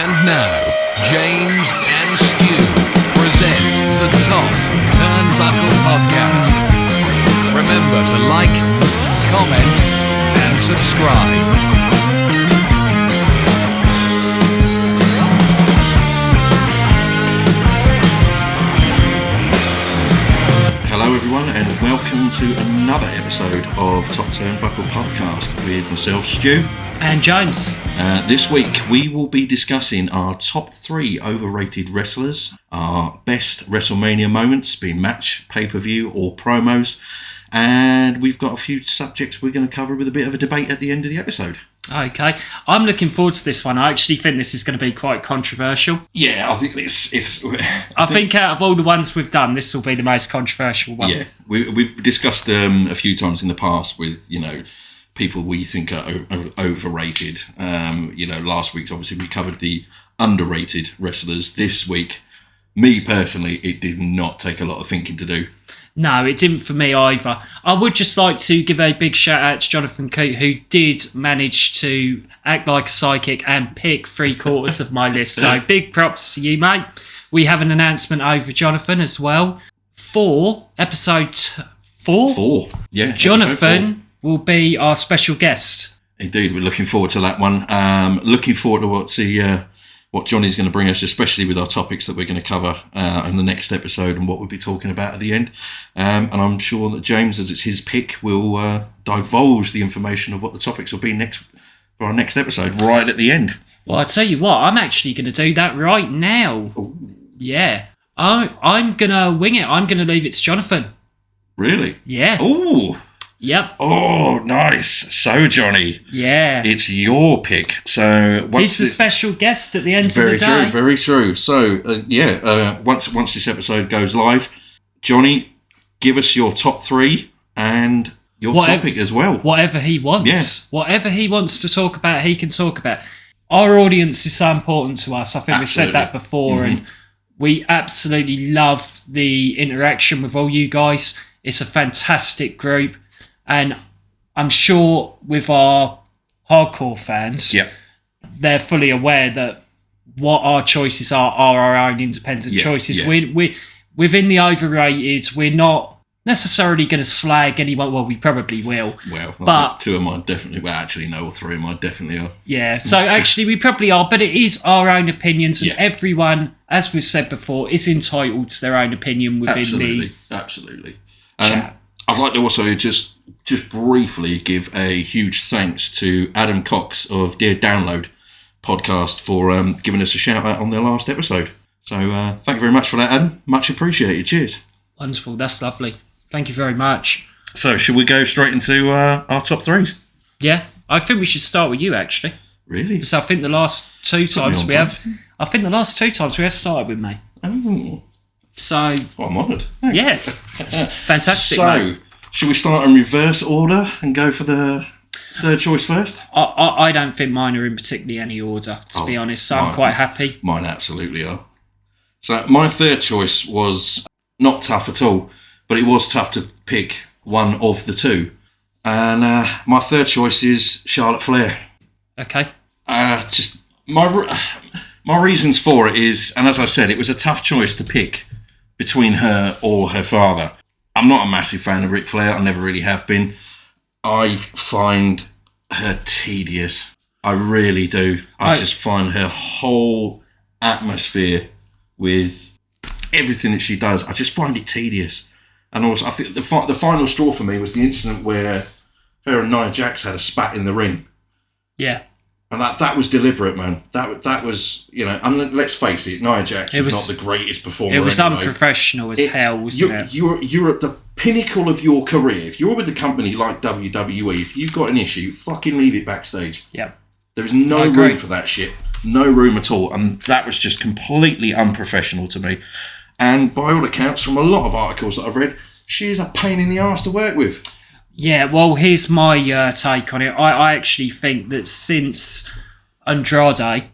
And now, James and Stu present the Top Turnbuckle Podcast. Remember to like, comment, and subscribe. Hello everyone and welcome to another episode of Top Turnbuckle Podcast with myself, Stu. And James. This week we will be discussing our top 3 overrated wrestlers, our best WrestleMania moments, being match, pay-per-view or promos, and we've got a few subjects we're going to cover with a bit of a debate at the end of the episode. Okay, I'm looking forward to this one. I actually think this is going to be quite controversial. Yeah, I think it's. I think out of all the ones we've done, this will be the most controversial one. Yeah, we've discussed a few times in the past with, people we think are overrated. Last week's obviously we covered the underrated wrestlers. This week, me personally, it did not take a lot of thinking to do. No, it didn't for me either. I would just like to give a big shout out to Jonathan Coote, who did manage to act like a psychic and pick 3/4 of my list. So big props to you, mate. We have an announcement over Jonathan as well. For episode 4. 4, yeah. Jonathan will be our special guest. Indeed, we're looking forward to that one. Looking forward to what Johnny's going to bring us, especially with our topics that we're going to cover in the next episode and what we'll be talking about at the end. And I'm sure that James, as it's his pick, will divulge the information of what the topics will be next for our next episode right at the end. Well, I tell you what, I'm actually going to do that right now. Ooh. Yeah. I'm going to wing it. I'm going to leave it to Jonathan. Really? Yeah. Ooh. Yep. Oh, nice. So, Johnny. Yeah. It's your pick. So he's the special guest at the end of the day. Very true, very true. So, once this episode goes live, Johnny, give us your top 3 and your topic as well. Whatever he wants. Yeah. Whatever he wants to talk about, he can talk about. Our audience is so important to us. I think we've said that before, and we absolutely love the interaction with all you guys. It's a fantastic group. And I'm sure with our hardcore fans, they're fully aware that what our choices are our own independent choices. Yeah. We're within the overrated. We're not necessarily going to slag anyone. Well, we probably will. Well, but I think 2 of mine definitely. Well, actually, no, all 3 of mine definitely are. Yeah. So actually, we probably are. But it is our own opinions, and everyone, as we've said before, is entitled to their own opinion within the absolutely. chat. I'd like to also just briefly give a huge thanks to Adam Cox of Dear Download podcast for giving us a shout out on their last episode. So thank you very much for that, Adam. Much appreciated. Cheers. Wonderful. That's lovely. Thank you very much. So should we go straight into our top 3s? Yeah, I think we should start with you actually. Really? Because I think the last 2 times we have. I think the last 2 times we have started with me. Oh. So. Well, I'm honoured. Yeah. Fantastic. So. Mate. Should we start in reverse order and go for the third choice first? I don't think mine are in particularly any order, to be honest, so I'm quite happy. Mine absolutely are. So my third choice was not tough at all, but it was tough to pick one of the 2. And my third choice is Charlotte Flair. Okay. Just my reasons for it is, and as I said, it was a tough choice to pick between her or her father. I'm not a massive fan of Ric Flair. I never really have been. I find her tedious. I really do. I just find her whole atmosphere with everything that she does, I just find it tedious. And also, I think the final straw for me was the incident where her and Nia Jax had a spat in the ring. Yeah. And that was deliberate, man. That was, and let's face it, Nia Jax is not the greatest performer. It was anyway. Unprofessional as hell, wasn't it? You're at the pinnacle of your career. If you're with a company like WWE, if you've got an issue, fucking leave it backstage. Yeah. There is no room for that shit. No room at all. And that was just completely unprofessional to me. And by all accounts, from a lot of articles that I've read, she is a pain in the arse to work with. Yeah, well, here's my take on it. I actually think that since Andrade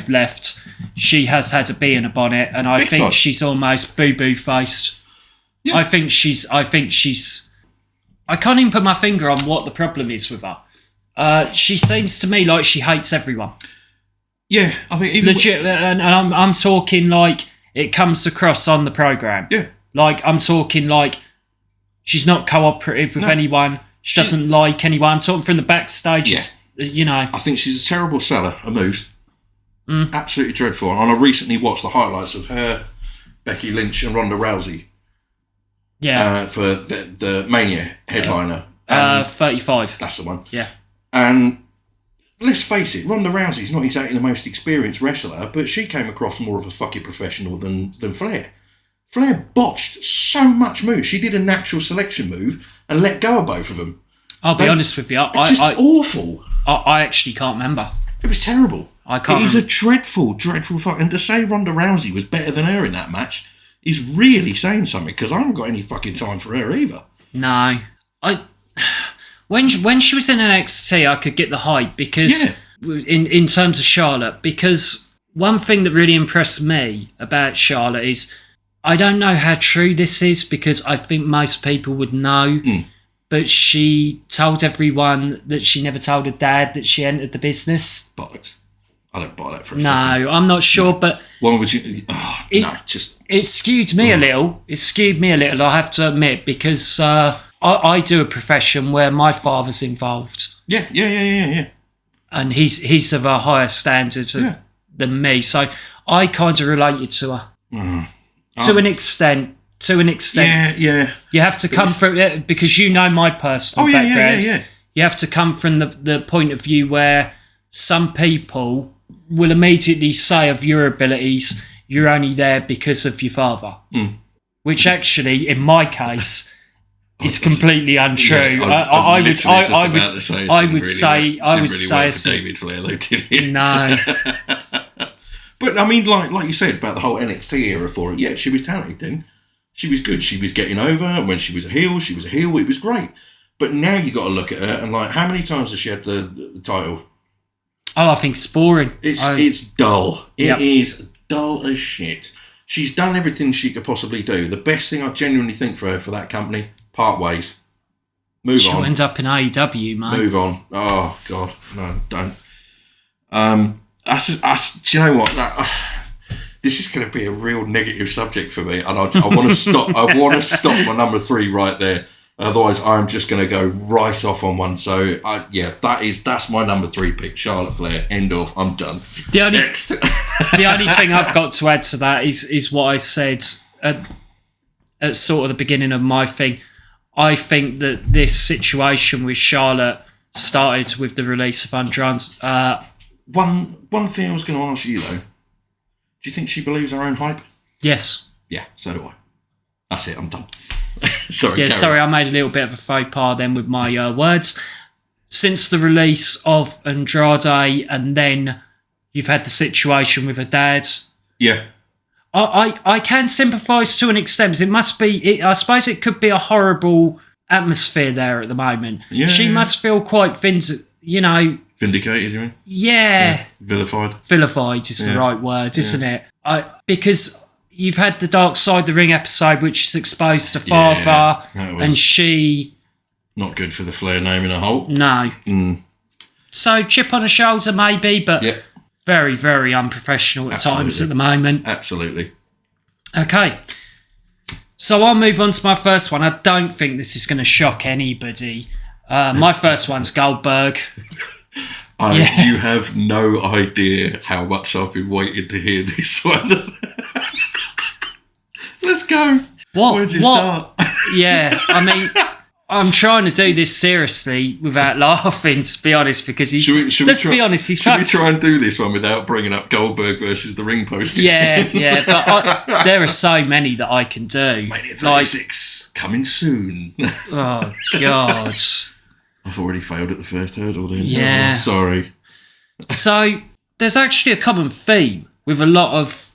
left, she has had a bee in a bonnet, and I think she's almost boo-boo faced. Yeah. I think she's. I can't even put my finger on what the problem is with her. She seems to me like she hates everyone. Yeah, I think even legit, and I'm talking like it comes across on the program. Yeah, like I'm talking like she's not cooperative with anyone. She doesn't like anyone. I'm talking from the backstage. Yeah. You know, I think she's a terrible seller of moves. Absolutely dreadful. And I recently watched the highlights of her, Becky Lynch, and Ronda Rousey. Yeah, for the Mania headliner. 35. That's the one. Yeah, and let's face it, Ronda Rousey's not exactly the most experienced wrestler, but she came across more of a fucking professional than Flair. Flair botched so much move. She did a natural selection move and let go of both of them. I'll be honest with you. Awful. I actually can't remember. It was terrible. I can't. It is a dreadful, dreadful fight. And to say Ronda Rousey was better than her in that match is really saying something, because I haven't got any fucking time for her either. No. When she was in NXT, I could get the hype because in terms of Charlotte, because one thing that really impressed me about Charlotte is, I don't know how true this is because I think most people would know, but she told everyone that she never told her dad that she entered the business. Bollocks. I don't buy that for a second. No, I'm not sure, but why would you? Oh, it skewed me a little. It skewed me a little, I have to admit, because I do a profession where my father's involved. Yeah. And he's of a higher standard than me, so I kind of related to her to an extent. Yeah. You have to come from it because you know my personal background. Yeah. You have to come from the point of view where some people will immediately say of your abilities, you're only there because of your father, which actually, in my case, is completely untrue. Yeah, I would say David Flair, though, did he? No. But I mean, like you said about the whole NXT era for her, yeah, she was talented then. She was good. She was getting over. And when she was a heel, It was great. But now you got to look at her and like, how many times has she had the title? Oh, I think it's boring. It's dull. It is dull as shit. She's done everything she could possibly do. The best thing I genuinely think for her, for that company, part ways. Move on. She'll end up in AEW, mate. Move on. Oh, God. No, don't. Do you know what? This is going to be a real negative subject for me, and I want to stop. I want to stop my number 3 right there. Otherwise, I'm just going to go right off on one. So, that's my number 3 pick, Charlotte Flair. End of. I'm done. Next. The only thing I've got to add to that is what I said at sort of the beginning of my thing. I think that this situation with Charlotte started with the release of Andrade. One thing I was going to ask you, though. Do you think she believes her own hype? Yes. Yeah, so do I. That's it, I'm done. Sorry. Yeah, sorry, I made a little bit of a faux pas then with my words. Since the release of Andrade, and then you've had the situation with her dad. Yeah. I can sympathise to an extent. It must be, I suppose it could be a horrible atmosphere there at the moment. Yeah. She must feel quite, vindicated, you mean? Yeah. Vilified. Vilified is the right word, isn't it? Because you've had the Dark Side of the Ring episode, which is exposed to father, and she... Not good for the Flair name in a whole. No. So, chip on her shoulder maybe, but very, very unprofessional at times at the moment. Absolutely. Okay. So I'll move on to my first one. I don't think this is going to shock anybody. My first one's Goldberg. You have no idea how much I've been waiting to hear this one. Let's go. Where'd you start? Yeah, I mean, I'm trying to do this seriously without laughing, to be honest, because he's... Should we try and do this one without bringing up Goldberg versus the ring post? Yeah, but there are so many that I can do. Mania 36, coming soon. Oh, God. I've already failed at the first hurdle then. Yeah. Oh, sorry. So, there's actually a common theme with a lot of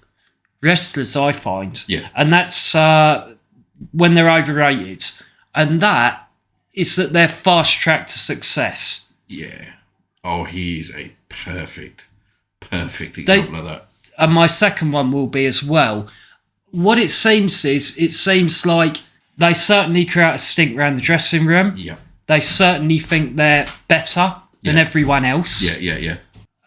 wrestlers, I find. Yeah. And that's when they're overrated. And that is that they're fast-tracked to success. Yeah. Oh, he's a perfect example of that. And my second one will be as well. What it seems like they certainly create a stink around the dressing room. Yeah. They certainly think they're better than everyone else. Yeah.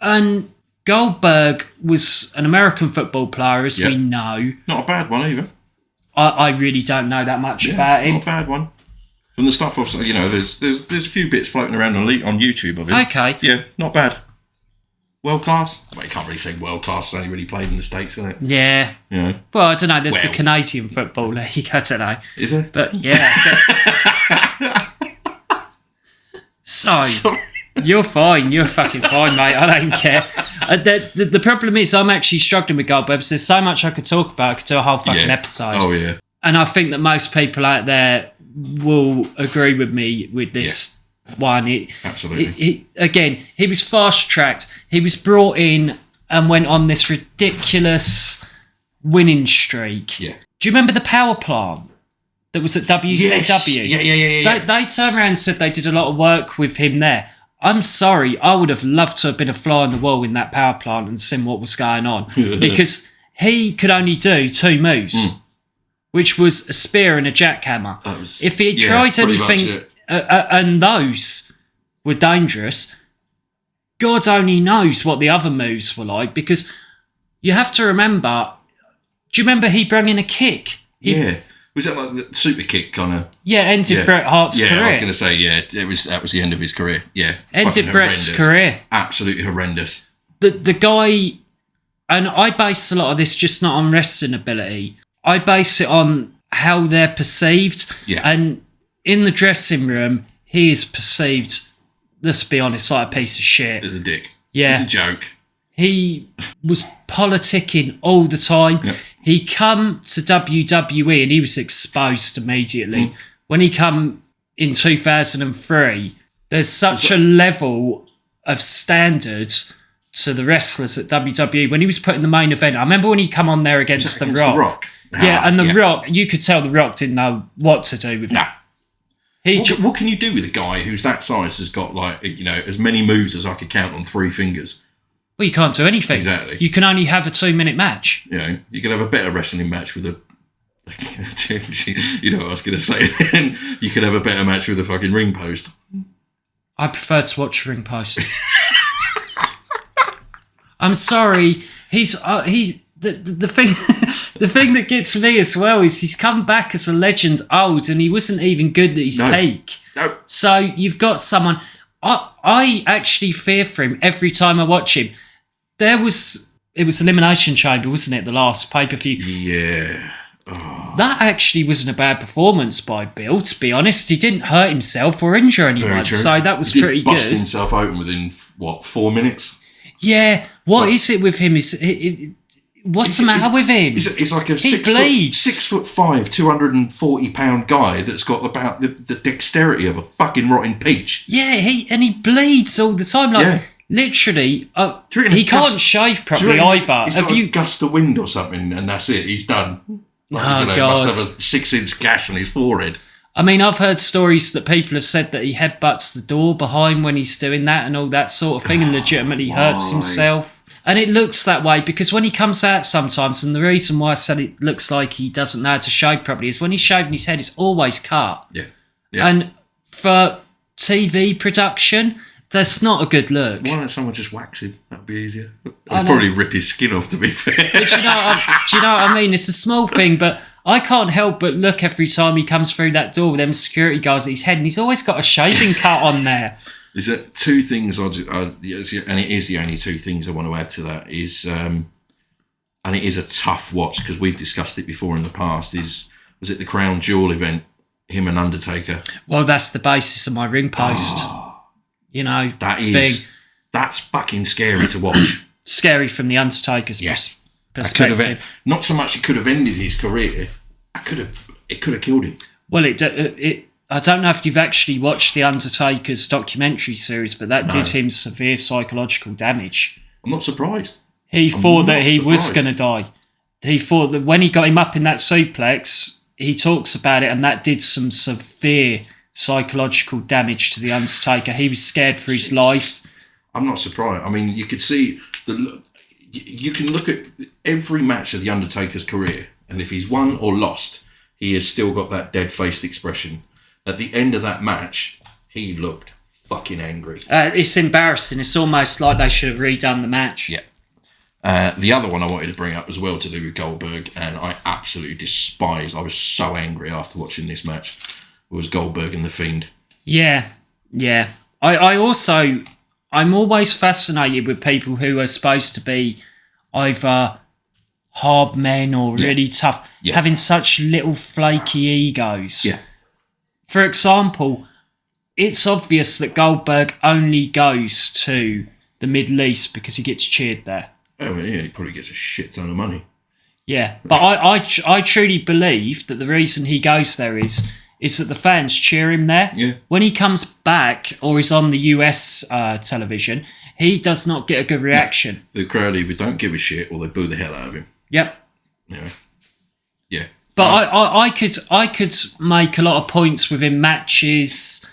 And Goldberg was an American football player, as we know. Not a bad one either. I really don't know that much about him. Not a bad one. From the stuff I've, there's a few bits floating around on YouTube of him. Okay. Yeah, not bad. World class. Well, you can't really say world class. It's only really played in the States, isn't it? Yeah. Yeah. Well, I don't know. There's the Canadian Football League. I don't know. Is there? But yeah. So, you're fine. You're fucking fine, mate. I don't care. The problem is I'm actually struggling with Goldberg because there's so much I could talk about. I could do a whole fucking episode. Oh, yeah. And I think that most people out there will agree with me with this one. Absolutely. Again, he was fast-tracked. He was brought in and went on this ridiculous winning streak. Yeah. Do you remember the power plant that was at WCW? Yes. Yeah. They turned around and said they did a lot of work with him there. I'm sorry, I would have loved to have been a fly on the wall in that power plant and seen what was going on because he could only do 2 moves, which was a spear and a jackhammer. If he had tried anything, and those were dangerous, God only knows what the other moves were like because you have to remember, do you remember he brought in a kick? Was that like the super kick kind of? Yeah, ended Bret Hart's career. Yeah, I was going to say, that was the end of his career. Yeah. Ended Bret's career. Absolutely horrendous. The guy, and I base a lot of this just not on wrestling ability. I base it on how they're perceived. Yeah. And in the dressing room, he is perceived, let's be honest, like a piece of shit. As a dick. Yeah. As a joke. He was politicking all the time. Yep. He come to WWE and he was exposed immediately. When he come in 2003, there's such a level of standard to the wrestlers at WWE. When he was put in the main event, I remember when he come on there against The Rock. Yeah, and The Rock, you could tell The Rock didn't know what to do with it. What can you do with a guy who's that size has got as many moves as I could count on 3 fingers? Well, you can't do anything. Exactly. You can only have a 2-minute match. You could have a better wrestling match with a... you know what I was going to say then. You could have a better match with a fucking ring post. I prefer to watch ring post. I'm sorry. He's the thing. The thing that gets me as well is he's come back as a legend old, and he wasn't even good at his peak. No. So you've got someone. I actually fear for him every time I watch him. It was Elimination Chamber, wasn't it? The last pay-per-view. Yeah. Oh. That actually wasn't a bad performance by Bill, to be honest. He didn't hurt himself or injure anyone, so that was pretty good. He busted himself open within, 4 minutes? Yeah. What is it with him? What's the matter with him? He's like a he bleeds. 6'5", 240-pound guy that's got about the dexterity of a fucking rotten peach. Yeah, he bleeds all the time. Literally, he can't shave properly either. He's got a gust of wind or something, and that's it. He's done. God. Must have a 6-inch gash on his forehead. I mean, I've heard stories that people have said that he headbutts the door behind when he's doing that and all that sort of thing, and legitimately hurts himself. And it looks that way because when he comes out sometimes, and the reason why I said it looks like he doesn't know how to shave properly is when he's shaving his head, it's always cut. Yeah. And for TV production, that's not a good look. Why don't someone just wax him? That'd be easier. I'd probably rip his skin off, to be fair. But do you know what I mean? It's a small thing, but I can't help but look every time he comes through that door with them security guards at his head, and he's always got a shaving cut on there. Is that 2 things? And it is the only 2 things I want to add to that. Is and it is a tough watch because we've discussed it before in the past. Was it the Crown Jewel event? Him and Undertaker. Well, that's the basis of my ring post. That's fucking scary to watch. Scary from the Undertaker's perspective. Not so much it could have ended his career. It could have killed him. Well, I don't know if you've actually watched the Undertaker's documentary series, but that did him severe psychological damage. I'm not surprised. He thought that he was going to die. He thought that when he got him up in that suplex, he talks about it, and that did some severe psychological damage to the Undertaker. He was scared for his life. I'm not surprised. I mean, you could see you can look at every match of the Undertaker's career, and if he's won or lost, he has still got that dead-faced expression. At the end of that match, he looked fucking angry. It's embarrassing. It's almost like they should have redone the match. Yeah. The other one I wanted to bring up as well to do with Goldberg, and I absolutely despised, I was so angry after watching this match, was Goldberg and The Fiend. Yeah. I'm always fascinated with people who are supposed to be either hard men or really tough, having such little flaky egos. Yeah. For example, it's obvious that Goldberg only goes to the Middle East because he gets cheered there. Oh, yeah, he probably gets a shit ton of money. Yeah, but I truly believe that the reason he goes there is that the fans cheer him there. Yeah. When he comes back or is on the US television, he does not get a good reaction. No, the crowd either don't give a shit or they boo the hell out of him. Yep. Yeah. But I could make a lot of points within matches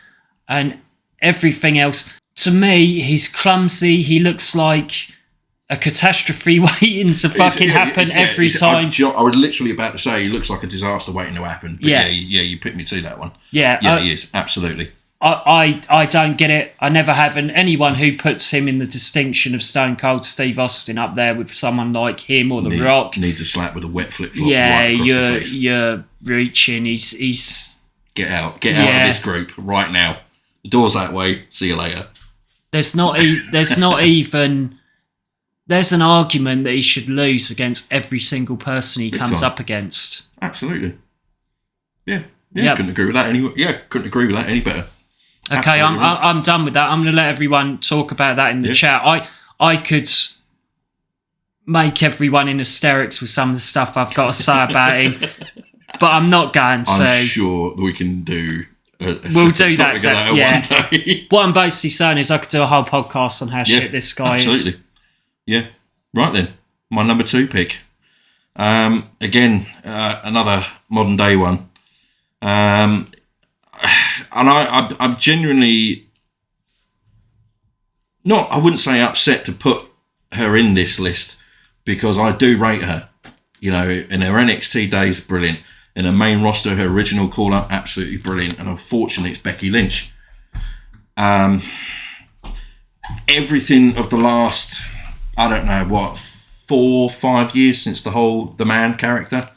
and everything else. To me, he's clumsy. He looks like a catastrophe waiting to fucking happen every time. I was literally about to say he looks like a disaster waiting to happen. But yeah, you put me to that one. Yeah, he is, absolutely. I don't get it. I never have. And anyone who puts him in the distinction of Stone Cold Steve Austin up there with someone like him or The Rock needs a slap with a wet flip-flop right across the face. You're reaching. He's Get out of this group right now. The door's that way. See you later. There's an argument that he should lose against every single person he comes up against. Absolutely. Yeah. Couldn't agree with that any better. Okay, I'm done with that. I'm going to let everyone talk about that in the chat. I could make everyone in hysterics with some of the stuff I've got to say about him, but I'm not going to. I'm sure we can do. We'll do that. One day. What I'm basically saying is I could do a whole podcast on how shit this guy is. Absolutely. Yeah. Right then, my number 2 pick. Again, another modern day one. And I'm genuinely not, I wouldn't say upset to put her in this list because I do rate her. You know, in her NXT days, brilliant. In her main roster, her original call-up, absolutely brilliant. And unfortunately, it's Becky Lynch. Everything of the last, I don't know, 4-5 years since the Man character.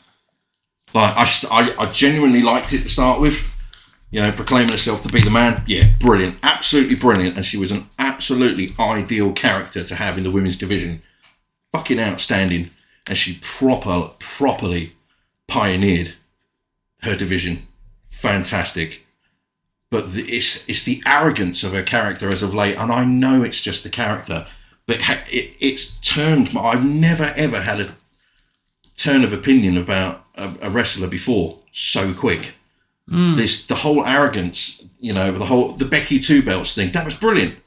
Like, I genuinely liked it to start with. You know, proclaiming herself to be the Man. Yeah, brilliant. Absolutely brilliant. And she was an absolutely ideal character to have in the women's division. Fucking outstanding. And she properly pioneered her division. Fantastic. But it's the arrogance of her character as of late. And I know it's just a character. But it's turned... I've never, ever had a turn of opinion about a wrestler before so quick. The whole arrogance, you know, the Becky 2 belts thing, that was brilliant.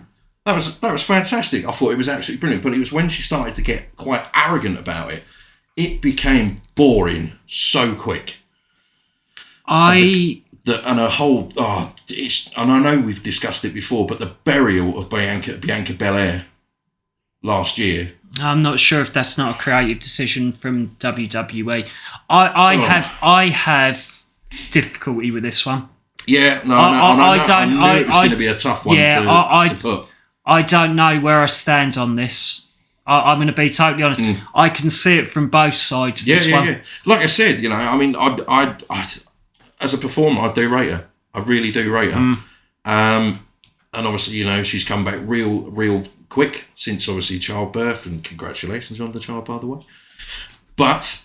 That was fantastic. I thought it was absolutely brilliant. But it was when she started to get quite arrogant about it, it became boring so quick. And her whole, and I know we've discussed it before, but the burial of Bianca Belair last year. I'm not sure if that's not a creative decision from WWE. I have difficulty with this one. Yeah, I knew it was going to be a tough one to put. I don't know where I stand on this. I'm going to be totally honest. I can see it from both sides. Yeah. Like I said, you know, I mean, I as a performer, I do rate her. I really do rate her. And obviously, you know, she's come back real quick since obviously childbirth, and congratulations on the child, by the way. But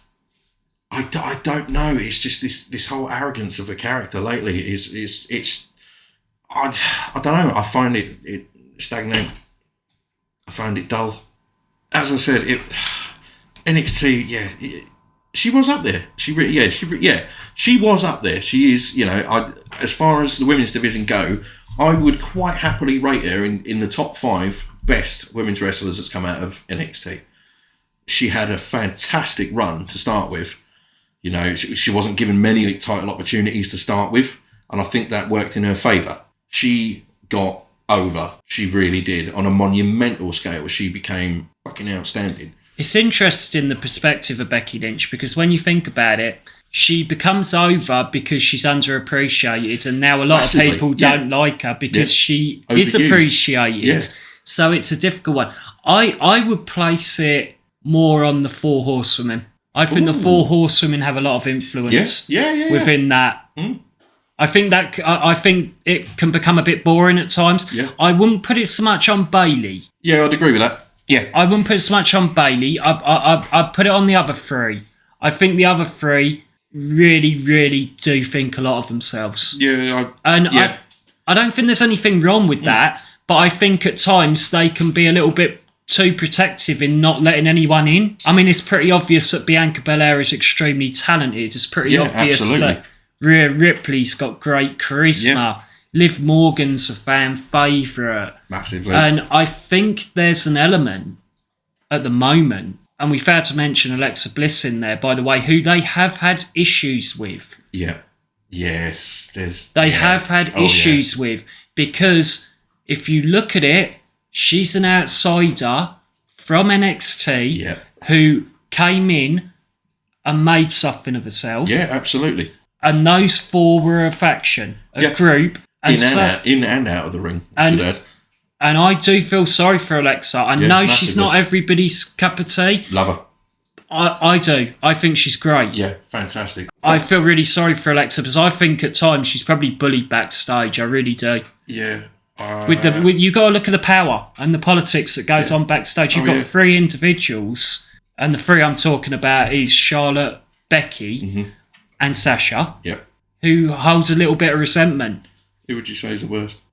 I don't know. It's just this whole arrogance of a character lately I don't know. I find it stagnant. I find it dull. As I said, NXT, she was up there. She was up there. She is, you know, as far as the women's division go, I would quite happily rate her in the top 5 best women's wrestlers that's come out of NXT. She had a fantastic run to start with. You know, she wasn't given many title opportunities to start with, and I think that worked in her favour. She got over. She really did. On a monumental scale, she became fucking outstanding. It's interesting the perspective of Becky Lynch, because when you think about it, she becomes over because she's underappreciated, and now a lot of people don't like her because she is appreciated. Yeah. So it's a difficult one. I would place it more on the Four Horsewomen. I think the Four Horsewomen have a lot of influence within that. I think it can become a bit boring at times. Yeah. I wouldn't put it so much on Bayley. Yeah, I'd agree with that. Yeah. I wouldn't put it so much on Bayley. I'd put it on the other three. I think the other three really, really do think a lot of themselves. Yeah. I don't think there's anything wrong with that, but I think at times they can be a little bit too protective in not letting anyone in. I mean, it's pretty obvious that Bianca Belair is extremely talented. It's pretty obvious that Rhea Ripley's got great charisma. Yeah. Liv Morgan's a fan favourite. Massively. And I think there's an element at the moment, and we failed to mention Alexa Bliss in there, by the way, who they have had issues with. Yeah. Yes. They have had issues with, because if you look at it, she's an outsider from NXT who came in and made something of herself. Yeah, absolutely. And those four were a faction, a group. And in and out of the ring, and I do feel sorry for Alexa. I know massively. She's not everybody's cup of tea. Love her. I do. I think she's great. Yeah, fantastic. I feel really sorry for Alexa because I think at times she's probably bullied backstage. I really do. Yeah. You got to look at the power and the politics that goes on backstage. You've got three individuals, and the three I'm talking about is Charlotte, Becky, and Sasha. Yep. Who holds a little bit of resentment. Who would you say is the worst?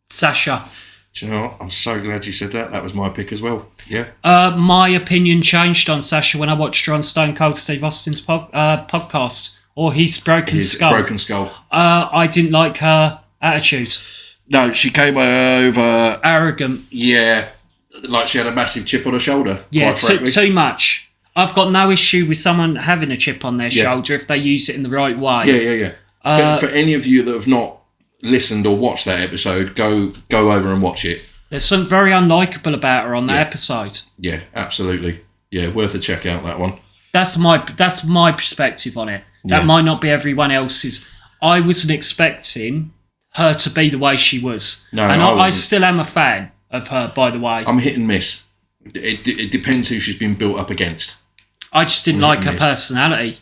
Sasha. Do you know what? I'm so glad you said that. That was my pick as well. Yeah. My opinion changed on Sasha when I watched her on Stone Cold Steve Austin's podcast, or his Broken Skull. Broken Skull. I didn't like her attitude. No, she came over arrogant. Yeah, like she had a massive chip on her shoulder. Yeah, too much. I've got no issue with someone having a chip on their shoulder if they use it in the right way. Yeah. For any of you that have not listened or watched that episode, go over and watch it. There's something very unlikable about her on that episode. Yeah, absolutely. Yeah, worth a check out, that one. That's my perspective on it. That might not be everyone else's. I wasn't expecting her to be the way she was. No, and I still am a fan of her, by the way. I'm hit and miss. It depends who she's been built up against. I just didn't like her personality.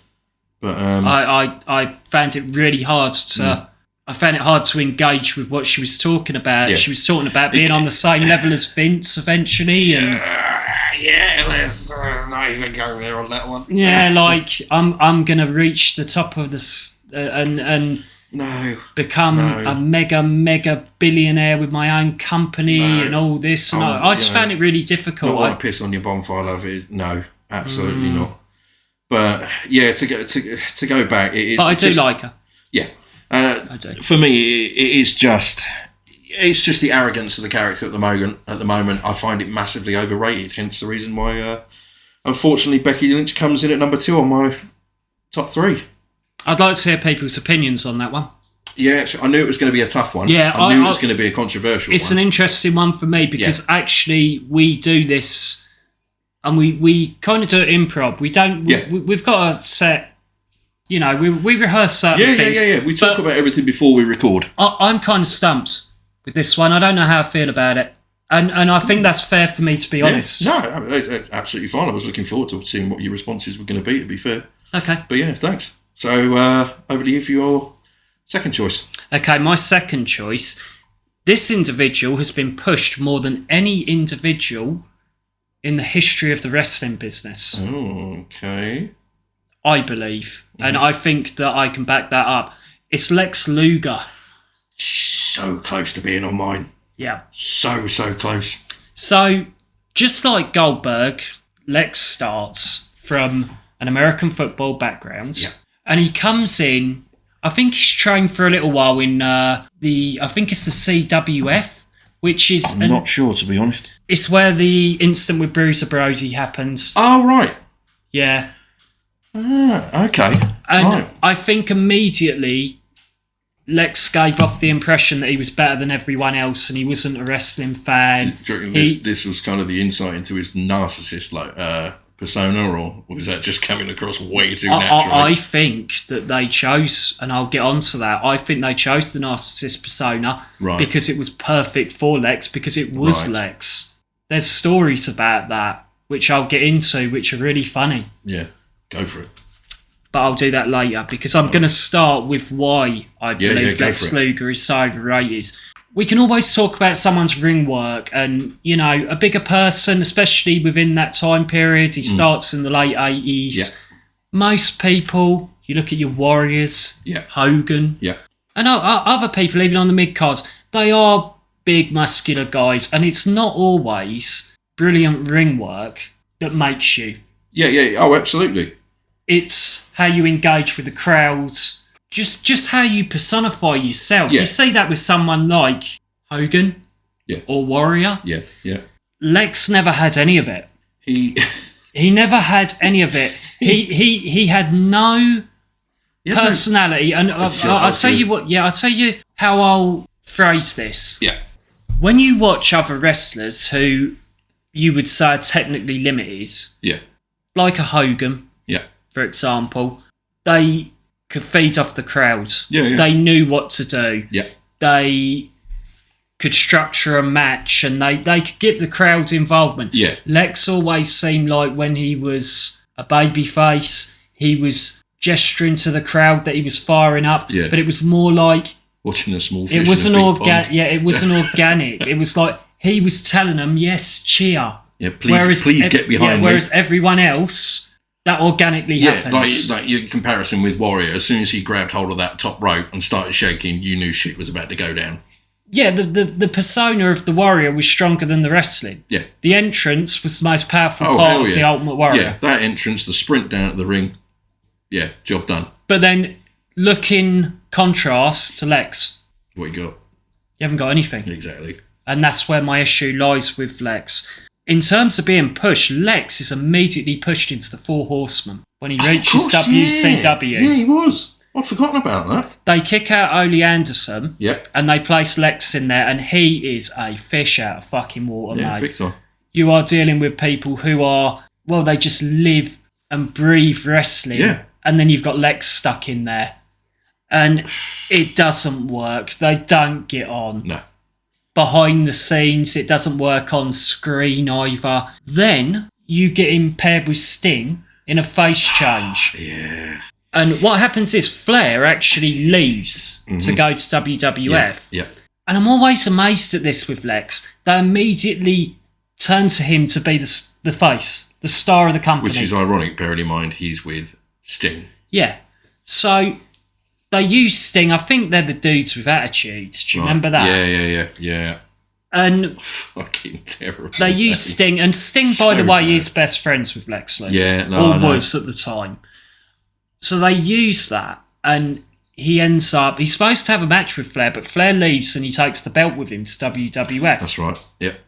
But I found it really hard to... I found it hard to engage with what she was talking about. Yeah. She was talking about being on the same level as Vince eventually, and let's not even go there on that one. Yeah, like I'm gonna reach the top of this and become a mega billionaire with my own company and all this. And I just found it really difficult. Not want to piss on your bonfire, love. No, absolutely not. But yeah, to go back, it is. But I do like her. Yeah. For me, it's just the arrogance of the character at the moment. I find it massively overrated. Hence the reason why, unfortunately, Becky Lynch comes in at number 2 on my top 3. I'd like to hear people's opinions on that one. Yeah, I knew it was going to be a tough one. Yeah, I knew it was going to be a controversial It's one. an interesting one for me because actually we do this, and we kind of do it improv. We don't. We've got a set. You know, we rehearse certain things. Yeah. We talk about everything before we record. I'm kind of stumped with this one. I don't know how I feel about it. And I think that's fair for me, to be honest. No, absolutely fine. I was looking forward to seeing what your responses were going to be fair. Okay. But yeah, thanks. So, over to you for your second choice. Okay, my second choice. This individual has been pushed more than any individual in the history of the wrestling business. Oh, okay. I believe. And I think that I can back that up. It's Lex Luger. So close to being on mine. Yeah. So close. So, just like Goldberg, Lex starts from an American football background. Yeah. And he comes in, I think he's trained for a little while in I think it's the CWF, which is... I'm not sure, to be honest. It's where the incident with Bruiser Brody happened. Oh, right. Yeah. Okay. And right. I think immediately Lex gave off the impression that he was better than everyone else and he wasn't a wrestling fan. Do you reckon this was kind of the insight into his narcissist persona, or was that just coming across way too naturally? I think that they chose, and I'll get onto that, I think they chose the narcissist persona because it was perfect for Lex, because it was Lex. There's stories about that which I'll get into, which are really funny. Yeah, go for it. But I'll do that later because I'm going to start with why I believe Lex Luger is so overrated. We can always talk about someone's ring work and, you know, a bigger person, especially within that time period. He starts in the late 80s. Yeah. Most people, you look at your Warriors, Hogan, and other people, even on the mid-cards, they are big, muscular guys, and it's not always brilliant ring work that makes you. Yeah. Oh, absolutely. It's how you engage with the crowds, just how you personify yourself. Yeah. You see that with someone like Hogan or Warrior. Yeah. Lex never had any of it. He never had any of it. He had no personality. And I'll tell you what. Yeah, I'll tell you how I'll phrase this. Yeah. When you watch other wrestlers who you would say are technically limited, like a Hogan, for example, they could feed off the crowd. Yeah. They knew what to do. Yeah. They could structure a match and they could get the crowd's involvement. Yeah. Lex always seemed like when he was a babyface, he was gesturing to the crowd that he was firing up. Yeah. But it was more like watching a small fish. It wasn't organic. Yeah, it wasn't organic. It was like he was telling them, "Yes, cheer." Yeah, please get behind me. Whereas everyone else, that organically happens. Like your comparison with Warrior, as soon as he grabbed hold of that top rope and started shaking, you knew shit was about to go down. Yeah, the persona of the Warrior was stronger than the wrestling. Yeah. The entrance was the most powerful part of the Ultimate Warrior. Yeah, that entrance, the sprint down at the ring. Yeah, job done. But then, look in contrast to Lex. What you got? You haven't got anything. Exactly. And that's where my issue lies with Lex. In terms of being pushed, Lex is immediately pushed into the Four Horsemen when he reaches WCW. Yeah, he was. I'd forgotten about that. They kick out Ole Anderson. Yep. And they place Lex in there, and he is a fish out of fucking water, mate. Big time. You are dealing with people who are, well, they just live and breathe wrestling. Yeah. And then you've got Lex stuck in there. And it doesn't work. They don't get on. No. Behind the scenes, it doesn't work on screen either. Then you get him paired with Sting in a face change. Yeah. And what happens is Flair actually leaves to go to WWF. Yeah. And I'm always amazed at this with Lex. They immediately turn to him to be the face, the star of the company. Which is ironic, bearing in mind he's with Sting. Yeah. So they use Sting. I think they're the dudes with attitudes. Do you remember that? Yeah. And fucking terrible. They use Sting. And Sting, by the way, is best friends with Lex Luger. Yeah, was at the time. So they use that. And he's supposed to have a match with Flair, but Flair leaves and he takes the belt with him to WWF. That's right. Yep.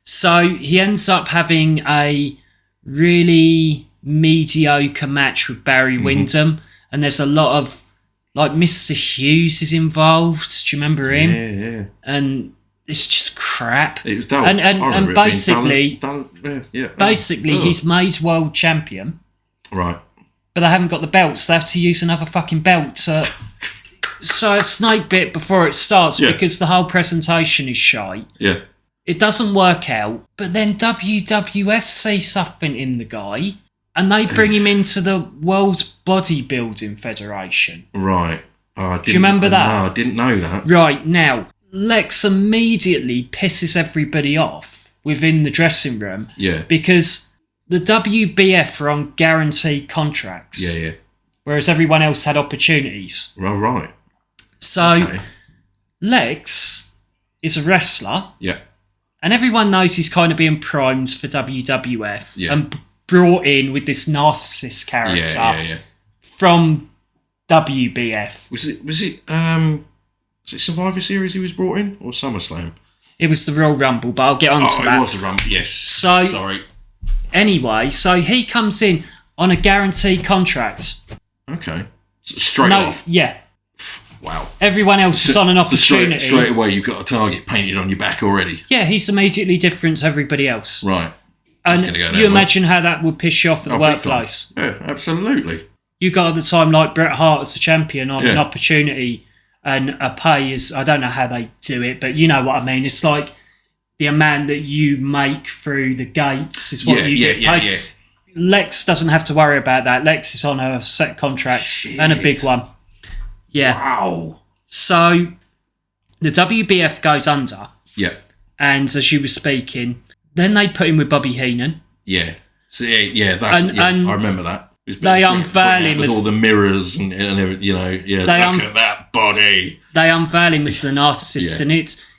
So he ends up having a really mediocre match with Barry Windham. And there's a lot of, like, Mr. Hughes is involved. Do you remember him? Yeah. And it's just crap. It was dull. And basically, basically he's made world champion. Right. But they haven't got the belts. They have to use another fucking belt. So a snake bit before it starts because the whole presentation is shite. Yeah. It doesn't work out. But then WWF see something in the guy and they bring him into the World's Bodybuilding Federation. Right. Do you remember that? No, I didn't know that. Right. Now, Lex immediately pisses everybody off within the dressing room. Yeah. Because the WBF are on guaranteed contracts. Yeah. Whereas everyone else had opportunities. Well, right. So, Lex is a wrestler. Yeah. And everyone knows he's kind of being primed for WWF. Yeah. And brought in with this narcissist character from WBF. Was it Survivor Series he was brought in or SummerSlam? It was the Royal Rumble, but I'll get on to that. It was the Rumble, yes. So, sorry. Anyway, so he comes in on a guaranteed contract. Okay. So straight off? Yeah. Wow. Everyone else is on an opportunity. So straight away you've got a target painted on your back already. Yeah, he's immediately different to everybody else. Right. And you imagine how that would piss you off at the workplace. Yeah, absolutely. You got at the time like Bret Hart as a champion on an opportunity and a pay is, I don't know how they do it, but you know what I mean. It's like the amount that you make through the gates is what you get paid. Yeah. Lex doesn't have to worry about that. Lex is on a set contract and a big one. Yeah. Wow. So the WBF goes under. Yeah. And as you were speaking, then they put him with Bobby Heenan. Yeah. So I remember that. They unveil him with all the mirrors and everything, you know. Yeah, look at that body. They unveil him as the narcissist, and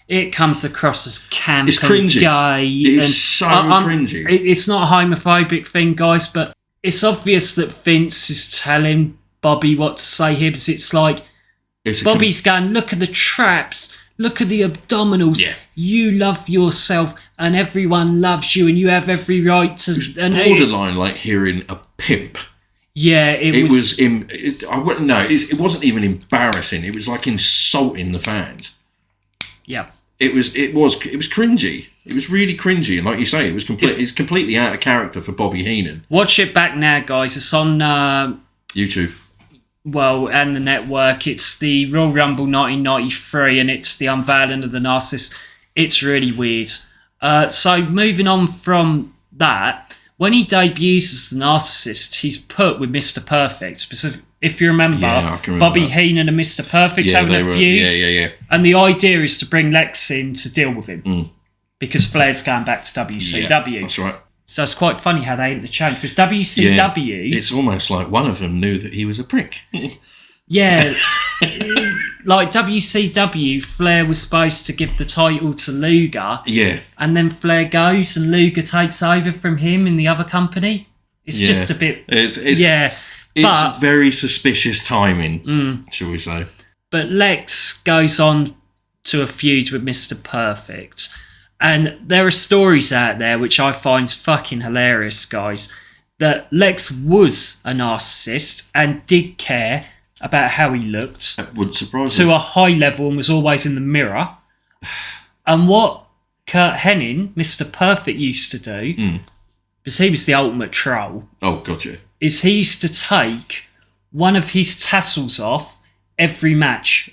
it comes across as camp it's and cringy. gay. It's so cringy. It's not a homophobic thing, guys, but it's obvious that Vince is telling Bobby what to say here, because it's like Bobby's going, look at the traps, look at the abdominals. Yeah. You love yourself, and everyone loves you, and you have every right to. It was borderline like hearing a pimp. Yeah, it was. It wasn't even embarrassing. It was like insulting the fans. Yeah. It was cringy. It was really cringy, and like you say, it's completely out of character for Bobby Heenan. Watch it back now, guys. It's on YouTube. Well, and the network. It's the Royal Rumble 1993, and it's the unveiling of the narcissist. It's really weird. So moving on from that, when he debuts as the narcissist, he's put with Mr. Perfect. Because if you remember, I can remember Bobby that. Heenan and Mr. Perfect having a feud. Yeah. And the idea is to bring Lex in to deal with him. Because Flair's going back to WCW. Yeah, that's right. So it's quite funny how they interchange. Because WCW... it's almost like one of them knew that he was a prick. Yeah. Like WCW, Flair was supposed to give the title to Luger. Yeah. And then Flair goes and Luger takes over from him in the other company. It's just a bit... It's very suspicious timing, shall we say. But Lex goes on to a feud with Mr. Perfect. And there are stories out there which I find fucking hilarious, guys, that Lex was a narcissist and did care about how he looked. That would surprise me. To a high level, and was always in the mirror. And what Kurt Hennig, Mr. Perfect, used to do, because he was the ultimate troll. Oh, gotcha. Is he used to take one of his tassels off every match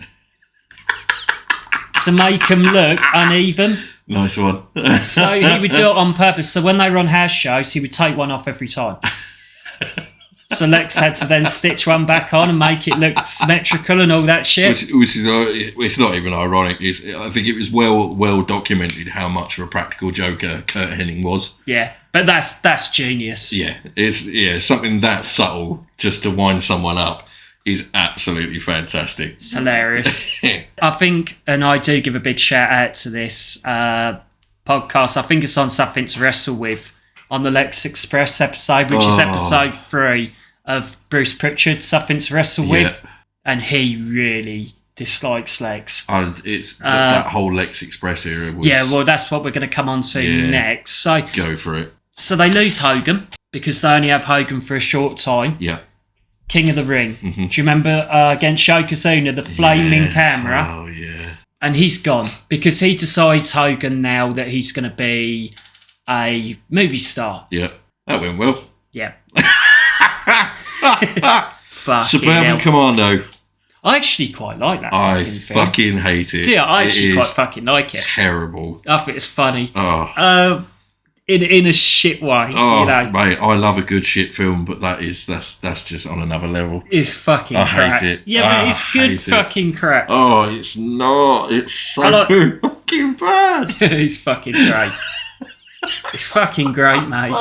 to make him look uneven. Nice one. So he would do it on purpose. So when they were on house shows, he would take one off every time. So Lex had to then stitch one back on and make it look symmetrical and all that shit. Which is, it's not even ironic. I think it was well documented how much of a practical joker Kurt Hennig was. Yeah, but that's genius. Yeah, it's something that subtle just to wind someone up is absolutely fantastic. It's hilarious. I think, and I do give a big shout out to this podcast. I think it's on Something to Wrestle With on the Lex Express episode, which is episode 3 of Bruce Pritchard, Something to Wrestle With, and he really dislikes Lex. That whole Lex Express era was... Yeah, well, that's what we're going to come on to next. So go for it. So they lose Hogan because they only have Hogan for a short time. Yeah. King of the Ring. Mm-hmm. Do you remember against Yokozuna, the flaming camera? Oh, yeah. And he's gone because he decides, Hogan, now that he's going to be a movie star. Yeah. That went well. Yeah. Suburban Commando. I actually quite like that. I fucking hate it. Yeah, I actually quite fucking like it. Terrible. I think it's funny. Oh. In a shit way. Oh, you know? Mate, I love a good shit film, but that's just on another level. It's fucking crap. I hate it. Yeah, but it's good fucking crap. Oh, it's not. It's so fucking bad. It's fucking great. It's fucking great, mate.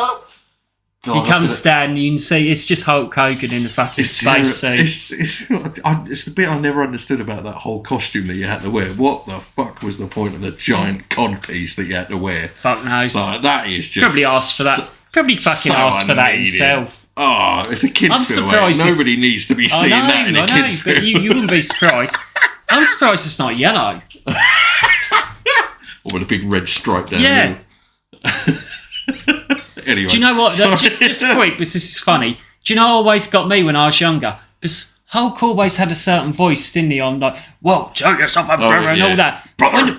God, he comes down and you can see it's just Hulk Hogan in the fucking space suit. It's the bit I never understood about that whole costume that you had to wear. What the fuck was the point of the giant codpiece that you had to wear? Fuck knows. Like, that is just... Probably asked for that. Probably fucking asked for that himself. Oh, it's a kid's film. Nobody needs to be seeing that in a kid's film. But you wouldn't be surprised. I'm surprised it's not yellow. Or with a big red stripe down the middle. Anyway, do you know what? Just quick, because this is funny. Do you know what always got me when I was younger? Because Hulk always had a certain voice, didn't he? On like, whoa, tell yourself a brother and all that.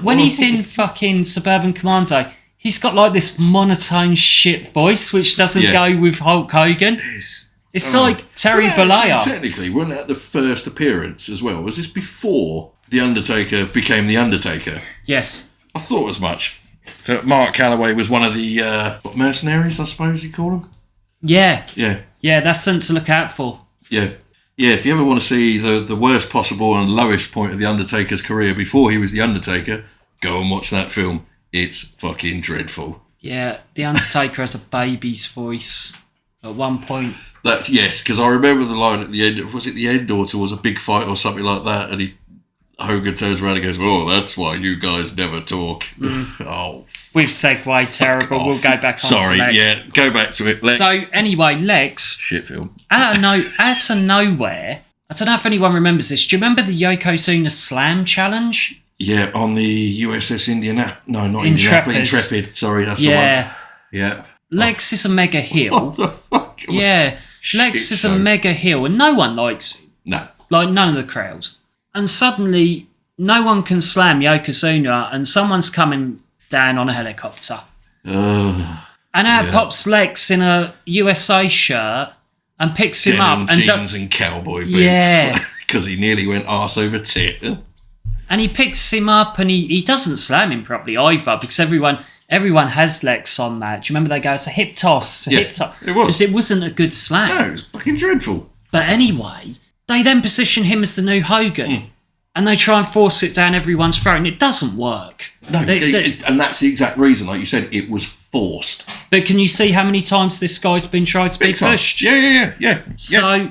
When he's in fucking Suburban Commando, he's got like this monotone shit voice, which doesn't go with Hulk Hogan. It's like Terry Bollea. Technically, wasn't that the first appearance as well? Was this before The Undertaker became The Undertaker? Yes. I thought as much. So Mark Calloway was one of the mercenaries, I suppose you call them. Yeah. Yeah. Yeah, that's something to look out for. Yeah. Yeah, if you ever want to see the worst possible and lowest point of The Undertaker's career before he was The Undertaker, go and watch that film. It's fucking dreadful. Yeah, The Undertaker has a baby's voice at one point. Yes, because I remember the line at the end. Was it the end or towards a big fight or something like that? And Hogan turns around and goes, "Oh, that's why you guys never talk." Oh, we've segued terrible. Off. We'll go back on. Sorry, to Lex. yeah, go back to it. Lex. So anyway, Lex. Shit film. Out of nowhere. I don't know if anyone remembers this. Do you remember the Yokozuna Slam Challenge? Yeah, on the USS Indianapolis. No, not Indianapolis. Intrepid. Sorry, that's the one. Yeah. Lex is a mega heel. What the fuck? Yeah. Lex is a mega heel and no one likes him. No. Like none of the crowd. And suddenly no one can slam Yokozuna and someone's coming down on a helicopter. And out pops Lex in a USA shirt and picks him up. And jeans and cowboy boots. Yeah. Because he nearly went arse over tit. And he picks him up and he doesn't slam him properly either because everyone has Lex on that. Do you remember they go, it's a hip toss, hip toss. It was. Because it wasn't a good slam. No, it was fucking dreadful. But anyway, they then position him as the new Hogan. And they try and force it down everyone's throat and it doesn't work. No, and that's the exact reason. Like you said, it was forced. But can you see how many times this guy's been tried to be pushed? Yeah. So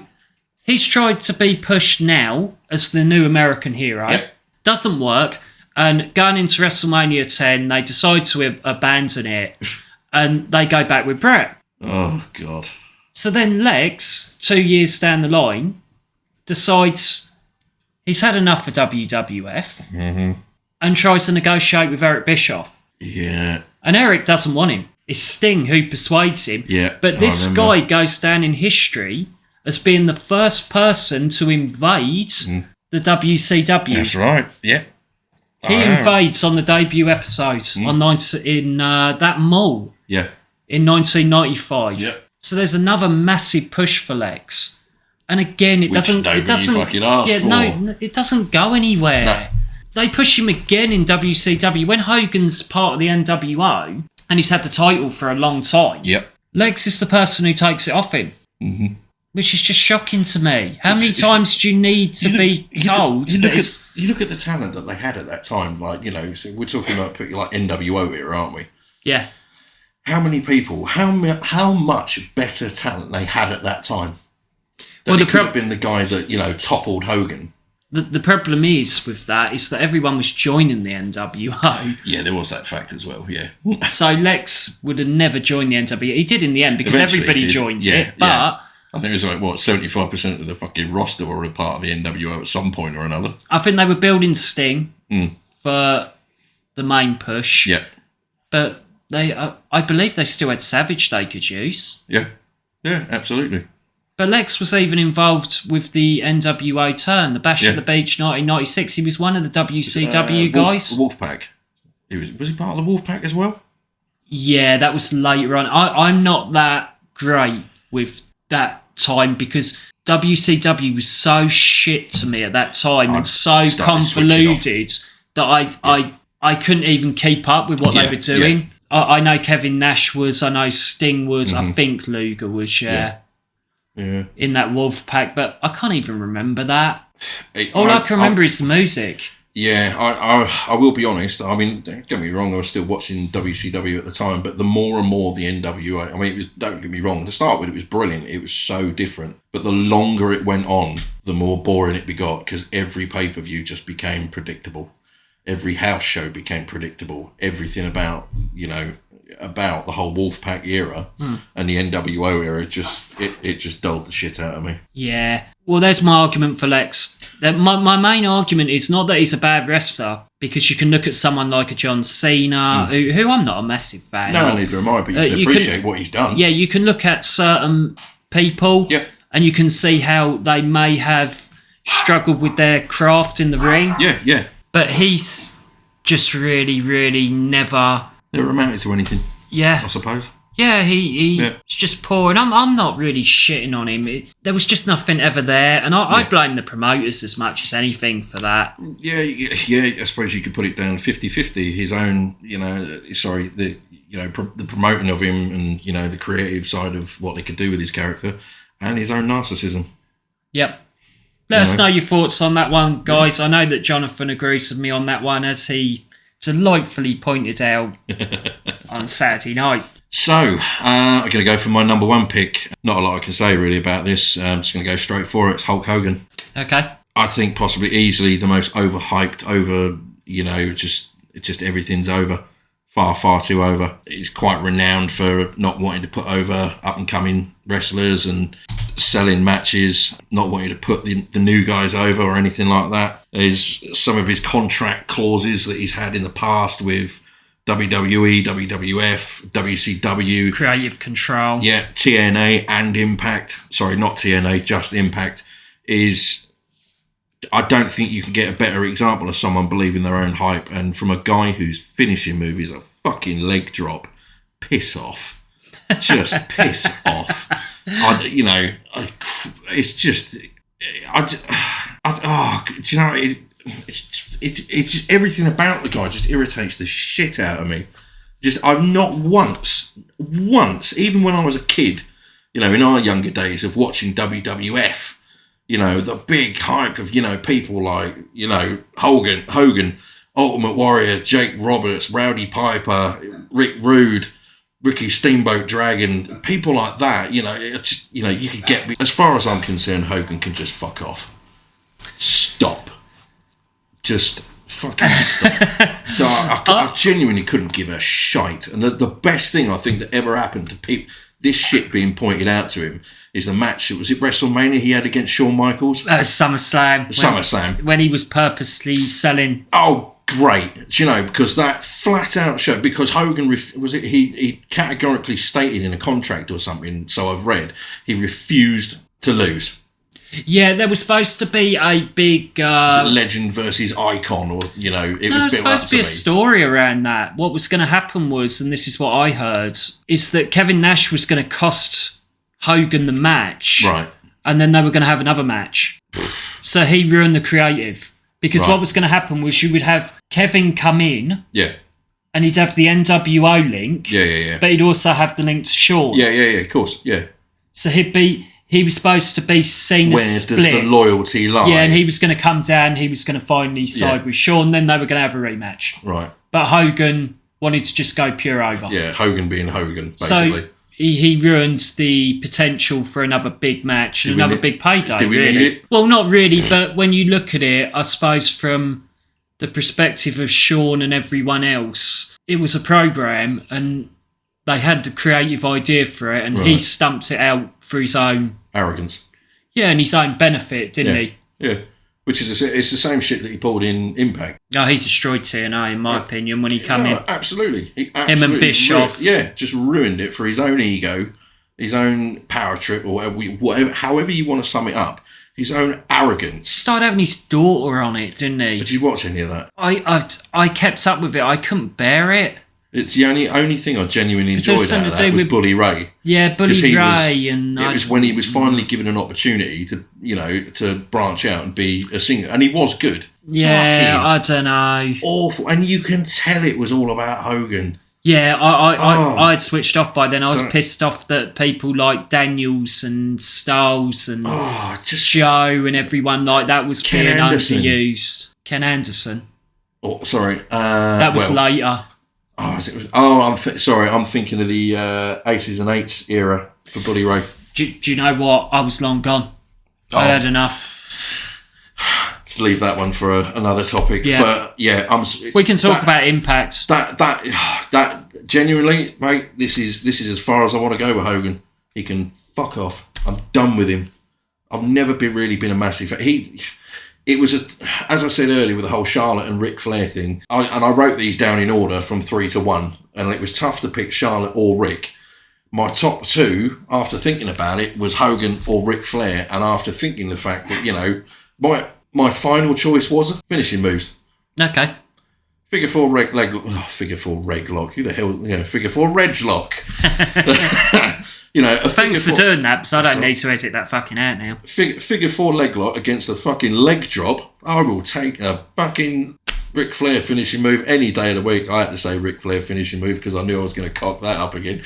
he's tried to be pushed now as the new American hero. Yep. Doesn't work. And going into WrestleMania 10, they decide to abandon it. And they go back with Brett. Oh, God. So then Lex, 2 years down the line, decides he's had enough of WWF and tries to negotiate with Eric Bischoff. Yeah. And Eric doesn't want him. It's Sting who persuades him. Yeah. But this guy goes down in history as being the first person to invade the WCW. That's right. Yeah. He invades on the debut episode in that mall. Yeah. In 1995. Yeah. So there's another massive push for Lex. And again, it doesn't fucking asked for. No, it doesn't go anywhere. No. They push him again in WCW when Hogan's part of the NWO and he's had the title for a long time. Yep. Lex is the person who takes it off him. Which is just shocking to me. How many times do you need to be told? You look at the talent that they had at that time. Like, you know, so we're talking about like NWO era, aren't we? Yeah. How many people, how much better talent they had at that time? That it could have been the guy that, you know, toppled Hogan. The problem is with that is that everyone was joining the NWO. Yeah, there was that fact as well, yeah. So Lex would have never joined the NWO. He did in the end because everybody joined it. But... Yeah. I think it was like, 75% of the fucking roster were a part of the NWO at some point or another. I think they were building Sting for the main push. Yeah. But I believe they still had Savage they could use. Yeah. Yeah, absolutely. But Lex was even involved with the NWO turn, the Bash at the Beach 1996. He was one of the WCW guys. The Wolfpack. Was he part of the Wolfpack as well? Yeah, that was later on. I'm not that great with that time because WCW was so shit to me at that time and so convoluted that I couldn't even keep up with what they were doing. Yeah. I know Kevin Nash was, I know Sting was, I think Luger was, in that Wolfpack, but I can't even remember that. All I can remember is the music. Yeah, I will be honest. I mean, don't get me wrong, I was still watching WCW at the time, but the more and more the NWO, I mean, don't get me wrong, to start with, it was brilliant. It was so different. But the longer it went on, the more boring it got, because every pay-per-view just became predictable. Every house show became predictable. Everything about the whole Wolfpack era and the NWO era, it just dulled the shit out of me. Yeah. Well, there's my argument for Lex. My main argument is not that he's a bad wrestler, because you can look at someone like a John Cena, who I'm not a massive fan of. No, neither am I, but you can appreciate what he's done. Yeah, you can look at certain people and you can see how they may have struggled with their craft in the ring. Yeah. But he's just really, really never amounted to anything. Yeah. I suppose. Yeah, he's just poor, and I'm not really shitting on him. There was just nothing ever there, and I blame the promoters as much as anything for that. Yeah, I suppose you could put it down 50-50. His own, the promoting of him, and the creative side of what they could do with his character, and his own narcissism. Yep. Let us know your thoughts on that one, guys. I know that Jonathan agrees with me on that one, as he delightfully pointed out on Saturday night. So, I'm going to go for my number one pick. Not a lot I can say really about this. I'm just going to go straight for it. It's Hulk Hogan. Okay. I think possibly easily the most overhyped, just everything's over. Far, far too over. He's quite renowned for not wanting to put over up-and-coming wrestlers and selling matches, not wanting to put the new guys over or anything like that. There's some of his contract clauses that he's had in the past with WWE, WWF, WCW. Creative control. Yeah, TNA and Impact. Sorry, not TNA, just Impact. I don't think you can get a better example of someone believing their own hype, and from a guy whose finishing move is a fucking leg drop. Piss off. Just piss off. It's just... It's everything about the guy just irritates the shit out of me. I've not once, even when I was a kid, in our younger days of watching WWF, the big hype of, people like, Hogan, Ultimate Warrior, Jake Roberts, Rowdy Piper, Rick Rude, Ricky Steamboat Dragon, people like that, you could get me. As far as I'm concerned, Hogan can just fuck off. Stop. Just fucking stop. So I genuinely couldn't give a shite. And the best thing I think that ever happened to people, this shit being pointed out to him, is the match. Was it WrestleMania he had against Shawn Michaels? SummerSlam. When he was purposely selling. Oh, great. Because that flat out show, because Hogan, he categorically stated in a contract or something, so I've read, he refused to lose. Yeah, there was supposed to be a big... legend versus icon, or, it was supposed to be a story around that. What was going to happen was, and this is what I heard, is that Kevin Nash was going to cost Hogan the match. Right. And then they were going to have another match. So he ruined the creative. Because what was going to happen was you would have Kevin come in. Yeah. And he'd have the NWO link. Yeah. But he'd also have the link to Shawn. Yeah, of course, yeah. So he was supposed to be seen as split. Where does the loyalty lie? Yeah, and he was going to come down, he was going to finally side with Shawn, then they were going to have a rematch. Right. But Hogan wanted to just go pure over. Yeah, Hogan being Hogan, basically. So he ruins the potential for another big match and another big payday, Do we really. need it? Well, not really, but when you look at it, I suppose from the perspective of Shawn and everyone else, it was a program and they had the creative idea for it, and he stumped it out for his own... arrogance. Yeah, and his own benefit, didn't he? Yeah. Which is it's the same shit that he pulled in Impact. No, he destroyed TNA, in my opinion, when he came in. Absolutely. Him and Bischoff. Just ruined it for his own ego, his own power trip, or whatever, however you want to sum it up. His own arrogance. He started having his daughter on it, didn't he? Did you watch any of that? I kept up with it. I couldn't bear it. It's the only thing I genuinely enjoyed out of that was Bully Ray. Yeah, Bully Ray. It was when he was finally given an opportunity to, to branch out and be a singer. And he was good. Yeah, I don't know. Awful. And you can tell it was all about Hogan. Yeah, I'd switched off by then. I was pissed off that people like Daniels and Styles and Joe and everyone like that was being underused. Ken Anderson. Oh, sorry. That was later. I'm thinking of the Aces and Eights era for Bully Ray. Do you know what? I was long gone. I had enough. Let's leave that one for another topic. Yeah. But yeah, we can talk about Impact. That genuinely, mate. This is as far as I want to go with Hogan. He can fuck off. I'm done with him. I've never really been a massive fan. It was, as I said earlier, with the whole Charlotte and Ric Flair thing, I wrote these down in order from 3 to 1, and it was tough to pick Charlotte or Ric. My top two, after thinking about it, was Hogan or Ric Flair, and after thinking the fact that, my final choice was finishing moves. Okay. Figure four figure four reg lock. Who the hell? Figure four reg lock. Thanks for doing that, because I don't need to edit that fucking out now. Figure four leg lock against a fucking leg drop. I will take a fucking Ric Flair finishing move any day of the week. I had to say Ric Flair finishing move because I knew I was going to cock that up again.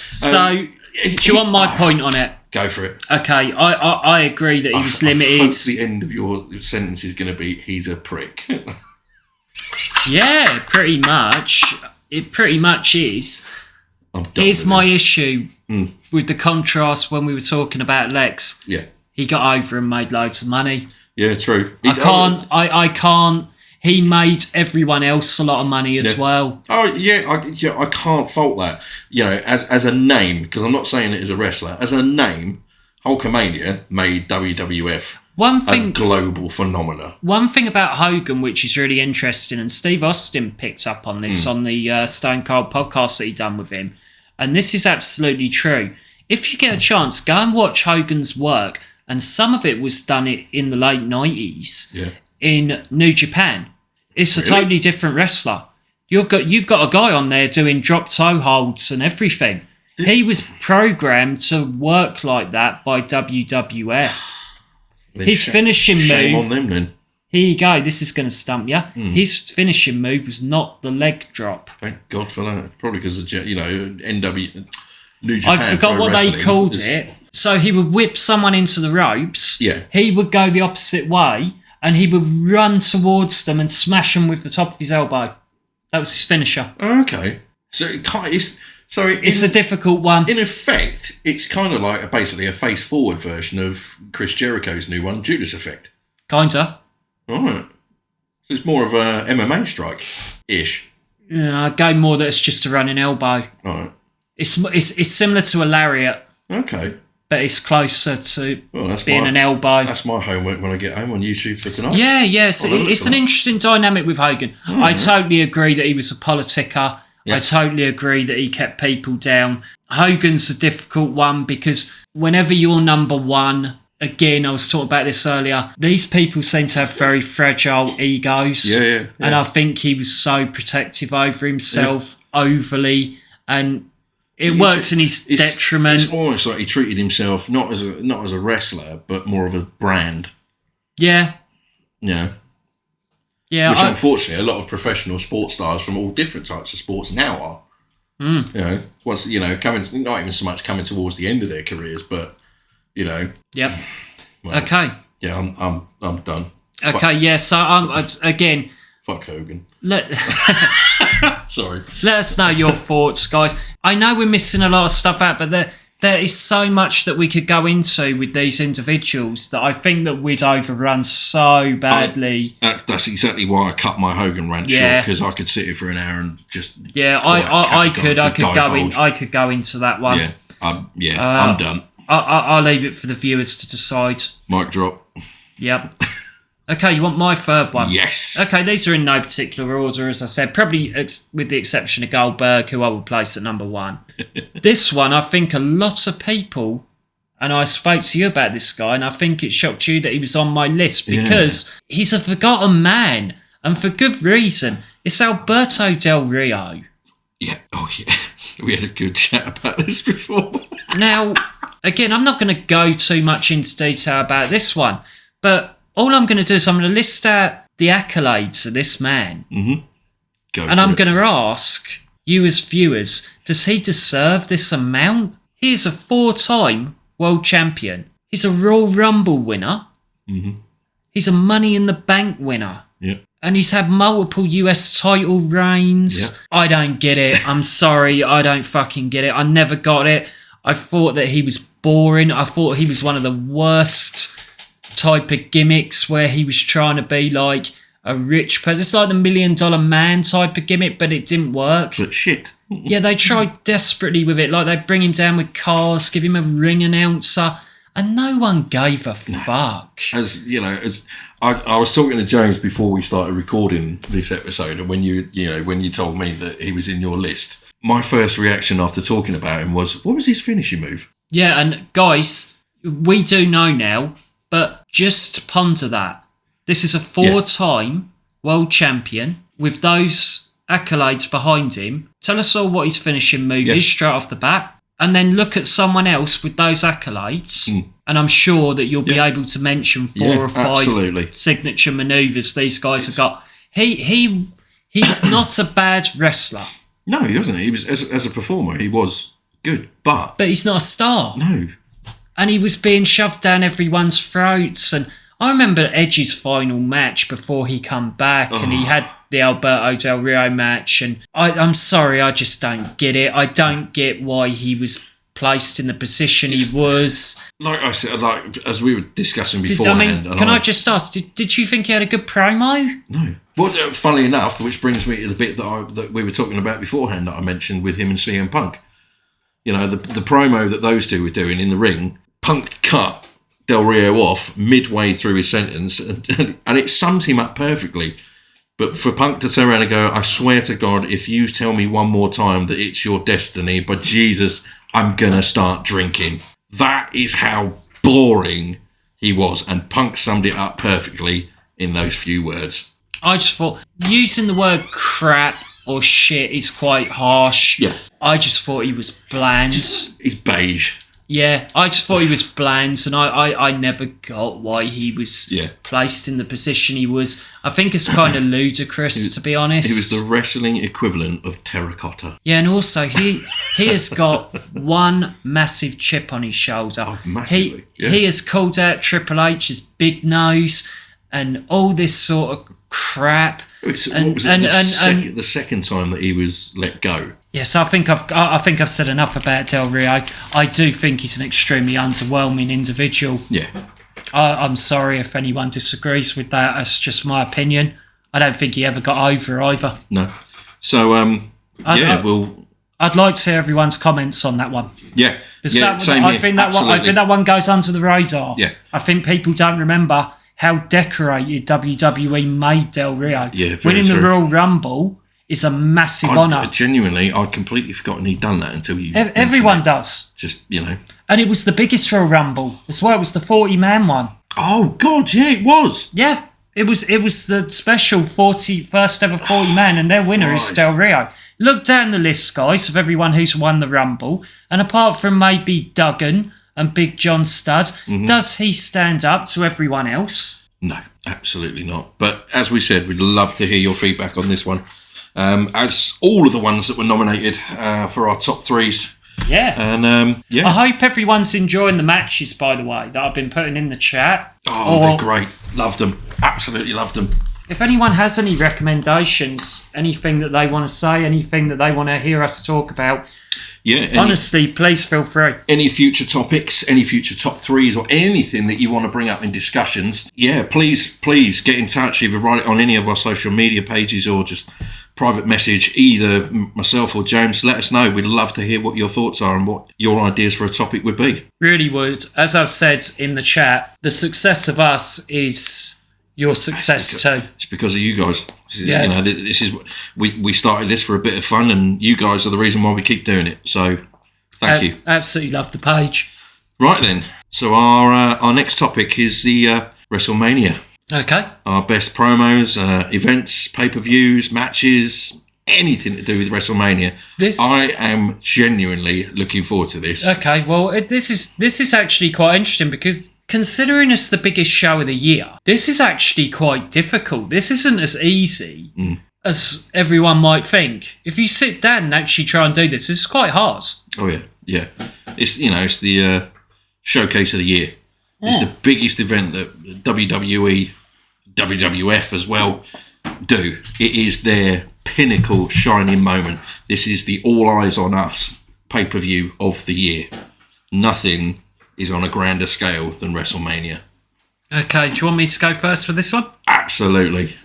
So, do you want my point on it? Go for it. Okay, I agree that he was limited. I hope the end of your sentence is going to be, he's a prick. Yeah, pretty much. It pretty much is. Here's my issue with the contrast when we were talking about Lex. Yeah. He got over and made loads of money. Yeah, true. I can't. He made everyone else a lot of money as well. Oh, yeah, I can't fault that. As a name, because I'm not saying it as a wrestler, as a name, Hulkamania made WWF a global phenomena. One thing about Hogan, which is really interesting, and Steve Austin picked up on this on the Stone Cold podcast that he done with him, and this is absolutely true. If you get a chance, go and watch Hogan's work, and some of it was done in the late 90s in New Japan. It's a totally different wrestler. You've got a guy on there doing drop toe holds and everything. He was programmed to work like that by WWF. His finishing move... Shame on them, then. Here you go. This is going to stump you. His finishing move was not the leg drop. Thank God for that. Probably because of, NW... New Japan I forgot what they called it. So he would whip someone into the ropes. Yeah. He would go the opposite way, and he would run towards them and smash them with the top of his elbow. That was his finisher. Okay. So it's a difficult one. In effect, it's kind of like basically a face-forward version of Chris Jericho's new one, Judas Effect. Kinda. All right. So it's more of a MMA strike-ish. Yeah, I'd go more that it's just a running elbow. All right. It's similar to a lariat. Okay. But it's closer to being an elbow. That's my homework when I get home on YouTube for tonight. Yeah. It's an interesting dynamic with Hogan. I totally agree that he was a politicker. Yeah. I totally agree that he kept people down. Hogan's a difficult one because whenever you're number one, again, I was talking about this earlier, these people seem to have very fragile egos. Yeah. And I think he was so protective over himself overly, and it works in his detriment. It's almost like he treated himself not as a wrestler, but more of a brand. Yeah. Yeah. Yeah. Which unfortunately a lot of professional sports stars from all different types of sports now are. Once coming, not even so much coming towards the end of their careers, but Yep. Well, okay. Yeah, I'm done. Okay. Yeah. So again. Fuck Hogan. Sorry. Let us know your thoughts, guys. I know we're missing a lot of stuff out, but there is so much that we could go into with these individuals that I think that we'd overrun so badly. That's exactly why I cut my Hogan rant short, because I could sit here for an hour and just. Yeah, I could go into that one. Yeah, I'm done. I'll leave it for the viewers to decide. Mic drop. Yep. Okay, you want my third one? Yes. Okay, these are in no particular order, as I said, probably with the exception of Goldberg, who I would place at number one. This one, I think a lot of people, and I spoke to you about this guy, and I think it shocked you that he was on my list because he's a forgotten man, and for good reason. It's Alberto Del Rio. Yeah, we had a good chat about this before. Now, again, I'm not going to go too much into detail about this one, but all I'm going to do is I'm going to list out the accolades of this man. Mm-hmm. I'm going to ask you as viewers, does he deserve this amount? He is a 4-time world champion. He's a Royal Rumble winner. Mm-hmm. He's a Money in the Bank winner. Yep. And he's had multiple US title reigns. Yep. I don't get it. I'm sorry. I don't fucking get it. I never got it. I thought that he was boring. I thought he was one of the worst type of gimmicks where he was trying to be like a rich person. It's like the $1 Million Man type of gimmick, but it didn't work. But shit. Yeah, they tried desperately with it. Like they bring him down with cars, give him a ring announcer, and no one gave a fuck. As you know, I was talking to James before we started recording this episode, and when you told me that he was in your list, my first reaction after talking about him was, what was his finishing move? Yeah, and guys, we do know now. But just ponder that. This is a 4-time world champion. with those accolades behind him, tell us all what his finishing move is straight off the bat, and then look at someone else with those accolades, and I'm sure that you'll be able to mention 4 or 5 signature manoeuvres these guys have got. He's not a bad wrestler. No, he wasn't. He was as a performer, he was good, but he's not a star. No, and he was being shoved down everyone's throats. And I remember Edge's final match before he come back, and he had the Alberto Del Rio match. And I'm sorry, I just don't get it. I don't get why he was placed in the position he was. Like I said, as we were discussing beforehand. Can I just ask, did you think he had a good promo? No. Well, funnily enough, which brings me to the bit that we were talking about beforehand that I mentioned with him and CM Punk. You know, the promo that those two were doing in the ring, Punk cut Del Rio off midway through his sentence, and it sums him up perfectly. But for Punk to turn around and go, I swear to God, if you tell me one more time that it's your destiny, but Jesus, I'm going to start drinking. That is how boring he was. And Punk summed it up perfectly in those few words. I just thought using the word crap or shit is quite harsh. Yeah. I just thought he was bland. He's beige. Yeah, I just thought he was bland, and I never got why he was placed in the position he was. I think it's kind of ludicrous, to be honest. He was the wrestling equivalent of terracotta. Yeah, and also he has got one massive chip on his shoulder. Oh, massively. He has called out Triple H's big nose and all this sort of crap. The second time that he was let go. Yes, I think I've said enough about Del Rio. I do think he's an extremely underwhelming individual. Yeah. I'm sorry if anyone disagrees with that. That's just my opinion. I don't think he ever got over either. No. So, I'd like to hear everyone's comments on that one. Yeah. I think that one goes under the radar. Yeah. I think people don't remember how decorated WWE made Del Rio. Yeah, winning the Royal Rumble is a massive honour. Genuinely, I'd completely forgotten he'd done that until you. Everyone does. Just, you know. And it was the biggest Royal Rumble. That's why it was the 40-man one. Oh God, yeah, it was. Yeah, it was the special first ever 40-man, and their winner is Del Rio. Look down the list, guys, of everyone who's won the Rumble, and apart from maybe Duggan and Big John Studd, does he stand up to everyone else? No, absolutely not. But as we said, we'd love to hear your feedback on this one. As all of the ones that were nominated for our top threes. Yeah. And, I hope everyone's enjoying the matches, by the way, that I've been putting in the chat. Oh, they're great. Loved them. Absolutely loved them. If anyone has any recommendations, anything that they want to say, anything that they want to hear us talk about, honestly, please feel free. Any future topics, any future top threes, or anything that you want to bring up in discussions, please get in touch. Either write it on any of our social media pages or just private message either myself or James. Let us know. We'd love to hear what your thoughts are and what your ideas for a topic would be. Really would. As I've said in the chat, the success of us is your success too. It's because of you guys. Yeah. You know, this is we started this for a bit of fun, and you guys are the reason why we keep doing it. So, thank you. Absolutely love the page. Right then. So our next topic is the WrestleMania. Okay. Our best promos, events, pay-per-views, matches, anything to do with WrestleMania. I am genuinely looking forward to this. Okay. Well, this is actually quite interesting because, considering it's the biggest show of the year, this is actually quite difficult. This isn't as easy as everyone might think. If you sit down and actually try and do this, it's quite hard. Oh yeah. It's the showcase of the year. Yeah. It's the biggest event that WWE, WWF as well do. It is their pinnacle shining moment. This is the All Eyes on Us pay-per-view of the year. Nothing is on a grander scale than WrestleMania. Okay, do you want me to go first with this one? Absolutely.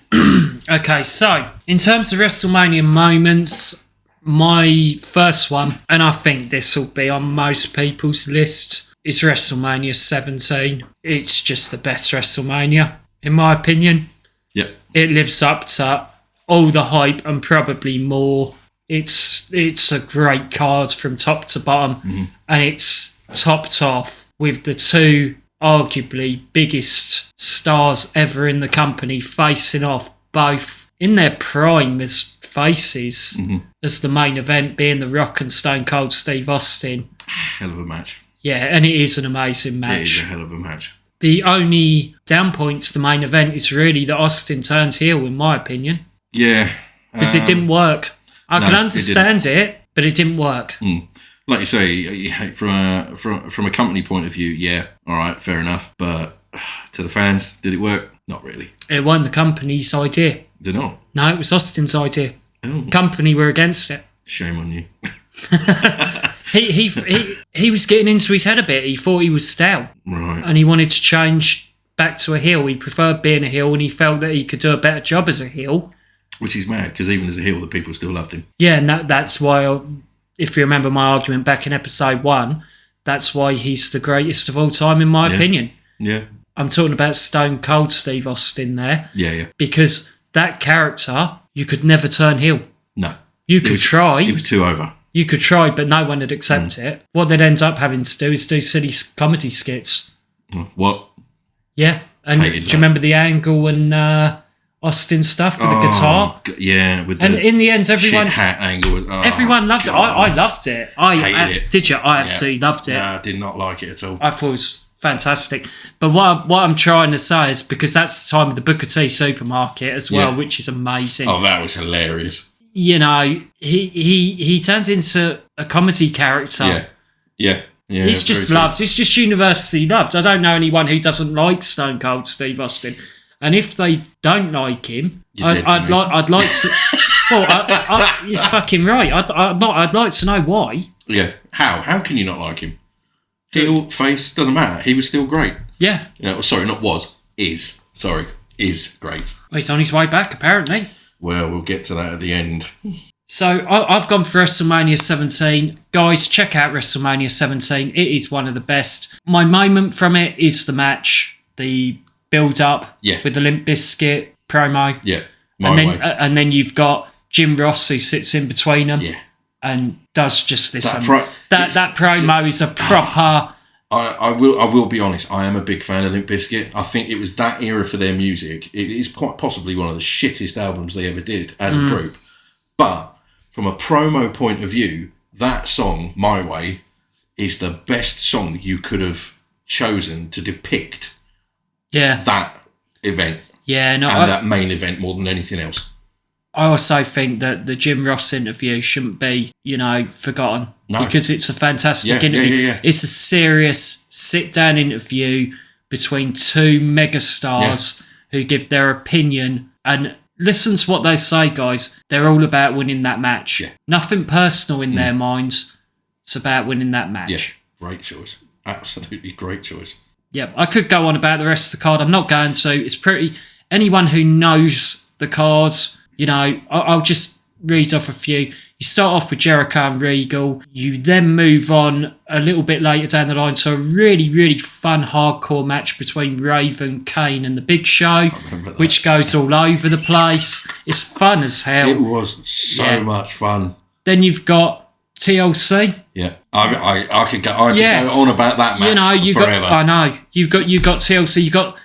Okay, so in terms of WrestleMania moments, my first one, and I think this will be on most people's list, is WrestleMania 17. It's just the best WrestleMania, in my opinion. Yep. It lives up to all the hype and probably more. It's a great card from top to bottom, and it's topped off with the two arguably biggest stars ever in the company facing off, both in their prime as faces, as the main event being The Rock and Stone Cold Steve Austin. Hell of a match. Yeah, and it is an amazing match. It is a hell of a match. The only down point to the main event is really that Austin turned heel, in my opinion. Yeah. Because it didn't work. I can understand it, but it didn't work. Like you say, from a company point of view, yeah, all right, fair enough. But to the fans, did it work? Not really. It wasn't the company's idea. Did not? No, it was Austin's idea. Oh. Company were against it. Shame on you. He was getting into his head a bit. He thought he was down. Right. And he wanted to change back to a heel. He preferred being a heel, and he felt that he could do a better job as a heel. Which is mad, because even as a heel, the people still loved him. Yeah, and that's why, if you remember my argument back in episode 1, that's why he's the greatest of all time, in my opinion. Yeah. I'm talking about Stone Cold Steve Austin there. Yeah. Because that character, you could never turn heel. No. You could try. He was too over. You could try, but no one would accept it. What they'd end up having to do is do silly comedy skits. What? Yeah. And do you remember the Angle and Austin stuff with the guitar? Yeah. And in the end, everyone... shit hat Angle. Everyone loved it. I loved it. I hated it. Did you? I absolutely loved it. No, I did not like it at all. I thought it was fantastic. But what I'm trying to say is, because that's the time of the Booker T supermarket as well, which is amazing. Oh, that was hilarious. You know, he turns into a comedy character. Yeah. He's just loved. He's just universally loved. I don't know anyone who doesn't like Stone Cold Steve Austin. And if they don't like him, I'd like to. Well, he's fucking right. I'd like to know why. Yeah. How can you not like him? Heel, face, doesn't matter. He was still great. Yeah. Sorry, not was. Is. Sorry. Is great. Well, he's on his way back, apparently. Well, we'll get to that at the end. So I've gone for WrestleMania 17. Guys, check out WrestleMania 17. It is one of the best. My moment from it is the match, the build-up with the Limp Bizkit promo. Yeah, and then you've got Jim Ross, who sits in between them and does just this. That promo is a proper... I will be honest, I am a big fan of Limp Bizkit. I think it was that era for their music. It is quite possibly one of the shittest albums they ever did as a group. But from a promo point of view, that song, My Way, is the best song you could have chosen to depict that event. Yeah, no, that main event more than anything else. I also think that the Jim Ross interview shouldn't be, forgotten. No. Because it's a fantastic interview. Yeah. It's a serious sit-down interview between two megastars who give their opinion. And listen to what they say, guys. They're all about winning that match. Yeah. Nothing personal in their minds. It's about winning that match. Yeah, great choice. Absolutely great choice. Yeah, I could go on about the rest of the card. I'm not going to. It's pretty... Anyone who knows the cards... I'll just read off a few. You start off with Jericho and Regal. You then move on a little bit later down the line to a really, really fun hardcore match between Raven, Kane and The Big Show, which goes all over the place. It's fun as hell. It was so much fun. Then you've got TLC. Yeah, I could go on about that match forever. I know. You've got TLC. You've got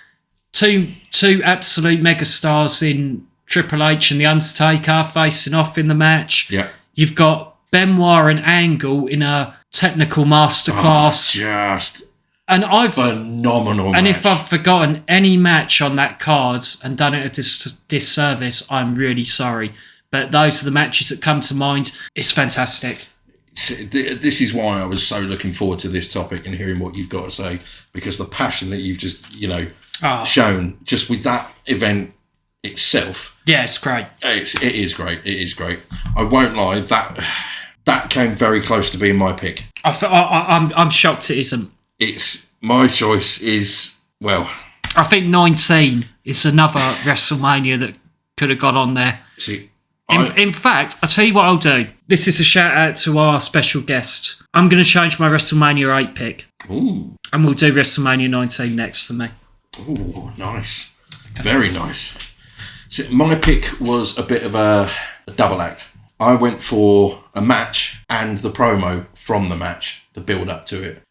two absolute megastars in Triple H and The Undertaker facing off in the match. Yeah. You've got Benoit and Angle in a technical masterclass. Phenomenal And match. if I've forgotten any match on that card and done it a disservice, I'm really sorry. But those are the matches that come to mind. It's fantastic. This is why I was so looking forward to this topic and hearing what you've got to say, because the passion that you've just, shown just with that event itself. Yeah, it's great. It is great. It is great. I won't lie. That came very close to being my pick. I'm shocked it isn't. It's my choice. Is I think 19 is another WrestleMania that could have got on there. See, in fact, I'll tell you what I'll do. This is a shout out to our special guest. I'm going to change my WrestleMania 8 pick. Ooh. And we'll do WrestleMania 19 next for me. Ooh, nice. Very nice. So my pick was a bit of a double act. I went for a match and the promo from the match, the build up to it.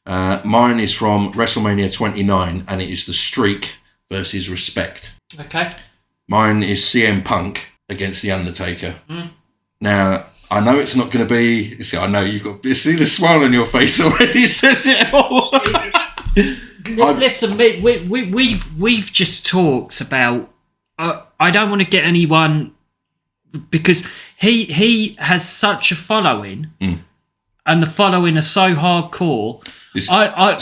Mine is from WrestleMania 29 and it is The Streak versus Respect. Okay. Mine is CM Punk against The Undertaker. Now, I know it's not going to be... See, I know you've got... See the smile on your face already says it all. Listen, we've just talked about... I don't want to get anyone... Because he has such a following, and the following are so hardcore. I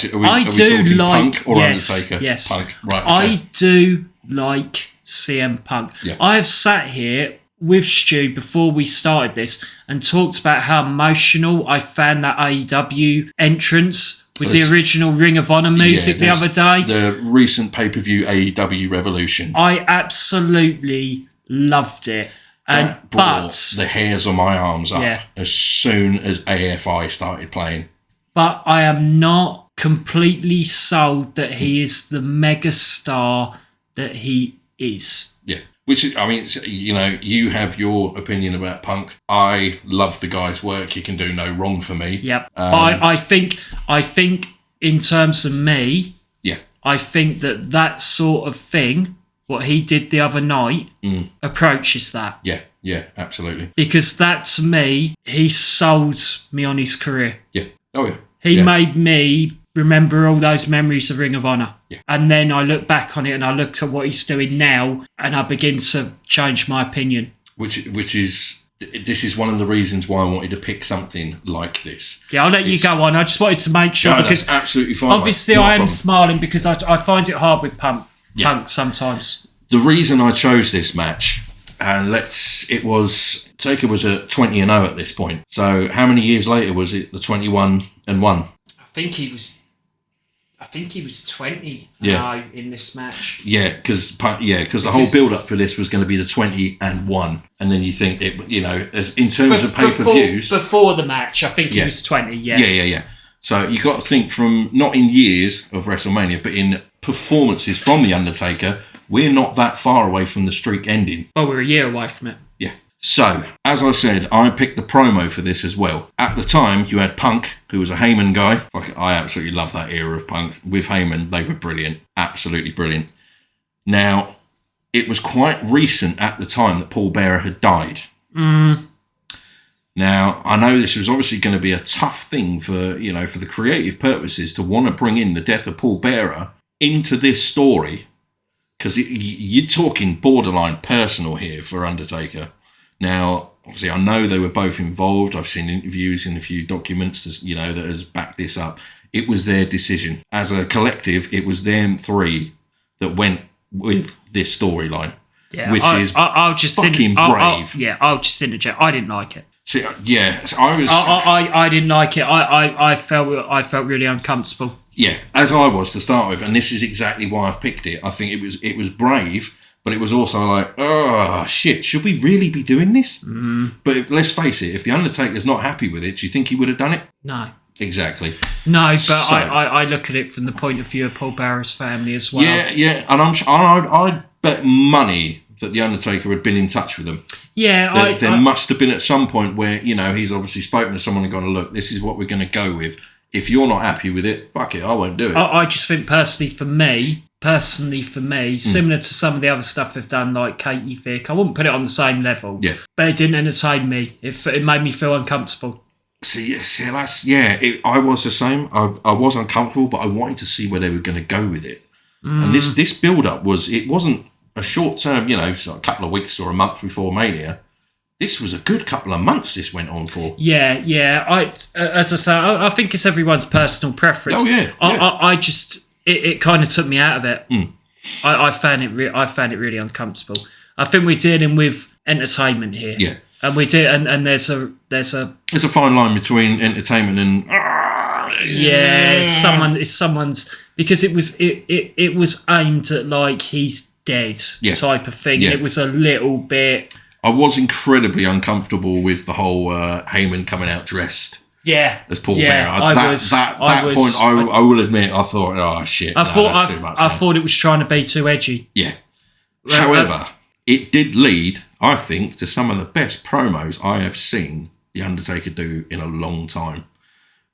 do like... Punk or Undertaker? Yes. Punk. Right, okay. I do like CM Punk. Yeah. I have sat here with Stu before we started this and talked about how emotional I found that AEW entrance with the original Ring of Honor music the other day. The recent pay-per-view AEW Revolution. I absolutely loved it. That brought the hairs on my arms up as soon as AFI started playing. But I am not completely sold that he is the mega star that he is. Yeah. Which, I mean, you know, you have your opinion about Punk. I love the guy's work. He can do no wrong for me. Yep. I think in terms of me, I think that sort of thing, what he did the other night, approaches that. Yeah, absolutely. Because that, to me, he sold me on his career. Yeah. Oh, yeah. He made me remember all those memories of Ring of Honor. Yeah. And then I look back on it and I look at what he's doing now and I begin to change my opinion. Which is... This is one of the reasons why I wanted to pick something like this. Yeah, I'll let you go on. I just wanted to make sure because that's absolutely fine. Obviously, I am smiling because I find it hard with Punk sometimes. The reason I chose this match, and Taker was at 20-0 at this point. So how many years later was it? The 21-1. I think he was 20 in this match. Yeah, because the whole build-up for this was going to be the 20-1, and then you think it, you know, as in terms of pay-per-views before the match, I think he was 20. Yeah. So you got to think from not in years of WrestleMania, but in performances from the Undertaker. We're not that far away from the streak ending. Well, we're a year away from it. Yeah. So, as I said, I picked the promo for this as well. At the time, you had Punk, who was a Heyman guy. I absolutely love that era of Punk. With Heyman, they were brilliant. Absolutely brilliant. Now, it was quite recent at the time that Paul Bearer had died. Now, I know this was obviously going to be a tough thing for the creative purposes to want to bring in the death of Paul Bearer into this story, because you're talking borderline personal here for Undertaker. Now, obviously, I know they were both involved. I've seen interviews in a few documents, that has backed this up. It was their decision. As a collective, it was them three that went with this storyline, which is fucking brave. I'll just interject. I didn't like it. So, so I was. I didn't like it. I felt really uncomfortable. Yeah, as I was to start with, and this is exactly why I've picked it. I think it was brave, but it was also like, oh shit, should we really be doing this? But let's face it, if the Undertaker's not happy with it, do you think he would have done it? No. Exactly. No, but I look at it from the point of view of Paul Bearer's family as well. Yeah, and I'd bet money that the Undertaker had been in touch with them. Yeah, there must have been at some point where he's obviously spoken to someone and gone, look, this is what we're going to go with. If you're not happy with it, fuck it, I won't do it. I just think personally for me, similar to some of the other stuff they've done, like Katie Vick, I wouldn't put it on the same level. Yeah. But it didn't entertain me. It made me feel uncomfortable. I was the same. I was uncomfortable, but I wanted to see where they were going to go with it. And this build-up wasn't a short term, so a couple of weeks or a month before Mania. This was a good couple of months this went on for. Yeah. As I say, I think it's everyone's personal preference. Oh, yeah. I just, it kind of took me out of it. I found it really uncomfortable. I think we're dealing with entertainment here. Yeah. And we do, and there's a fine line between entertainment and someone's, because it was aimed at like he's dead type of thing. Yeah. It was a little bit. I was incredibly uncomfortable with the whole Heyman coming out dressed as Paul Bearer. I will admit, I thought, oh shit, that's too much. I thought it was trying to be too edgy. Yeah. However, it did lead, I think, to some of the best promos I have seen The Undertaker do in a long time,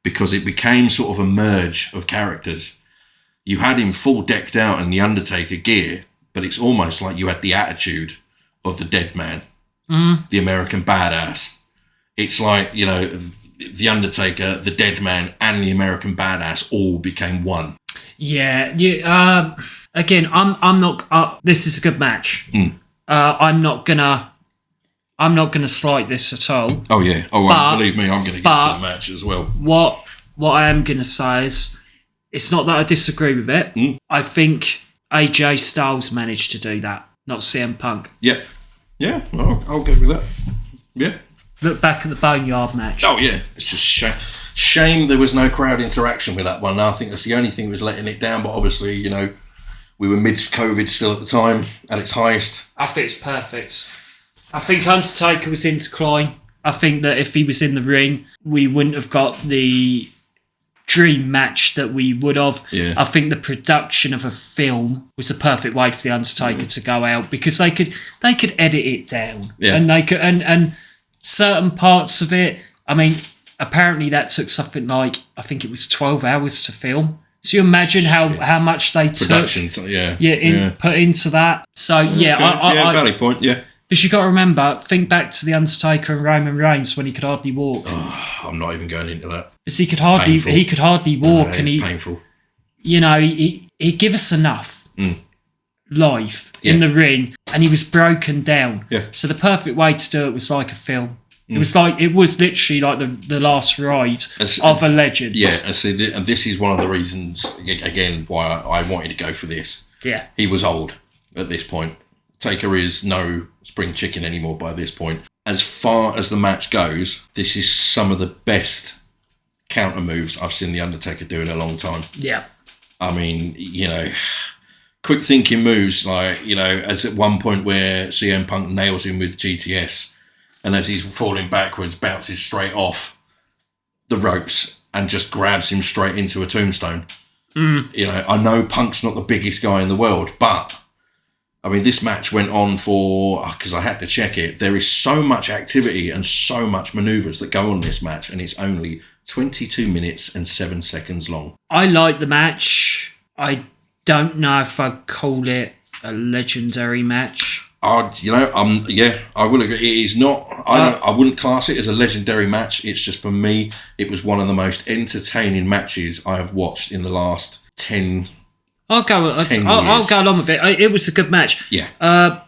because it became sort of a merge of characters. You had him full decked out in The Undertaker gear, but it's almost like you had the attitude of the dead man. the American Badass. It's like, you know, the Undertaker, the Dead Man, and the American Badass all became one. Yeah. Again, I'm not. This is a good match. I'm not gonna slight this at all. Oh yeah. Oh, believe me, I'm gonna get to the match as well. What I am gonna say is, it's not that I disagree with it. I think AJ Styles managed to do that, not CM Punk. Yeah. Yeah. I'll go with that. Yeah. Look back at the Boneyard match. Oh yeah, it's just shame there was no crowd interaction with that one. I think that's the only thing that was letting it down. But obviously, you know, we were mid-COVID still at the time, at its highest. I think it's perfect. I think Undertaker was in decline. I think that if he was in the ring, we wouldn't have got the dream match that we would have. Yeah. I think the production of a film was the perfect way for the Undertaker to go out, because they could edit it down. Yeah. And they could and certain parts of it, I mean, apparently that took something like, I think it was 12 hours to film. So you imagine how much they took. Production, put into that. So yeah, okay. Valid point. Yeah. Because you got to remember, think back to the Undertaker and Roman Reigns when he could hardly walk. Oh, I'm not even going into that. Because he could hardly walk, and it's painful. You know, he give us enough life in the ring, and he was broken down. Yeah. So the perfect way to do it was like a film. It was literally like the last ride of a legend. Yeah, and this is one of the reasons again why I wanted to go for this. Yeah. He was old at this point. Taker is no spring chicken anymore by this point. As far as the match goes, this is some of the best counter moves I've seen The Undertaker do in a long time. Yeah. I mean, you know, quick thinking moves, like, you know, as at one point where CM Punk nails him with GTS, and as he's falling backwards, bounces straight off the ropes and just grabs him straight into a tombstone. You know, I know Punk's not the biggest guy in the world, but I mean, this match went on for, because I had to check it, there is so much activity and so much manoeuvres that go on this match, and it's only 22 minutes and 7 seconds long. I like the match. I don't know if I'd call it a legendary match. I will agree. It is not. I wouldn't class it as a legendary match. It's just, for me, it was one of the most entertaining matches I have watched in the last 10 I'll go along with it. It was a good match. Yeah.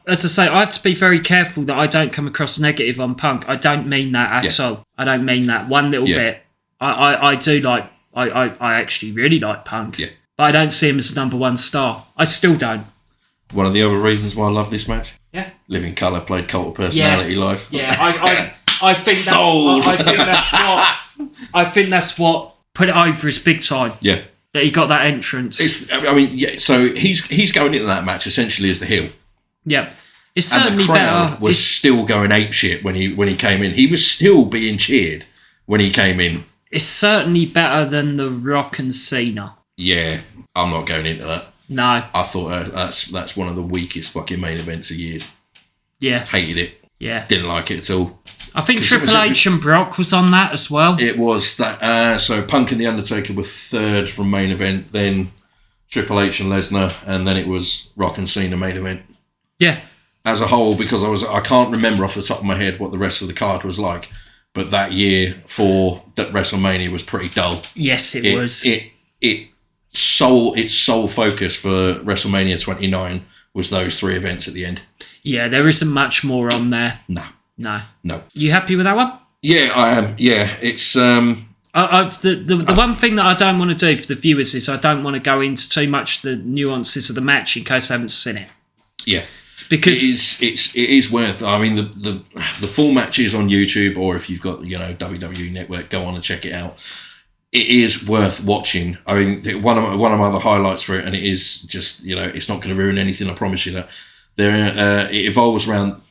As I say, I have to be very careful that I don't come across negative on Punk. I don't mean that at all. I don't mean that one little bit. I do like. I actually really like Punk. Yeah. But I don't see him as the number one star. I still don't. One of the other reasons why I love this match. Yeah. Living Colour played Cult of Personality live. Yeah. I think Sold. I think that's what put it over as big time. Yeah. That he got that entrance. So he's going into that match essentially as the heel. Yeah. It's certainly and the crowd better. was still going apeshit when he came in. He was still being cheered when he came in. It's certainly better than The Rock and Cena. Yeah, I'm not going into that. No. I thought that's one of the weakest fucking main events of years. Yeah. Hated it. Yeah. Didn't like it at all. I think Triple H and Brock was on that as well. It was that. So Punk and The Undertaker were third from main event, then Triple H and Lesnar, and then it was Rock and Cena main event. Yeah. As a whole, because I can't remember off the top of my head what the rest of the card was like, but that year for WrestleMania was pretty dull. Yes, it was. Its sole focus for WrestleMania 29 was those three events at the end. Yeah, there isn't much more on there. No. You happy with that one? Yeah, I am. Yeah, it's the one thing that I don't want to do for the viewers is I don't want to go into too much the nuances of the match in case I haven't seen it. Yeah. It's because it is worth. I mean, the full match is on YouTube, or if you've got WWE Network, go on and check it out. It is worth watching. I mean, one of my other highlights for it, and it is just it's not going to ruin anything. I promise you that. It evolves around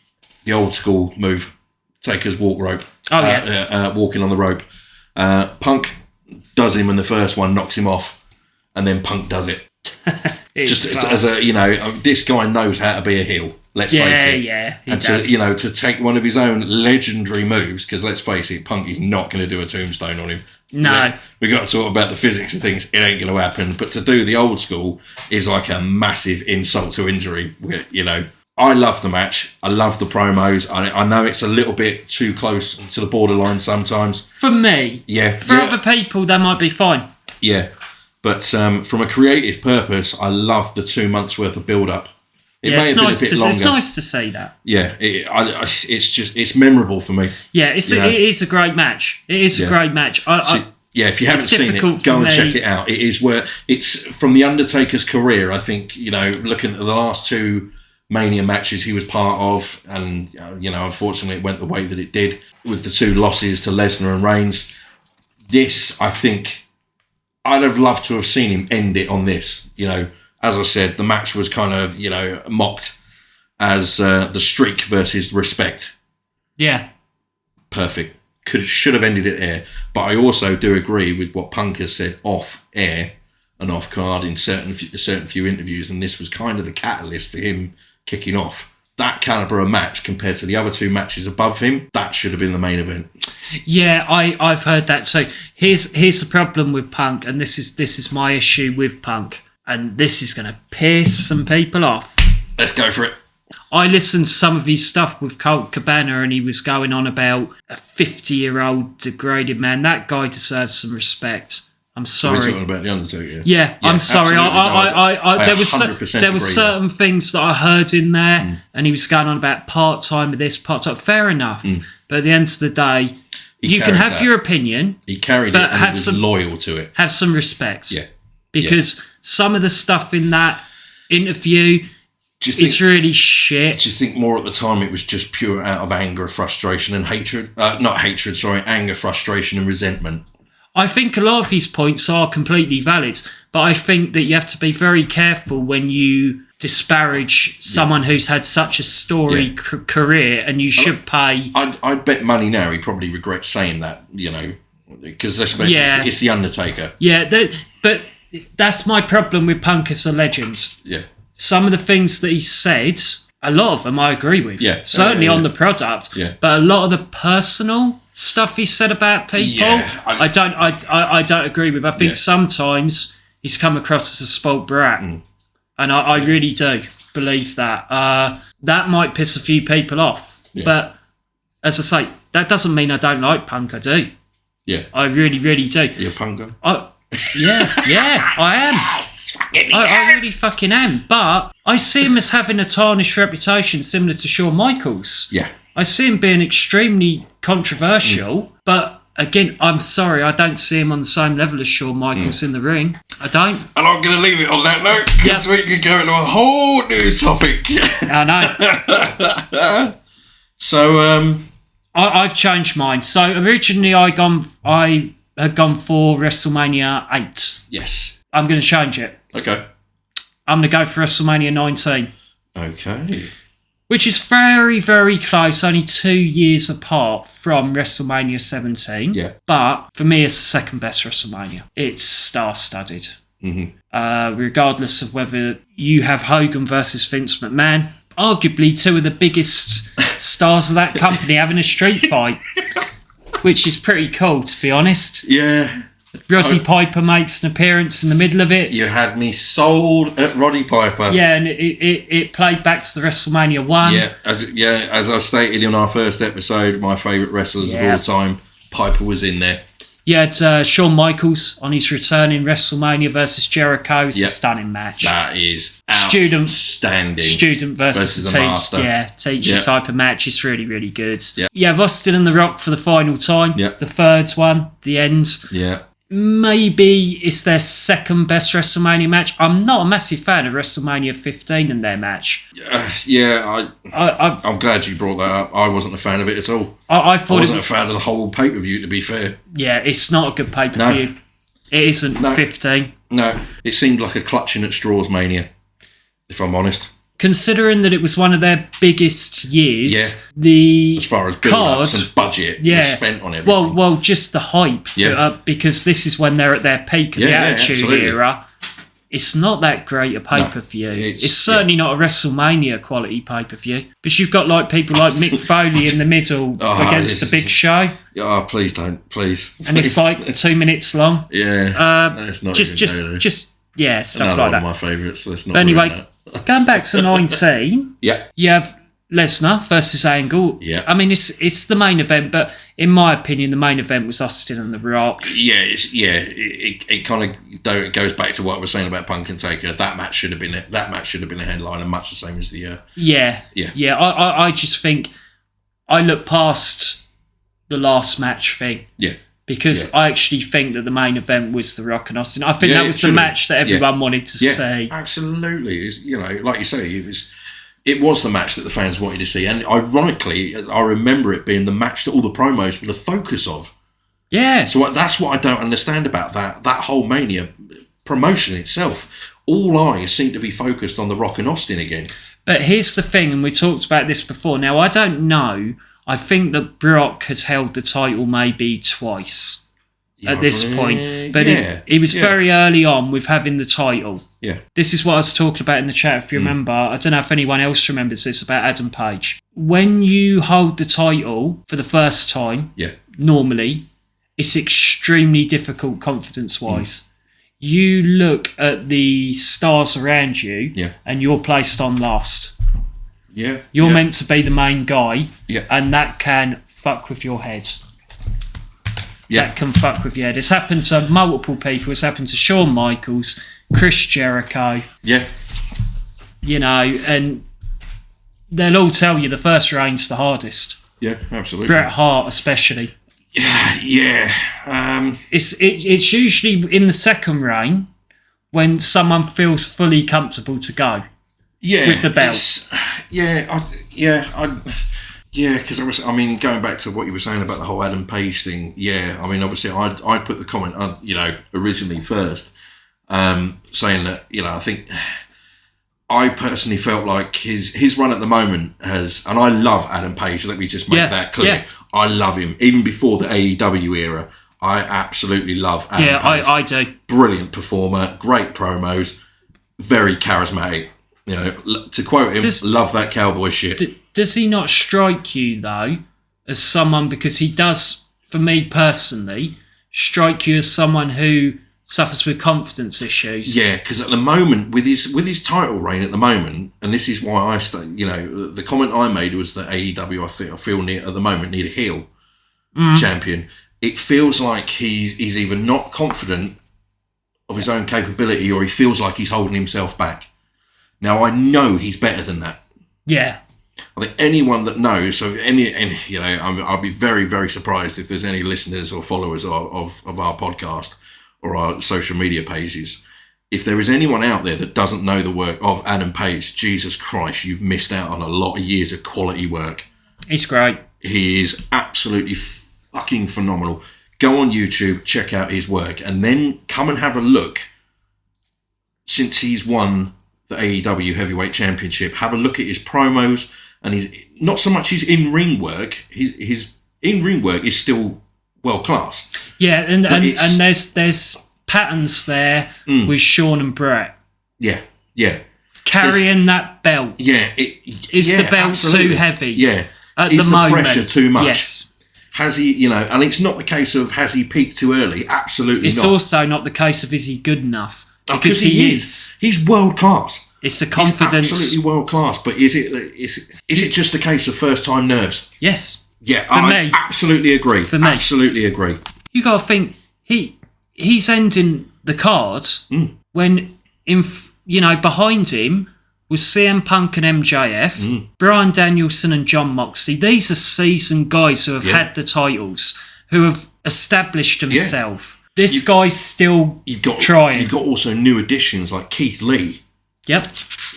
the old school move, Taker's walk rope. Walking on the rope. Punk does him in the first one, knocks him off, and then Punk does it. Just as this guy knows how to be a heel. Let's face it. Yeah, he does. To take one of his own legendary moves, because let's face it, Punk is not going to do a tombstone on him. No. We got to talk about the physics of things. It ain't going to happen. But to do the old school is like a massive insult to injury. I love the match. I love the promos. I know it's a little bit too close to the borderline sometimes. For me. Yeah. For other people, that might be fine. Yeah. But from a creative purpose, I love the 2 months worth of build-up. It's nice to see that. Yeah. It's memorable for me. Yeah, it is a great match. It is a great match. If you haven't seen it, go and check it out. It is where it's from the Undertaker's career. I think, looking at the last 2 Mania matches he was part of, and unfortunately it went the way that it did with the 2 losses to Lesnar and Reigns. This, I think, I'd have loved to have seen him end it on this. As I said, the match was kind of mocked as the streak versus respect. Yeah, perfect. Should have ended it there, but I also do agree with what Punk has said off air and off card in certain few interviews, and this was kind of the catalyst for him kicking off. That caliber of match compared to the other 2 matches above him, that should have been the main event. Yeah, I've heard that. So here's the problem with Punk, and this is my issue with Punk, and this is going to piss some people off. Let's go for it. I listened to some of his stuff with Colt Cabana, and he was going on about a 50-year-old degraded man. That guy deserves some respect. I'm sorry. We're talking about the Undertaker. Yeah, I'm sorry. There were certain things that I heard in there, and he was going on about part-time of this, part-time. Fair enough. But at the end of the day, you can have your opinion. He carried it and he was loyal to it. Have some respect. Yeah. Because some of the stuff in that interview is really shit. Do you think more at the time it was just pure out of anger, frustration and hatred? Anger, frustration and resentment. I think a lot of his points are completely valid, but I think that you have to be very careful when you disparage someone who's had such a storied career, and you should pay... I'd bet money now he probably regrets saying that, because it's The Undertaker. Yeah, but that's my problem with Punk as a legend. Yeah. Some of the things that he said, a lot of them I agree with. Yeah. Certainly on the product. Yeah. But a lot of the personal stuff he said about people, I don't agree with. I think sometimes he's come across as a spoilt brat. And I really do believe that. That might piss a few people off. Yeah. But as I say, that doesn't mean I don't like Punk. I do. Yeah. I really, really do. You're a Punk guy? Yeah, I am. I really fucking am. But I see him as having a tarnished reputation similar to Shawn Michaels. Yeah. I see him being extremely controversial, but again, I'm sorry, I don't see him on the same level as Shawn Michaels in the ring. I don't. And I'm going to leave it on that note, because we could go into a whole new topic. I know. So, I've changed mine. So originally I had gone for WrestleMania 8. Yes. I'm going to change it. Okay. I'm going to go for WrestleMania 19. Okay. Which is very, very close, only 2 years apart from WrestleMania 17. Yeah. But for me, it's the second best WrestleMania. It's star-studded. Mm-hmm. Regardless of whether you have Hogan versus Vince McMahon, arguably 2 of the biggest stars of that company having a street fight. Which is pretty cool, to be honest. Yeah. Roddy Piper makes an appearance in the middle of it. You had me sold at Roddy Piper. Yeah, and it played back to the WrestleMania 1. Yeah, as I stated in our first episode, my favourite wrestlers of all time, Piper was in there. You had Shawn Michaels on his return in WrestleMania versus Jericho. It's a stunning match. That is outstanding. Student versus master. Teacher type of match. It's really, really good. Yeah. You have Austin and The Rock for the final time. Yeah. The third one, the end. Yeah. Maybe it's their second best WrestleMania match. I'm not a massive fan of WrestleMania 15 and their match. I'm glad you brought that up. I wasn't a fan of it at all. I wasn't a fan of the whole pay-per-view, to be fair. Yeah, it's not a good pay-per-view. No. It isn't 15. No, it seemed like a clutching at straws mania, if I'm honest. Considering that it was one of their biggest years, as far as build-ups and budget was spent on everything. Well, just the hype, because this is when they're at their peak of the Attitude Era. It's not that great a pay-per-view. No, it's certainly not a WrestleMania quality pay-per-view. But you've got people like Mick Foley in the middle against the Big Show. Oh, please don't, please. And it's like 2 minutes long. Yeah, it's not just Yeah, stuff Another like one that. of my favourites. Let's not. But anyway, that. going back to 19, Yeah. you have Lesnar versus Angle. Yeah. I mean, it's the main event, but in my opinion, the main event was Austin and The Rock. Yeah, it kind of, though it goes back to what I was saying about Punk and Taker. That match should have been a headliner, much the same as the. Yeah. I just think I look past the last match thing. Yeah. Because I actually think that the main event was The Rock and Austin. I think that was the match that everyone wanted to see. Absolutely. It's, like you say, it was the match that the fans wanted to see. And ironically, I remember it being the match that all the promos were the focus of. Yeah. So that's what I don't understand about that whole Mania promotion itself. All eyes seem to be focused on The Rock and Austin again. But here's the thing, and we talked about this before. Now, I don't know. I think that Brock has held the title maybe twice at this point. But he was very early on with having the title. Yeah. This is what I was talking about in the chat, if you remember. I don't know if anyone else remembers this about Adam Page. When you hold the title for the first time, normally, it's extremely difficult confidence-wise. You look at the stars around you and you're placed on last. Yeah. You're meant to be the main guy, and that can fuck with your head. Yeah. That can fuck with your head. It's happened to multiple people. It's happened to Shawn Michaels, Chris Jericho. Yeah. You know, and they'll all tell you the first reign's the hardest. Yeah, absolutely. Bret Hart especially. Yeah. It's usually in the second reign when someone feels fully comfortable to go. Yeah, with the belt. Because going back to what you were saying about the whole Adam Page thing. Yeah, I mean, obviously, I put the comment on, originally first, saying that, I think I personally felt like his run at the moment has, and I love Adam Page. Let me just make that clear. Yeah. I love him even before the AEW era. I absolutely love Adam Page. I do. Brilliant performer, great promos, very charismatic. To quote him, love that cowboy shit. Does he not strike you, though, as someone, because he does, for me personally, strike you as someone who suffers with confidence issues? Yeah, because at the moment, with his title reign at the moment, and this is why the comment I made was that AEW, I feel at the moment, need a heel champion. It feels like he's either not confident of his own capability or he feels like he's holding himself back. Now, I know he's better than that. Yeah. I think anyone that knows, I'll be very, very surprised if there's any listeners or followers of our podcast or our social media pages. If there is anyone out there that doesn't know the work of Adam Page, Jesus Christ, you've missed out on a lot of years of quality work. He's great. He is absolutely fucking phenomenal. Go on YouTube, check out his work, and then come and have a look. Since he's won the AEW Heavyweight Championship, have a look at his promos and his not so much his in-ring work. His in-ring work is still world class. Yeah, and there's patterns there with Shawn and Bret. Yeah. Carrying that belt. Yeah, is the belt absolutely too heavy? Yeah, at is the moment, pressure too much? Yes. Has he? And it's not the case of has he peaked too early? Absolutely it's not. It's also not the case of is he good enough? Because he is. He's world class. It's a confidence. He's absolutely world class. But is it just a case of first time nerves? Yes. Yeah, I absolutely agree. For me. Absolutely agree. You got to think he's ending the cards when behind him was CM Punk and MJF, Bryan Danielson and Jon Moxley. These are seasoned guys who have had the titles, who have established themselves. This guy's still trying. You've got also new additions like Keith Lee. Yep.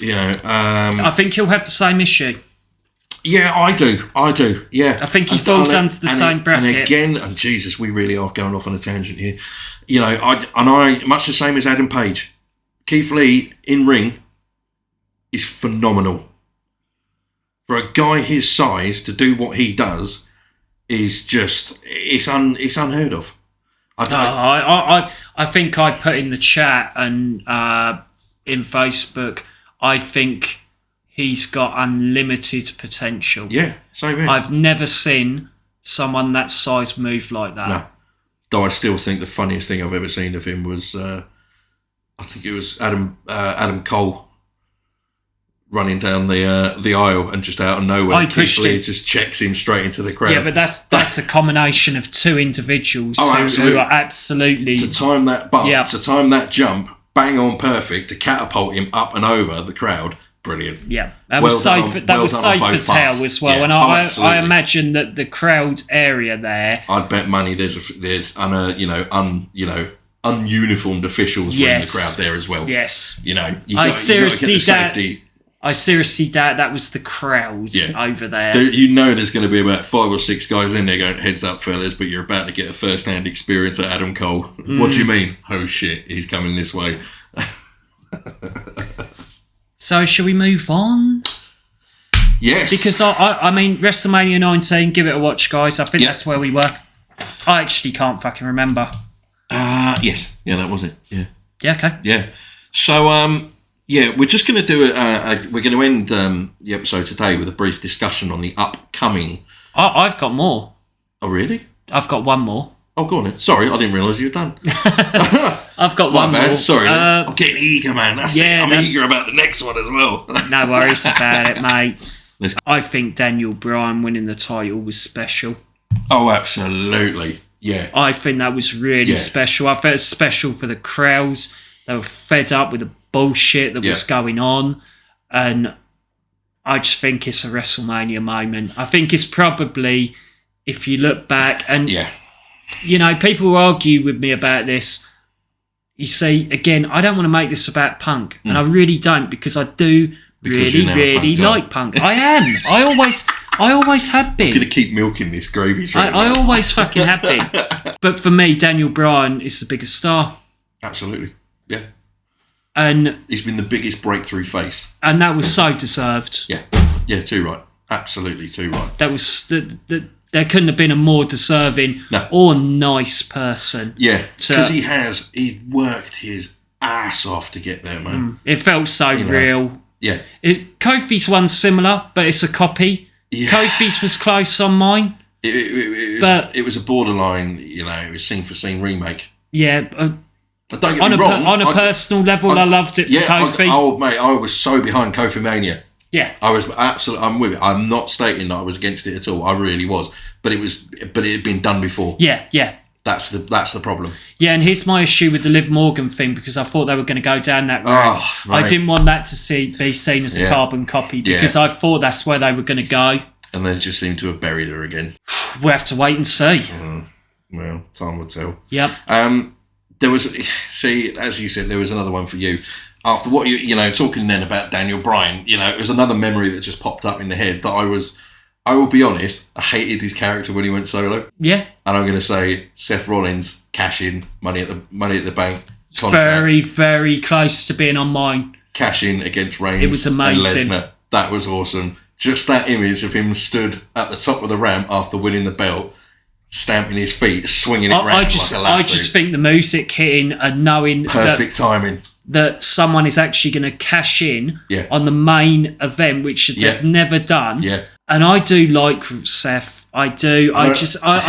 I think he'll have the same issue. Yeah, I do. Yeah. I think he falls under the same bracket. And again, and Jesus, we really are going off on a tangent here. I much the same as Adam Page. Keith Lee in ring is phenomenal. For a guy his size to do what he does is just it's unheard of. I think I put in the chat and in Facebook, I think he's got unlimited potential. Yeah, same here. I've never seen someone that size move like that. No. Though I still think the funniest thing I've ever seen of him was I think it was Adam Cole running down the aisle, and just out of nowhere, Keith Lee just checks him straight into the crowd. Yeah, but that's a combination of two individuals who are absolutely to time that bump, to time that jump, bang on perfect to catapult him up and over the crowd. Brilliant. Yeah, that was safe as hell as well. And I imagine that the crowd area there, I'd bet money there's ununiformed officials in the crowd there as well. Yes. I seriously doubt that was the crowd over there. There's going to be about 5 or 6 guys in there going, heads up fellas, but you're about to get a first-hand experience at Adam Cole. What do you mean? Oh shit, he's coming this way. So shall we move on? Yes. Because I mean, WrestleMania 19, give it a watch, guys. I think that's where we were. I actually can't fucking remember. Yes. Yeah, that was it. Yeah. Yeah, okay. Yeah. So, we're just going to do we're going to end the episode today with a brief discussion on the upcoming... I've got more. Oh, really? I've got one more. Oh, go on then. Sorry, I didn't realise you were done. I've got one more. Sorry, I'm getting eager, man. I'm eager about the next one as well. No worries about it, mate. I think Daniel Bryan winning the title was special. Oh, absolutely. Yeah. I think that was really special. I felt it was special for the crowds. They were fed up with the bullshit that was going on. And I just think it's a WrestleMania moment. I think it's probably, if you look back, and people argue with me about this. You see, again, I don't want to make this about Punk, and I really don't, because I do really like Punk. I am. I always have been. I'm going to keep milking this gravy train. I always fucking have been. But for me, Daniel Bryan is the biggest star. Absolutely. Yeah. And he's been the biggest breakthrough face. And that was so deserved. Yeah. Yeah, too right. Absolutely too right. That was... There couldn't have been a more deserving or nice person. Yeah, because he worked his ass off to get there, man. It felt so real. Yeah. Kofi's one's similar, but it's a copy. Yeah. Kofi's was close on mine. It was a borderline, it was scene for scene remake. Yeah. Don't get me wrong. On a personal level, I loved it for Kofi. I was so behind Kofi Mania. Yeah, I was absolutely. I'm with it. I'm not stating that I was against it at all. I really was, but it had been done before. Yeah. That's the problem. Yeah, and here's my issue with the Liv Morgan thing, because I thought they were going to go down that route. Oh, right. I didn't want that to be seen as a carbon copy, because I thought that's where they were going to go. And they just seem to have buried her again. We'll have to wait and see. Well, time will tell. Yep. There was, as you said, there was another one for you. After what talking then about Daniel Bryan, it was another memory that just popped up in the head that I will be honest, I hated his character when he went solo. Yeah. And I'm going to say Seth Rollins cash in money at the bank contract. Very, very close to being on mine. Cash in against Reigns. It was amazing. And Lesnar. That was awesome. Just that image of him stood at the top of the ramp after winning the belt, stamping his feet, swinging it around like a lasso. I just think the music hitting and knowing perfect timing. That someone is actually going to cash in on the main event, which they've never done. Yeah. And I do like Seth. I do. I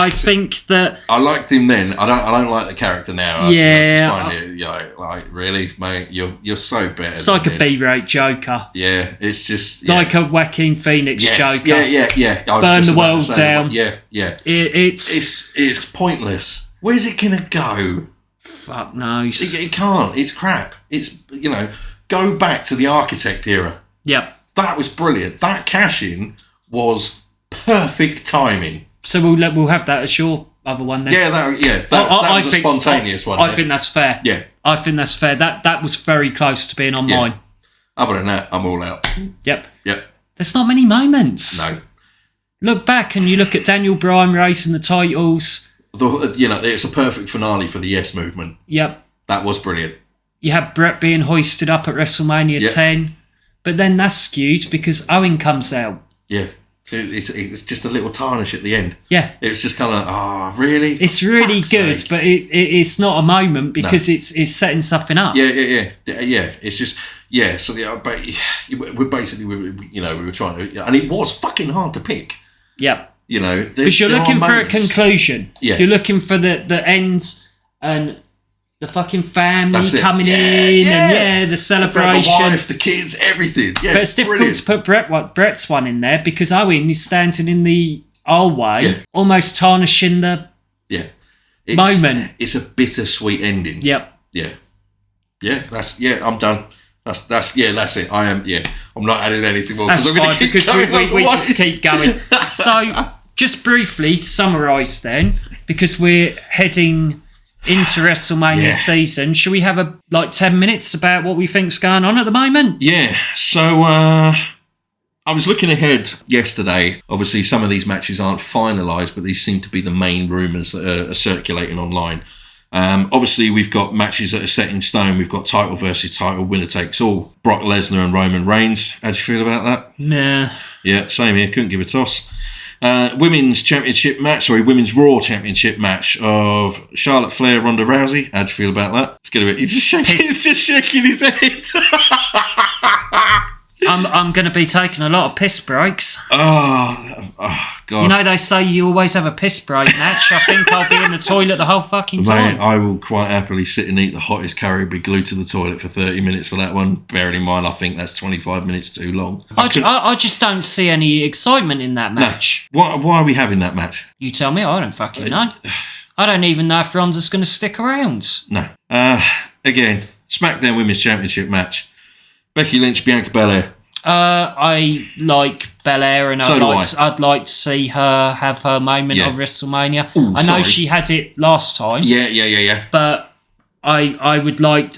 think that I liked him then. I don't like the character now. I just find it like really, mate. You're so better. It's like a B-rate Joker. Yeah, it's just like a Joaquin Phoenix Joker. Yeah. Burn the world down. Yeah. It's pointless. Where's it gonna go? Fuck knows. It can't. It's crap. It's go back to the Architect era. Yep. That was brilliant. That cash-in was perfect timing. So we'll have that as your other one then. Yeah, that was a spontaneous one. I think that's fair. Yeah. I think that's fair. That was very close to being on mine. Other than that, I'm all out. Yep. There's not many moments. No. Look back and you look at Daniel Bryan raising the titles. It's a perfect finale for the Yes Movement. Yep. That was brilliant. You had Brett being hoisted up at WrestleMania 10, but then that's skewed because Owen comes out. Yeah. So it's just a little tarnish at the end. Yeah. It's just kind of, really? It's really good, but it's not a moment because it's setting something up. Yeah. It's just, so but we're basically, we were trying to, and it was fucking hard to pick. Yeah. Because you're looking for a conclusion. Yeah. You're looking for the end, and the fucking family coming in and the celebration. The wife, the kids, everything. Yeah, but it's difficult to put Brett's one in there because Owen is standing in the hallway, almost tarnishing the moment. It's a bittersweet ending. Yep. Yeah. I'm done. That's it. I am. Yeah, I'm not adding anything more. That's fine because we just keep going. So, just briefly to summarise then, because we're heading into WrestleMania season, should we have 10 minutes about what we think's going on at the moment? Yeah. So I was looking ahead yesterday. Obviously, some of these matches aren't finalised, but these seem to be the main rumours that are circulating online. Obviously, we've got matches that are set in stone. We've got title versus title, winner takes all. Brock Lesnar and Roman Reigns. How do you feel about that? Nah. Yeah, same here. Couldn't give a toss. Women's Raw Championship match of Charlotte Flair, Ronda Rousey. How do you feel about that? He's just shaking his head. I'm going to be taking a lot of piss breaks. Oh, God. You know, they say you always have a piss break match. I think I'll be in the toilet the whole fucking time. Mate, I will quite happily sit and eat the hottest curry, be glued to the toilet for 30 minutes for that one. Bearing in mind, I think that's 25 minutes too long. I just don't see any excitement in that match. No. Why are we having that match? You tell me. I don't fucking know. I don't even know if Ronda's going to stick around. No. Again, SmackDown Women's Championship match. Becky Lynch, Bianca Belair. I like Belair, and I'd like to see her have her moment of WrestleMania. Ooh, I know she had it last time. Yeah. But I would like...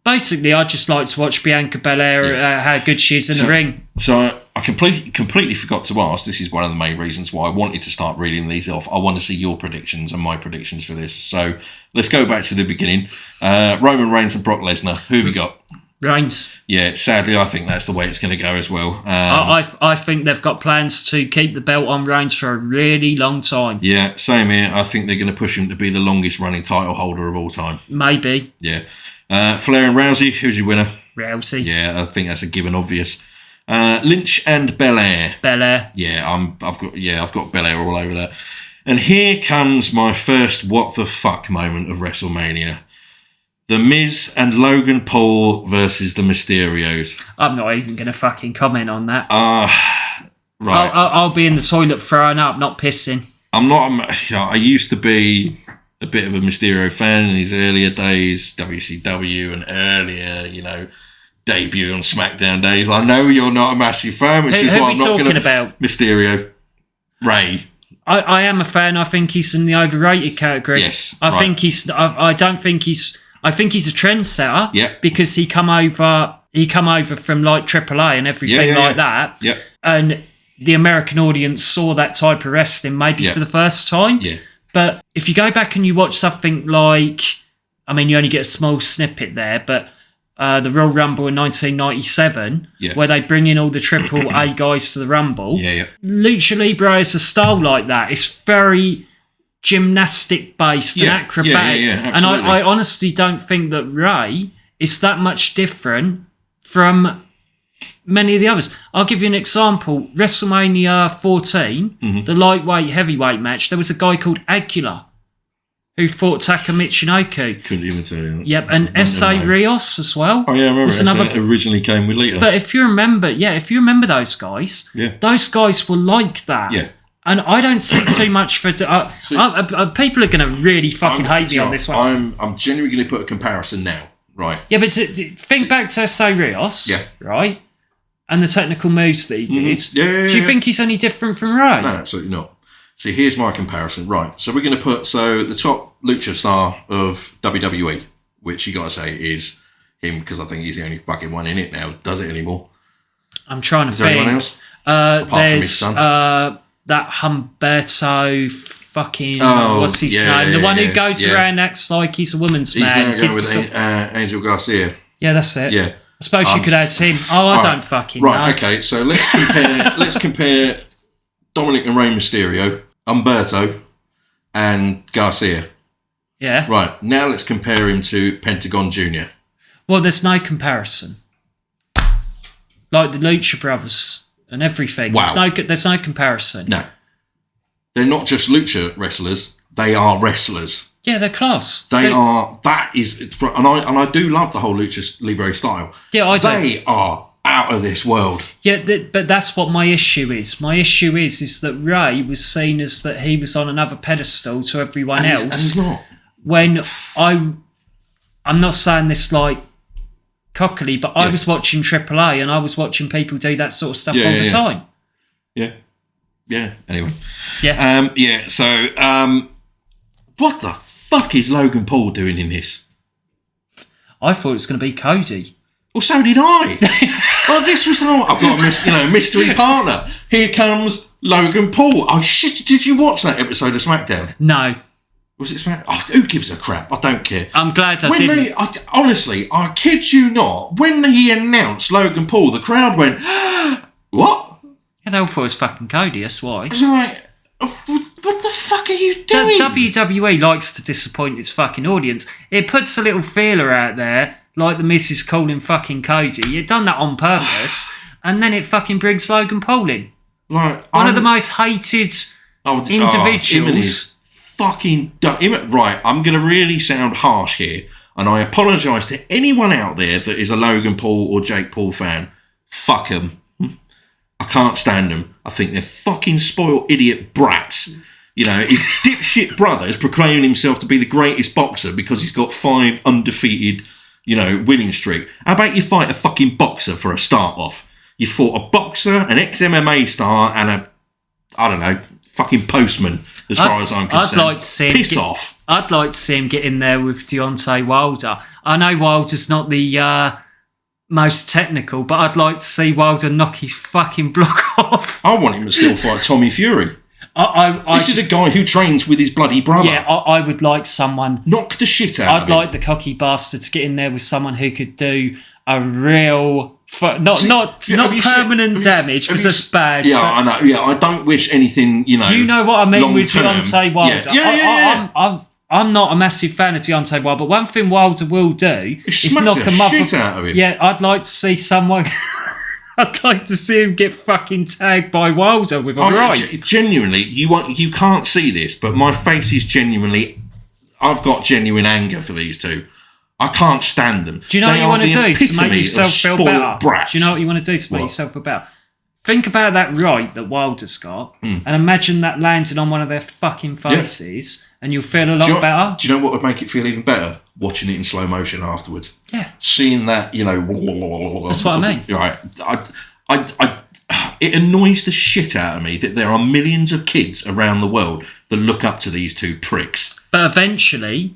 basically, I'd just like to watch Bianca Belair, how good she is in the ring. So I completely forgot to ask. This is one of the main reasons why I wanted to start reading these off. I want to see your predictions and my predictions for this. So let's go back to the beginning. Roman Reigns and Brock Lesnar. Who have you got? Reigns. Yeah, sadly, I think that's the way it's going to go as well. I think they've got plans to keep the belt on Reigns for a really long time. Yeah, same here. I think they're going to push him to be the longest running title holder of all time. Maybe. Yeah. Flair and Rousey, who's your winner? Rousey. Yeah, I think that's a given obvious. Lynch and Belair. Belair. Yeah, I've got Belair all over that. And here comes my first what the fuck moment of WrestleMania. The Miz and Logan Paul versus the Mysterios. I'm not even going to fucking comment on that. Right. I'll be in the toilet throwing up, not pissing. I used to be a bit of a Mysterio fan in his earlier days, WCW and earlier, debut on SmackDown days. I know you're not a massive fan, which is why I'm not going to... about? Mysterio. Ray. I am a fan. I think he's in the overrated category. Yes. I think he's... I don't think he's... I think he's a trendsetter. Yeah. Because he come over from like AAA and everything that. Yeah. And the American audience saw that type of wrestling maybe for the first time. Yeah. But if you go back and you watch something like, I mean, you only get a small snippet there, but the Royal Rumble in 1997, where they bring in all the AAA guys to the Rumble. Yeah. Lucha Libre is a style like that. It's very gymnastic based and acrobatic. And I honestly don't think that Ray is that much different from many of the others. I'll give you an example. WrestleMania 14, the lightweight heavyweight match, there was a guy called Aguilar who fought Taka Michinoku. Couldn't even tell you. Yep, and S.A. Rios as well. Oh yeah, I remember that originally came with Lita. But if you remember those guys, those guys were like that. Yeah. And I don't see too much for... people are going to really fucking hate me on this one. I'm genuinely going to put a comparison now, right? Yeah, but think back to S.A. Rios, right? And the technical moves that he did. Yeah. Do you think he's any different from Ray? No, absolutely not. See, here's my comparison. Right, so we're going to put... So the top lucha star of WWE, which you got to say is him, because I think he's the only fucking one in it now. Does it anymore? I'm trying to think. Is there anyone else? Apart from his son? That Humberto fucking... what's his name? The one who goes around acts like he's a woman's man. He's now going with Angel Garcia. Yeah, that's it. Yeah. I suppose you could add him. I don't fucking know. Right, okay, so let's compare Dominic and Rey Mysterio, Humberto, and Garcia. Yeah. Right, now let's compare him to Pentagon Jr. Well, there's no comparison. Like the Lucha Brothers and everything. Wow. There's no comparison. No. They're not just lucha wrestlers, they are wrestlers. Yeah, they're class. They are. That is, and I do love the whole Lucha Libre style. Yeah, I do. They are out of this world. Yeah, but that's what my issue is. My issue is that Ray was seen as that he was on another pedestal to everyone else. And he's not. When I'm not saying this like cockily, but I was watching AAA and I was watching people do that sort of stuff all the time. Yeah. Yeah. Anyway. Yeah. So, what the fuck is Logan Paul doing in this? I thought it was going to be Cody. Well, so did I. Well, this was I've got a mystery partner. Here comes Logan Paul. Oh shit! Did you watch that episode of SmackDown? No. Was it SmackDown? Oh, who gives a crap? I don't care. I'm glad I didn't. Honestly, I kid you not. When he announced Logan Paul, the crowd went, "What?" Yeah, they all thought it was fucking Cody. That's why. I was like, "What the fuck are you doing?" WWE likes to disappoint its fucking audience. It puts a little feeler out there. Like the Miz is calling fucking Cody. It done that on purpose, and then it fucking brings Logan Paul in. Like one of the most hated individuals. Him and his fucking right. I'm going to really sound harsh here, and I apologise to anyone out there that is a Logan Paul or Jake Paul fan. Fuck them. I can't stand them. I think they're fucking spoiled idiot brats. You know, his dipshit brother is proclaiming himself to be the greatest boxer because he's got 5 undefeated. Winning streak. How about you fight a fucking boxer for a start off? You fought a boxer, an ex-MMA star, and fucking postman, as far as I'm concerned. I'd like to see him Piss off. I'd like to see him get in there with Deontay Wilder. I know Wilder's not the most technical, but I'd like to see Wilder knock his fucking block off. I want him to still fight Tommy Fury. This is a guy who trains with his bloody brother. Yeah, I would like someone... Knock the shit out of him. I'd like the cocky bastard to get in there with someone who could do a real... Not permanent damage, because that's bad. Yeah, I know. Yeah, I don't wish anything, You know what I mean with Deontay Wilder. Yeah. I'm not a massive fan of Deontay Wilder, but one thing Wilder will do is knock a shit out of him. Yeah, I'd like to see someone... I'd like to see him get fucking tagged by Wilder with a right. Genuinely, you can't see this, but my face is genuinely... I've got genuine anger for these two. I can't stand them. Do you know what you want to do to make yourself feel better? Brats. Do you know what you want to do to make yourself feel better? Think about that right that Wilder's got, and imagine that landing on one of their fucking faces, and you'll feel a lot better. Do you know what would make it feel even better? Watching it in slow motion afterwards. Yeah. Seeing that, That's what I mean. Right. It annoys the shit out of me that there are millions of kids around the world that look up to these two pricks. But eventually,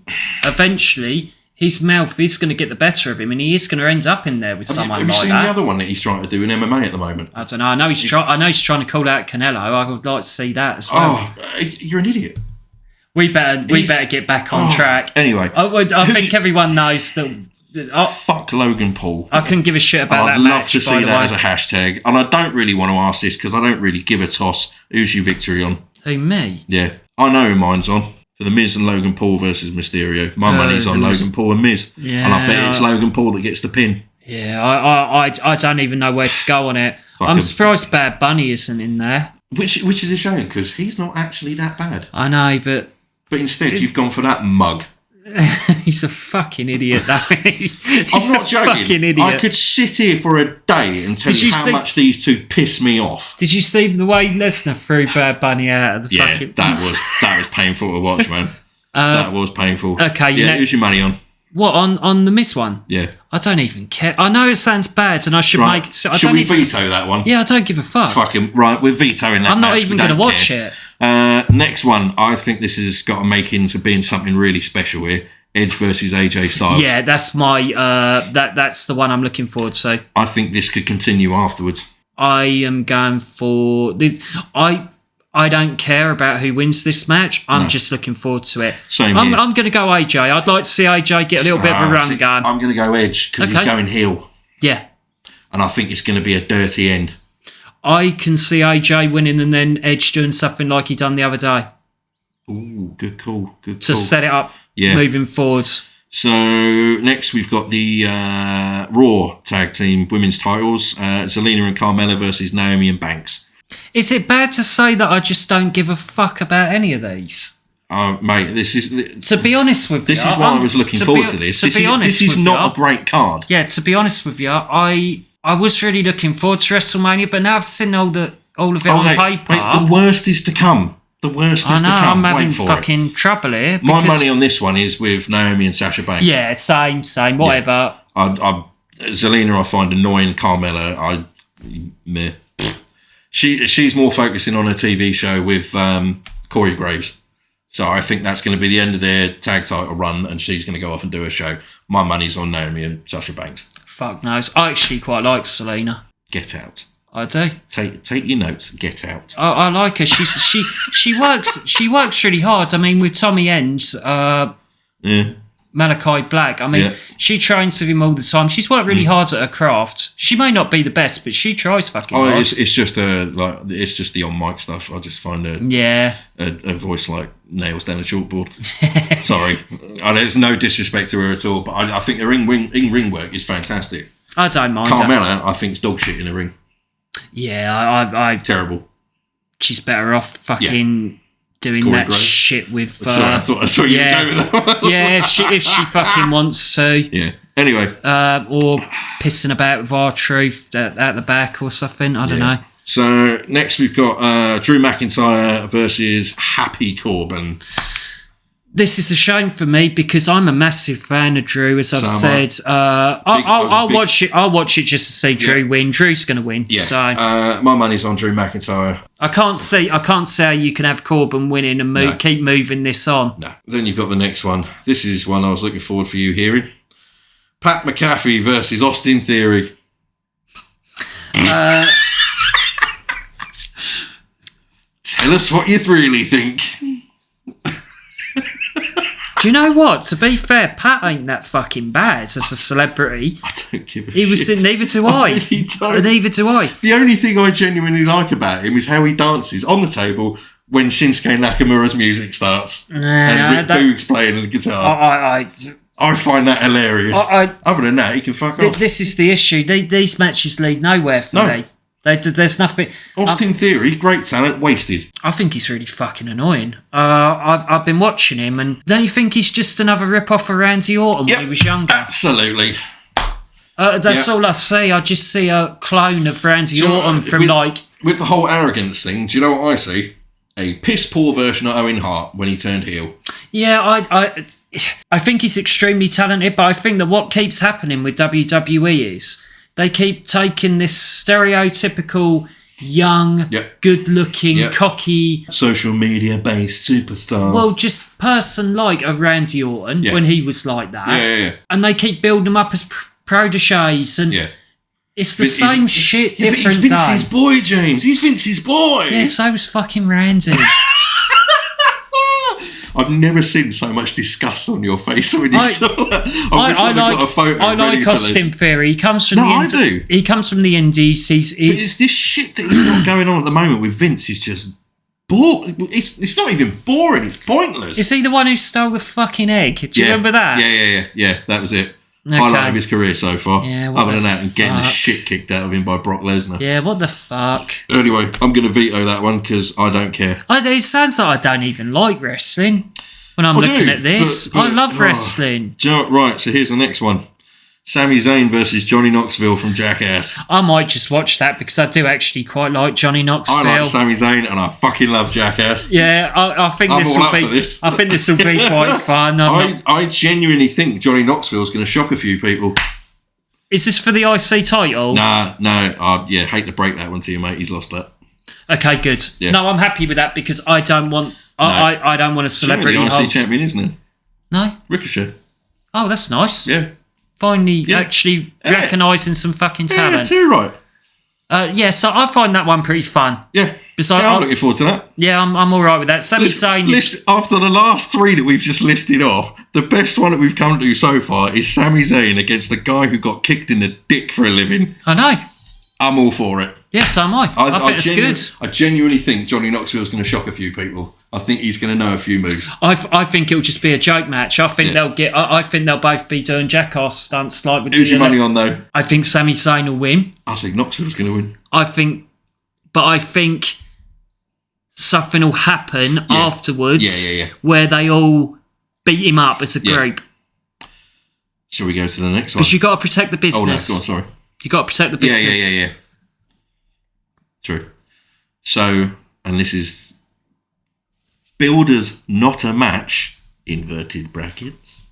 his mouth is going to get the better of him, and he is going to end up in there with someone like that. Have you seen the other one that he's trying to do in MMA at the moment? I don't know. I know he's trying to call out Canelo. I would like to see that as well. Oh, you're an idiot. We better get back on track. Anyway, I think everyone knows that. Fuck Logan Paul. I couldn't give a shit about that match. I'd love to see that as a hashtag, and I don't really want to ask this because I don't really give a toss. Who's your victory on? Who, me? Yeah, I know who mine's on. For the Miz and Logan Paul versus Mysterio. My money's on Logan Paul and Miz. Yeah, and I bet it's Logan Paul that gets the pin. Yeah, I don't even know where to go on it. I'm surprised Bad Bunny isn't in there. Which is a shame because he's not actually that bad. I know, but instead you've gone for that mug. He's a fucking idiot, though. I'm not joking. Fucking idiot. I could sit here for a day and tell you how much these two piss me off. Did you see the way Lesnar threw Bad Bunny out of the fucking... that was painful to watch, man. That was painful. Okay, who's your money on? What, on the Miz one? Yeah. I don't even care. I know it sounds bad and I should make... Should we veto that one? Yeah, I don't give a fuck. Fucking right, we're vetoing that. I'm not even going to watch it. Next one, I think this has got to make into being something really special here. Edge versus AJ Styles. Yeah, that's my... that's the one I'm looking forward to. I think this could continue afterwards. I am going for... this. I don't care about who wins this match. I'm just looking forward to it. Same here. I'm going to go AJ. I'd like to see AJ get a little bit of a run going. I'm going to go Edge because he's going heel. Yeah. And I think it's going to be a dirty end. I can see AJ winning and then Edge doing something like he done the other day. Ooh, good call. To set it up moving forward. So next we've got the Raw Tag Team Women's Titles. Zelina and Carmella versus Naomi and Banks. Is it bad to say that I just don't give a fuck about any of these? Mate, this is... To be honest with you... This is why I was looking forward to this. This is not a great card. Yeah, to be honest with you, I was really looking forward to WrestleMania, but now I've seen all of it on paper... Mate, the worst is to come. The worst is to come. I'm having Wait for fucking trouble here. My money on this one is with Naomi and Sasha Banks. Yeah, same, whatever. Yeah. Zelina I find annoying. Carmella, meh. She's more focusing on a TV show with Corey Graves. So I think that's going to be the end of their tag title run, and she's going to go off and do a show. My money's on Naomi and Sasha Banks. Fuck knows. I actually quite like Zelina. Get out. I do. Take your notes. Get out. I like her. She works really hard. I mean, with Tommy End's Malachi Black. I mean, she trains with him all the time. She's worked really hard at her craft. She may not be the best, but she tries fucking hard. It's just it's just the on mic stuff. I just find a voice like nails down a chalkboard. Sorry, there's no disrespect to her at all, but I think her in ring work is fantastic. I don't mind. Carmella, I think, is dog shit in the ring. Yeah, I terrible. She's better off fucking doing Corey that Graves. Shit with. I thought I saw you go with that. Yeah, if she fucking wants to. Yeah. Anyway. Or pissing about with R-Truth at the back or something. I don't know. So next we've got Drew McIntyre versus Happy Corbin. This is a shame for me because I'm a massive fan of Drew, as I've said. I'll watch it. I'll watch it just to see Drew win. Drew's going to win. Yeah. So my money's on Drew McIntyre. I can't see how you can have Corbin winning and keep moving this on. No. Then you've got the next one. This is one I was looking forward for you hearing. Pat McAfee versus Austin Theory. Tell us what you really think. Do you know what? To be fair, Pat ain't that fucking bad as a celebrity. I don't give a shit. Neither do I. Really don't. Neither do I. The only thing I genuinely like about him is how he dances on the table when Shinsuke Nakamura's music starts. And Rick Boogs playing the guitar. I find that hilarious. Other than that, he can fuck off. This is the issue. These matches lead nowhere for me. There's nothing. Austin Theory, great talent, wasted. I think he's really fucking annoying. I've been watching him, and don't you think he's just another rip-off of Randy Orton when he was younger? Absolutely. That's all I see. I just see a clone of Randy Orton from with the whole arrogance thing. Do you know what I see? A piss-poor version of Owen Hart when he turned heel. Yeah, I think he's extremely talented, but I think that what keeps happening with WWE is they keep taking this stereotypical young, good-looking, cocky, social media-based superstar. Well, just person like a Randy Orton when he was like that. Yeah. And they keep building them up as proteges, and it's the same shit, different day. He's Vince's boy, James. He's Vince's boy. Yeah, so was fucking Randy. I've never seen so much disgust on your face when you saw that. I got a photo. I like Austin Theory. He comes from I do. He comes from the Indies. But it's this shit that he's got going on at the moment with Vince is just boring. It's not even boring. It's pointless. Is he the one who stole the fucking egg? Do you remember that? Yeah. That was it. Okay. Highlight of his career so far. Yeah, other than that, and getting the shit kicked out of him by Brock Lesnar. Yeah, what the fuck? Anyway, I'm going to veto that one because I don't care. It sounds like I don't even like wrestling when I'm looking at this. But I love wrestling. Do you know what? Right, so here's the next one. Sami Zayn versus Johnny Knoxville from Jackass. I might just watch that because I do actually quite like Johnny Knoxville. I like Sami Zayn and I fucking love Jackass. Yeah, I think this will be. I think this will be quite fun. I genuinely think Johnny Knoxville is going to shock a few people. Is this for the IC title? No. Hate to break that one to you, mate. He's lost that. Okay, good. Yeah. No, I'm happy with that because I don't want. I don't want a celebrity. The IC champion, isn't it? No. Ricochet. Oh, that's nice. Yeah. Finally, actually recognising some fucking talent. Yeah, too right. So I find that one pretty fun. Yeah. I'm looking forward to that. Yeah, I'm all right with that. Sami Zayn is... After the last three that we've just listed off, the best one that we've come to so far is Sami Zayn against the guy who got kicked in the dick for a living. I know. I'm all for it. Yeah, so am I. I think it's good. I genuinely think Johnny Knoxville's going to shock a few people. I think he's going to know a few moves. I think it'll just be a joke match. I think they'll get. I think they'll both be doing jackass stunts like with. Who's your money on though? I think Sami Zayn will win. I think Knoxville's going to win. I think something will happen afterwards Yeah. where they all beat him up as a group. Shall we go to the next one? Because you've got to protect the business. Oh, no, go on, sorry. You've got to protect the business. Yeah. True. So, and this is builders not a match, inverted brackets.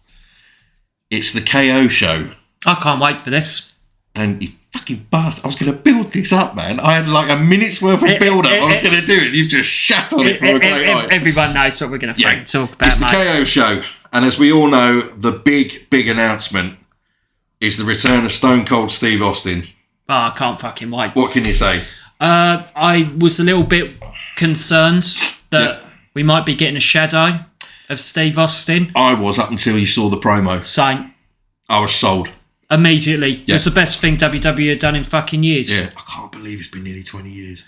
It's the KO show. I can't wait for this. And you fucking bastard. I was going to build this up, man. I had like a minute's worth of build-up. I was going to do it. You've just shat on it from a great height. Everyone knows what we're going to talk about, It's the KO show. And as we all know, the big announcement is the return of Stone Cold Steve Austin. Oh, I can't fucking wait. What can you say? I was a little bit concerned that we might be getting a shadow of Steve Austin. I was up until you saw the promo. Same. I was sold. Immediately. It's the best thing WWE had done in fucking years. Yeah. I can't believe it's been nearly 20 years.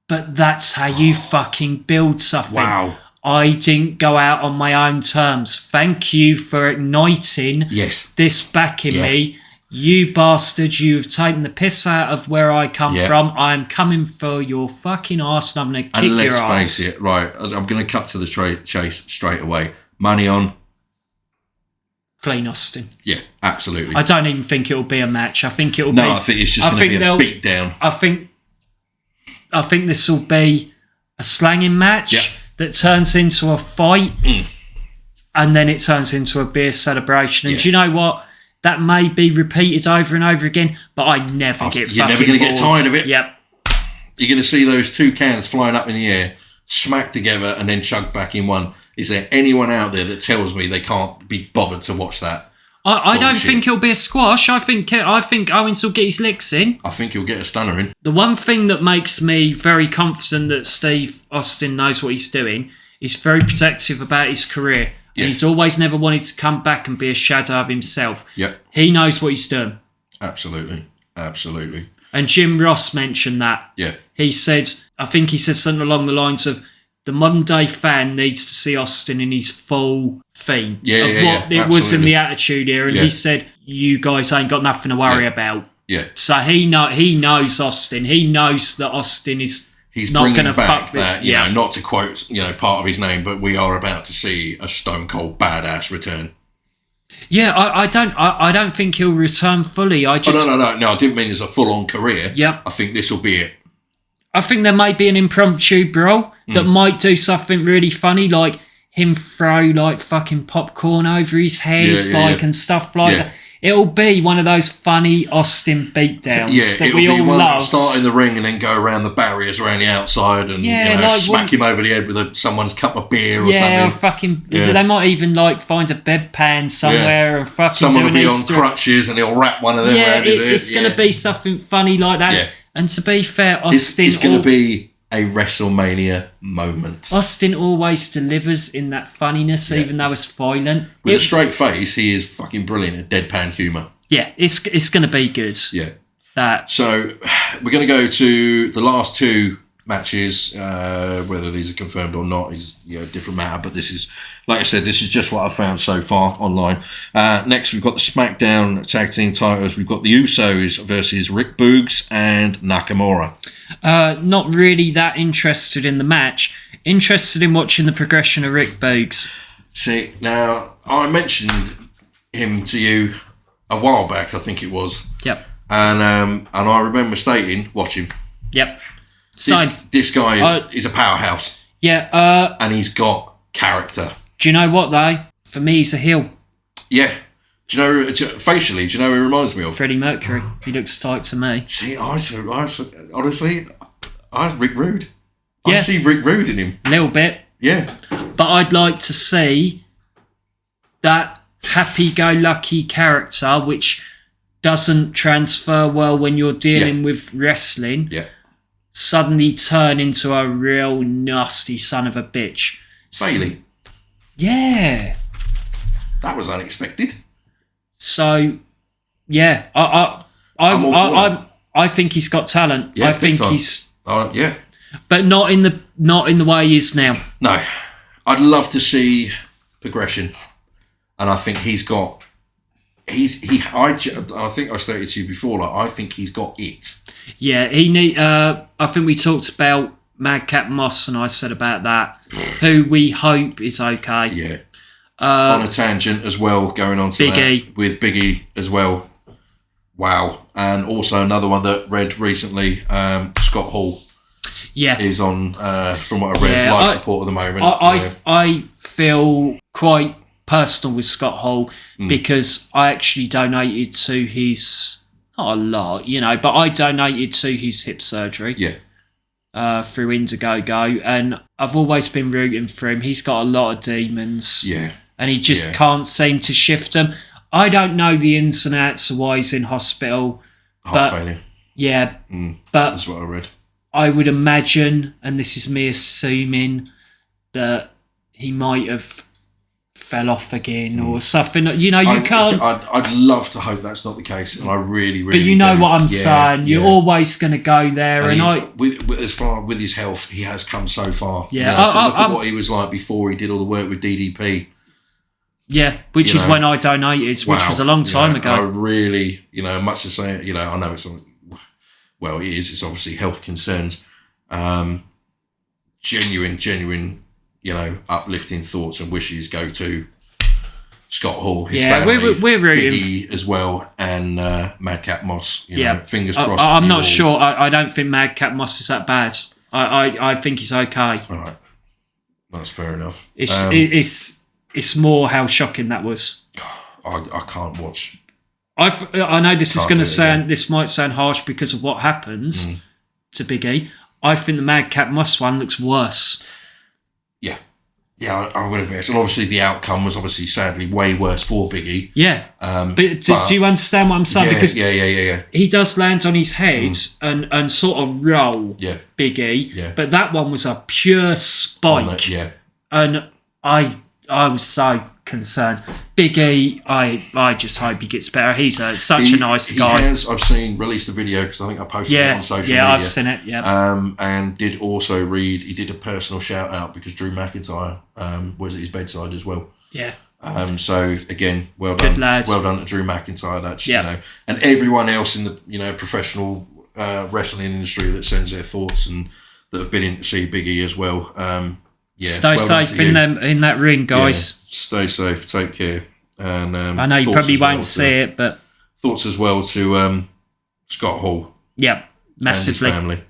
But that's how you fucking build something. Wow. I didn't go out on my own terms. Thank you for igniting this back in me. You bastards, you've taken the piss out of where I come from. I'm coming for your fucking arse and I'm going to kick your ass. Let's face it, right, I'm going to cut to the chase straight away. Money on. Clean Austin. Yeah, absolutely. I don't even think it'll be a match. I think it'll be... No, I think it's just going to be a beat down. I think this will be a slanging match that turns into a fight and then it turns into a beer celebration. And do you know what? That may be repeated over and over again, but I never get fucking You're never going to get tired of it. Yep. You're going to see those two cans flying up in the air, smack together, and then chugged back in one. Is there anyone out there that tells me they can't be bothered to watch that? I don't think it'll be a squash. I think Owens will get his licks in. I think he'll get a stunner in. The one thing that makes me very confident that Steve Austin knows what he's doing is very protective about his career. And he's always never wanted to come back and be a shadow of himself. Yep. He knows what he's doing. Absolutely. And Jim Ross mentioned that. Yeah. He said, I think he said something along the lines of, the modern day fan needs to see Austin in his full theme of what it was in the Attitude Era. And he said, you guys ain't got nothing to worry about. Yeah. So he knows Austin. He knows that Austin is not going to fuck that. You know, not to quote, part of his name, but we are about to see a Stone Cold badass return. Yeah, I don't think he'll return fully. No, I didn't mean as a full-on career. Yep. I think this will be it. I think there may be an impromptu brawl that might do something really funny, like him throw like fucking popcorn over his head, and stuff like that. It'll be one of those funny Austin beatdowns that we all love. Start in the ring and then go around the barriers around the outside and smack him over the head with someone's cup of beer or something. They might even find a bedpan somewhere and fucking someone do an will be Easter on crutches and he'll wrap one of them around his head. It's going to be something funny like that. Yeah. And to be fair, Austin... It's going to be a WrestleMania moment. Austin always delivers in that funniness, even though it's violent. With a straight face, he is fucking brilliant at deadpan humour. Yeah, it's going to be good. Yeah. So, we're going to go to the last two matches. Whether these are confirmed or not is a different matter. But this is, like I said, this is just what I've found so far online. Next, we've got the SmackDown Tag Team titles. We've got the Usos versus Rick Boogs and Nakamura. Not really that interested in the match. Interested in watching the progression of Rick Boogs. See, now, I mentioned him to you a while back, I think it was. Yep. And I remember stating, watch him. Yep. This guy is a powerhouse. Yeah. And he's got character. Do you know what, though? For me, he's a heel. Yeah. Do you know, facially, do you know who he reminds me of? Freddie Mercury. He looks tight to me. See, honestly, Rick Rude. I see Rick Rude in him. A little bit. Yeah. But I'd like to see that happy-go-lucky character, which doesn't transfer well when you're dealing with wrestling, suddenly turn into a real nasty son of a bitch. Bailey. Yeah. That was unexpected. So, yeah, I think he's got talent. Yeah, I think he's yeah, but not in the way he is now. No, I'd love to see progression, and I think he's got. I think I stated to you before. I think he's got it. Yeah, he need. I think we talked about Madcap Moss and I said about that, who we hope is okay. Yeah. On a tangent as well, going on to Big E. that, with Big E as well. Wow. And also another one that read recently, Scott Hall. Yeah. Is on, from what I read, life support at the moment. I feel quite personal with Scott Hall because I actually donated to his, not a lot, but I donated to his hip surgery. Yeah. Through Indiegogo, and I've always been rooting for him. He's got a lot of demons. Yeah. And he just can't seem to shift them. I don't know the ins and outs of why he's in hospital. Heart failure. Yeah. But that's what I read. I would imagine, and this is me assuming, that he might have fell off again or something. You can't. I'd love to hope that's not the case, and I really, really. But you know do. what I'm saying. You're always going to go there, and with his health, he has come so far. Yeah, to look at what he was like before he did all the work with DDP. Yeah, which is when I donated, which was a long time ago. I really, much to say, I know it's. Well, it is. It's obviously health concerns. Genuine, uplifting thoughts and wishes go to Scott Hall, his family, we're rooting Biggie as well, and Madcap Moss. Fingers crossed. I'm not sure. I don't think Madcap Moss is that bad. I think he's okay. All right, that's fair enough. It's more how shocking that was. I can't watch. I know this is going to sound. This might sound harsh because of what happens to Big E. I think the Madcap Moss one looks worse. Yeah, I would admit. And obviously the outcome was obviously sadly way worse for Big E. Yeah. But do you understand what I'm saying? Because he does land on his head and sort of roll Big E. Yeah. But that one was a pure spike. And I was so concerned. Big E, I just hope he gets better. He's such a nice guy. I've seen, released a video because I think I posted it on social media. Yeah, I've seen it, and did also read, he did a personal shout out because Drew McIntyre was at his bedside as well. Yeah. So again, well done. Good lad. Well done to Drew McIntyre. That's, and everyone else in the, professional wrestling industry that sends their thoughts and that have been in to see Big E as well. Stay safe in that ring, guys. Stay safe. Take care. And I know you probably won't see it, but thoughts as well to Scott Hall. Yeah, massively. And his family.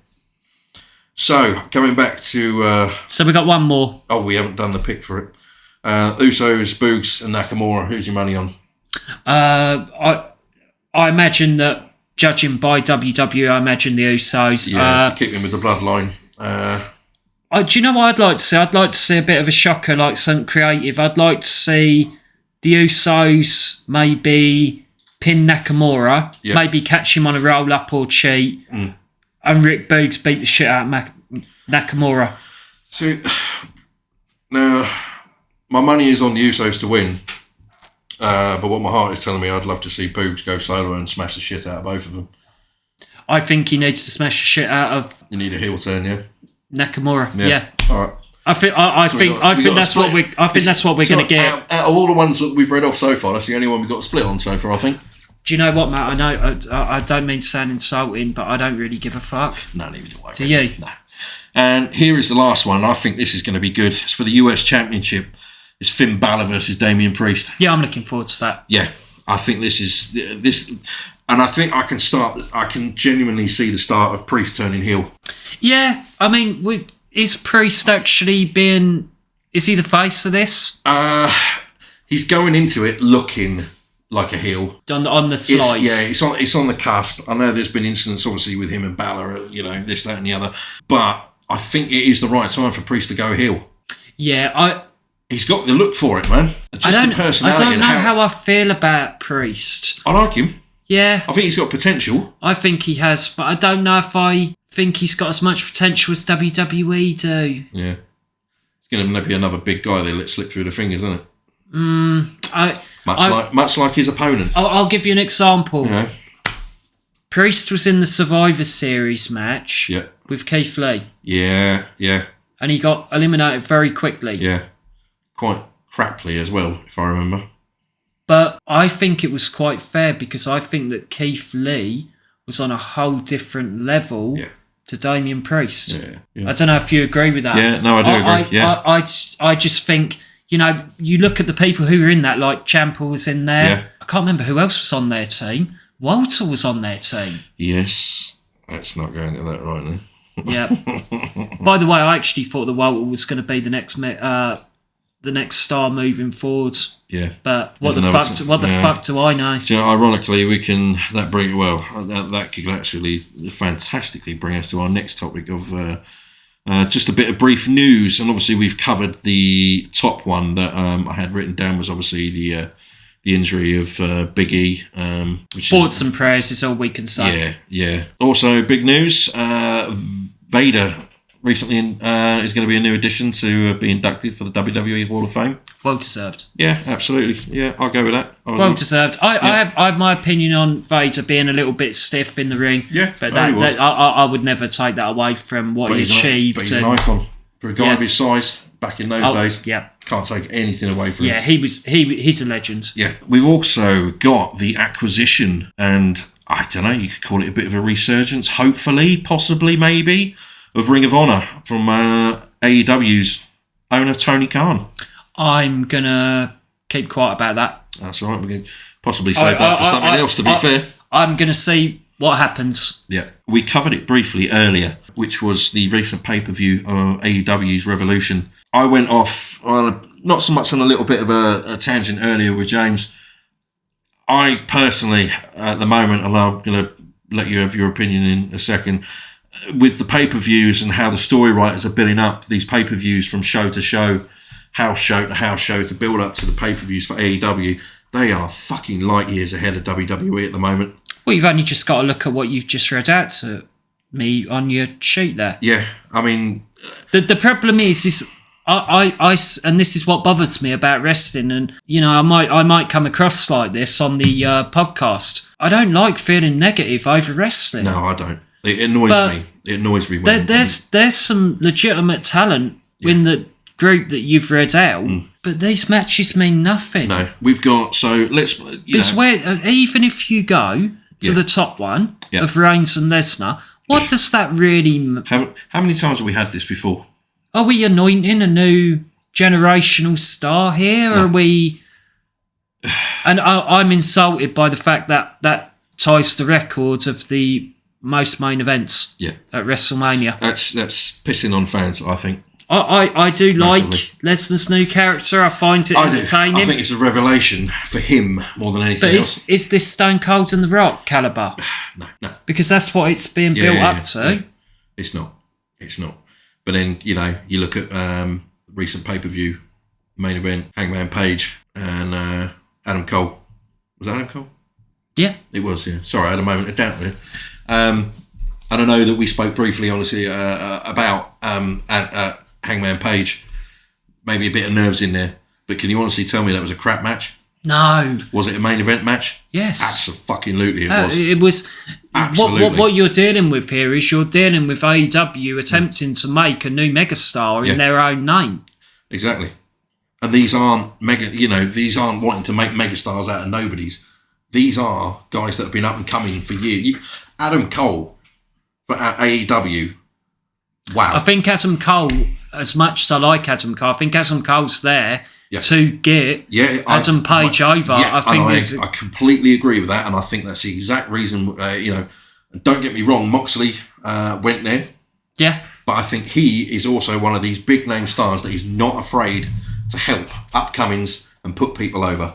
So coming back to. So we got one more. Oh, we haven't done the pick for it. Usos, Boogs, and Nakamura. Who's your money on? I imagine that, judging by WWE, I imagine the Usos. Yeah, to keep in with the bloodline. Do you know what I'd like to see? I'd like to see a bit of a shocker, like something creative. I'd like to see the Usos maybe pin Nakamura, maybe catch him on a roll-up or cheat, and Rick Boogs beat the shit out of Nakamura. So, now, my money is on the Usos to win, but what my heart is telling me, I'd love to see Boogs go solo and smash the shit out of both of them. I think he needs to smash the shit out of... You need a heel turn, yeah? Nakamura, yeah. All right. I think that's what we're going to get. Out of all the ones that we've read off so far, that's the only one we've got a split on so far, I think. Do you know what, Matt? I know I don't mean to sound insulting, but I don't really give a fuck. No, neither do I. Do you? No. And here is the last one. I think this is going to be good. It's for the US Championship. It's Finn Balor versus Damian Priest. Yeah, I'm looking forward to that. Yeah, I think this is this, and I think I can genuinely see the start of Priest turning heel. Yeah, I mean, is Priest actually being? Is he the face of this? He's going into it looking like a heel on the slides. It's on the cusp. I know there's been incidents obviously with him and Balor, this, that, and the other, but I think it is the right time for Priest to go heel. Yeah, he's got the look for it, man. Just the personality. I don't know how I feel about Priest. I like him. Yeah, I think he's got potential. I think he has, but I don't know if I think he's got as much potential as WWE do. Yeah, it's going to be another big guy they let slip through the fingers, isn't it? Much like his opponent. I'll give you an example. Priest was in the Survivor Series match with Keith Lee. Yeah. And he got eliminated very quickly. Yeah. Quite craply as well, if I remember. But I think it was quite fair because I think that Keith Lee was on a whole different level to Damian Priest. Yeah. I don't know if you agree with that. Yeah, no, I do agree. Yeah. I just think, you look at the people who were in that, like Ciampa was in there. Yeah. I can't remember who else was on their team. Walter was on their team. Yes. Let's not go into that right now. Yeah. By the way, I actually thought that Walter was going to be the next star moving forward. Yeah. But what the fuck do I know? Do you know, ironically, that could actually fantastically bring us to our next topic of just a bit of brief news. And obviously, we've covered the top one that I had written down was obviously the injury of Big E. Thoughts and prayers is all we can say. Yeah. Also, big news: Vader recently is going to be a new addition to be inducted for the WWE Hall of Fame. Well deserved. Yeah, absolutely. Yeah, I'll go with that. Well deserved. I have my opinion on Vader being a little bit stiff in the ring. Yeah, but I would never take that away from what he achieved. But he's an icon for a guy of his size back in those days. Yeah, can't take anything away from him. Yeah, he's a legend. Yeah, we've also got the acquisition, and I don't know, you could call it a bit of a resurgence. Hopefully, possibly, maybe. Of Ring of Honor from AEW's owner, Tony Khan. I'm going to keep quiet about that. That's all right. We're going to possibly save that for something else, to be fair. I'm going to see what happens. Yeah. We covered it briefly earlier, which was the recent pay-per-view of AEW's Revolution. I went off, not so much on a little bit of a tangent earlier with James. I personally, at the moment, and I'm going to let you have your opinion in a second, with the pay-per-views and how the story writers are building up these pay-per-views from show to show, house show to house show, to build up to the pay-per-views for AEW, they are fucking light years ahead of WWE at the moment. Well, you've only just got to look at what you've just read out to me on your sheet there. Yeah, I mean... The problem is I and this is what bothers me about wrestling, and, I might come across like this on the podcast. I don't like feeling negative over wrestling. No, I don't. It annoys me. It annoys me. There's some legitimate talent in the group that you've read out, but these matches mean nothing. No, we've got, so let's... even if you go to the top one of Reigns and Lesnar, what does that really... How many times have we had this before? Are we anointing a new generational star here? No. Are we... And I'm insulted by the fact that ties the records of the most main events at WrestleMania. That's pissing on fans, I think. I do like Lesnar's new character. I find it entertaining. I think it's a revelation for him more than anything else. Is this Stone Cold and The Rock caliber? No. Because that's what it's being built up to. Yeah. It's not. But then, you look at recent pay-per-view main event, Hangman Page and Adam Cole. Was that Adam Cole? Yeah. It was, yeah. Sorry, I had a moment of doubt there. And I know that we spoke briefly, honestly, about Hangman Page. Maybe a bit of nerves in there. But can you honestly tell me that was a crap match? No. Was it a main event match? Yes. Absolutely it was. It was. Absolutely. What you're dealing with here is you're dealing with AEW attempting to make a new megastar in their own name. Exactly. And these aren't these aren't wanting to make megastars out of nobodies. These are guys that have been up and coming for years. Adam Cole for AEW. Wow. I think Adam Cole, as much as I like Adam Cole, I think Adam Cole's there to get Adam Page over. Yeah, I completely agree with that, and I think that's the exact reason. Don't get me wrong, Moxley went there. Yeah. But I think he is also one of these big name stars that is not afraid to help upcomings and put people over.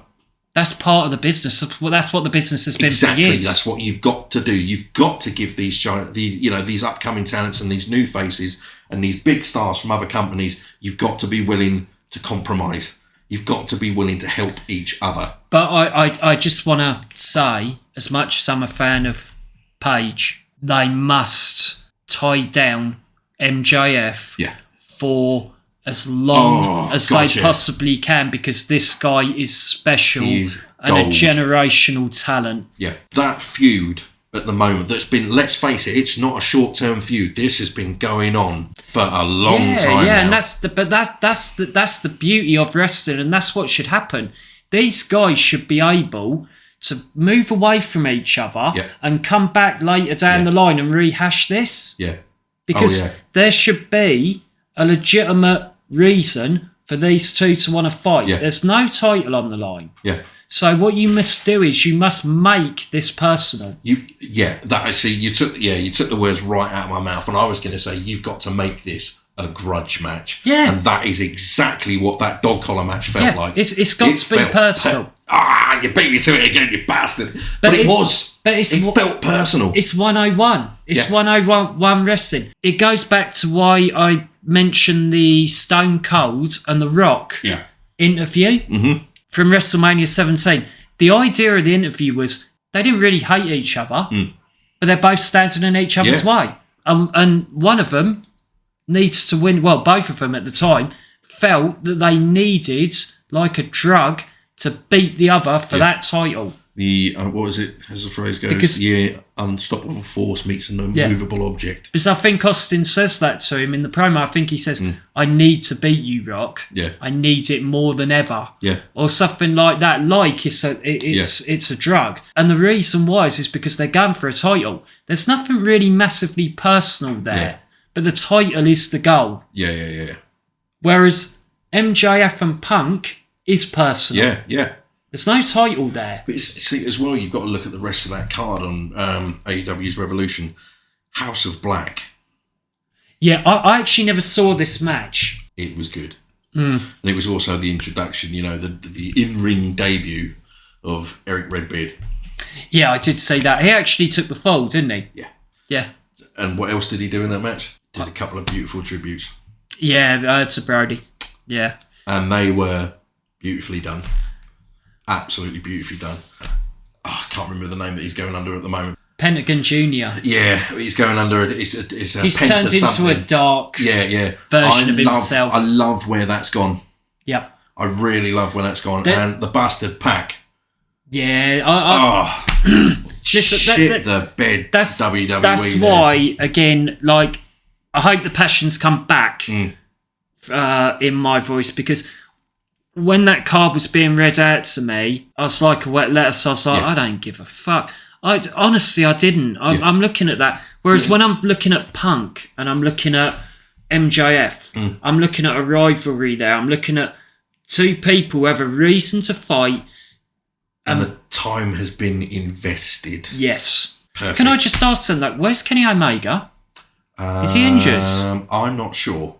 That's part of the business. That's what the business has been for years. Exactly. That's what you've got to do. You've got to give these upcoming talents and these new faces and these big stars from other companies, you've got to be willing to compromise. You've got to be willing to help each other. But I just want to say, as much as I'm a fan of Page, they must tie down MJF for as long as they possibly can, because this guy is special and a generational talent. Yeah, that feud at the moment that's been, let's face it, it's not a short-term feud. This has been going on for a long time now. And that's the beauty of wrestling, and that's what should happen. These guys should be able to move away from each other and come back later down the line and rehash this. Yeah. Because there should be a legitimate reason for these two to want to fight. Yeah. There's no title on the line. Yeah. So what you must do is you must make this personal. You took the words right out of my mouth, and I was going to say you've got to make this a grudge match. Yeah. And that is exactly what that dog collar match felt like. It's got to be personal. You beat me to it again, you bastard. But it felt personal. It's 101. It's 101 wrestling. It goes back to why I mentioned the Stone Cold and The Rock interview from WrestleMania 17. The idea of the interview was they didn't really hate each other, but they're both standing in each other's way. And one of them needs to win. Well, both of them at the time felt that they needed, like a drug, to beat the other for that title. The what was it, as the phrase goes? Unstoppable force meets an immovable object. Because I think Austin says that to him in the promo. I think he says, I need to beat you, Rock. Yeah. I need it more than ever. Yeah. Or something like that. Like it's a drug. And the reason why is because they're going for a title. There's nothing really massively personal there. Yeah. But the title is the goal. Yeah. Whereas MJF and Punk is personal. Yeah. There's no title there. But see, as well, you've got to look at the rest of that card on AEW's Revolution. House of Black. Yeah, I actually never saw this match. It was good. And it was also the introduction, the in-ring debut of Eric Redbeard. Yeah, I did see that. He actually took the fall, didn't he? Yeah. And what else did he do in that match? Did a couple of beautiful tributes. Yeah, to Brody. Yeah. And they were beautifully done. Absolutely beautifully done. I can't remember the name that he's going under at the moment. Pentagon Jr. Yeah, he's going under it. He's turned into a dark version of himself. I love where that's gone. Yeah. I really love where that's gone. And the Bastard Pack. Yeah. Shit the bed, WWE. That's why, again, like, I hope the passions come back in my voice, because when that card was being read out to me, I was like a wet lettuce. I was like, I don't give a fuck. Honestly, I didn't. I'm looking at that. Whereas when I'm looking at Punk and I'm looking at MJF, I'm looking at a rivalry there. I'm looking at two people who have a reason to fight. And the time has been invested. Yes. Perfect. Can I just ask them that? Where's Kenny Omega? Is he injured? I'm not sure.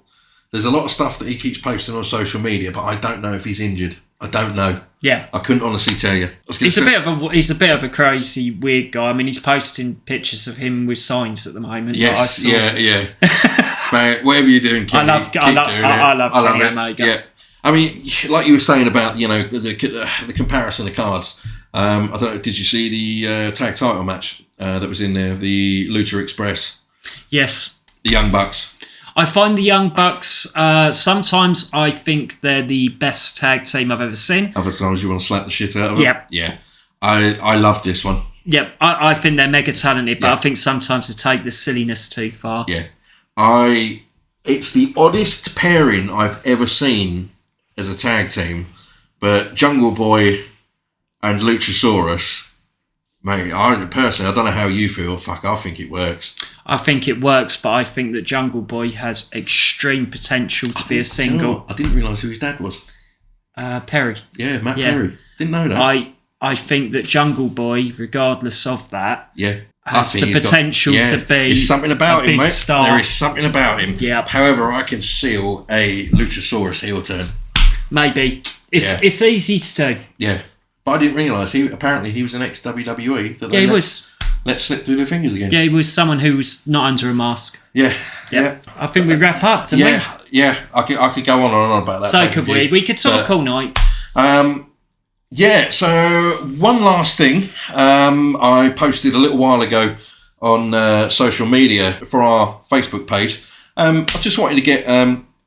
There's a lot of stuff that he keeps posting on social media, but I don't know if he's injured. I don't know. Yeah. I couldn't honestly tell you. He's a bit of a crazy, weird guy. I mean, he's posting pictures of him with signs at the moment. Yes, yeah. Mate, whatever you're doing, Kenny, I love Kenny Omega. Yeah. I mean, like you were saying about, the comparison of cards. I don't know, did you see the tag title match that was in there? The Lucha Express. Yes. The Young Bucks. I find the Young Bucks, sometimes I think they're the best tag team I've ever seen. Other times you want to slap the shit out of them. Yep. Yeah. I love this one. Yep. I think they're mega talented, but I think sometimes they take the silliness too far. Yeah. It's the oddest pairing I've ever seen as a tag team, but Jungle Boy and Luchasaurus, mate, I don't know how you feel. Fuck, I think it works. I think it works, but I think that Jungle Boy has extreme potential to be a single. I didn't realise who his dad was. Perry. Yeah, Matt Perry. Didn't know that. I think that Jungle Boy, regardless of that, has the he's potential to be There's something about him, mate. Star. There is something about him. Yeah. However, I can seal a Luchasaurus heel turn. Maybe. It's easy to do. Yeah. But I didn't realise he was an ex-WWE. He was. Let slip through their fingers again. Yeah, he was someone who was not under a mask. Yeah. I think we wrap up, didn't we? Yeah. I could go on and on about that. So could we. We could talk all night. So one last thing. I posted a little while ago on social media for our Facebook page. I just wanted to get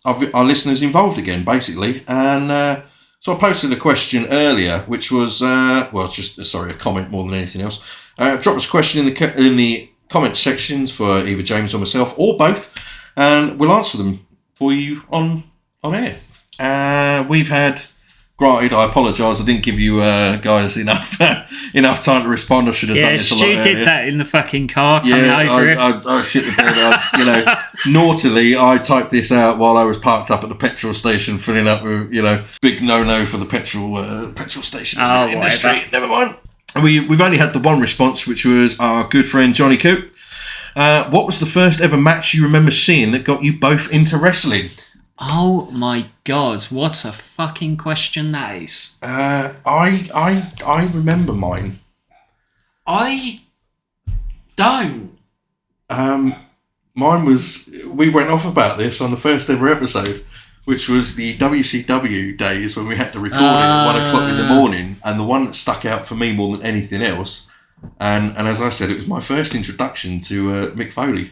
our listeners involved again, basically. And so I posted a question earlier, which was, a comment more than anything else. Drop us a question in the comment sections for either James or myself, or both, and we'll answer them for you on air. We've had Granted, I apologise. I didn't give you guys enough time to respond. I should have done this a lot earlier. Yeah, Stu did that in the fucking car coming over it. I shit the bed. Naughtily, I typed this out while I was parked up at the petrol station, filling up with, big no for the petrol station industry. Whatever. Never mind. We've only had the one response, which was our good friend Johnny Coop. What was the first ever match you remember seeing that got you both into wrestling? Oh my God, what a fucking question that is. I remember mine. I don't. Mine was, we went off about this on the first ever episode, which was the WCW days when we had to record it at 1 o'clock in the morning, and the one that stuck out for me more than anything else, and as I said, it was my first introduction to Mick Foley.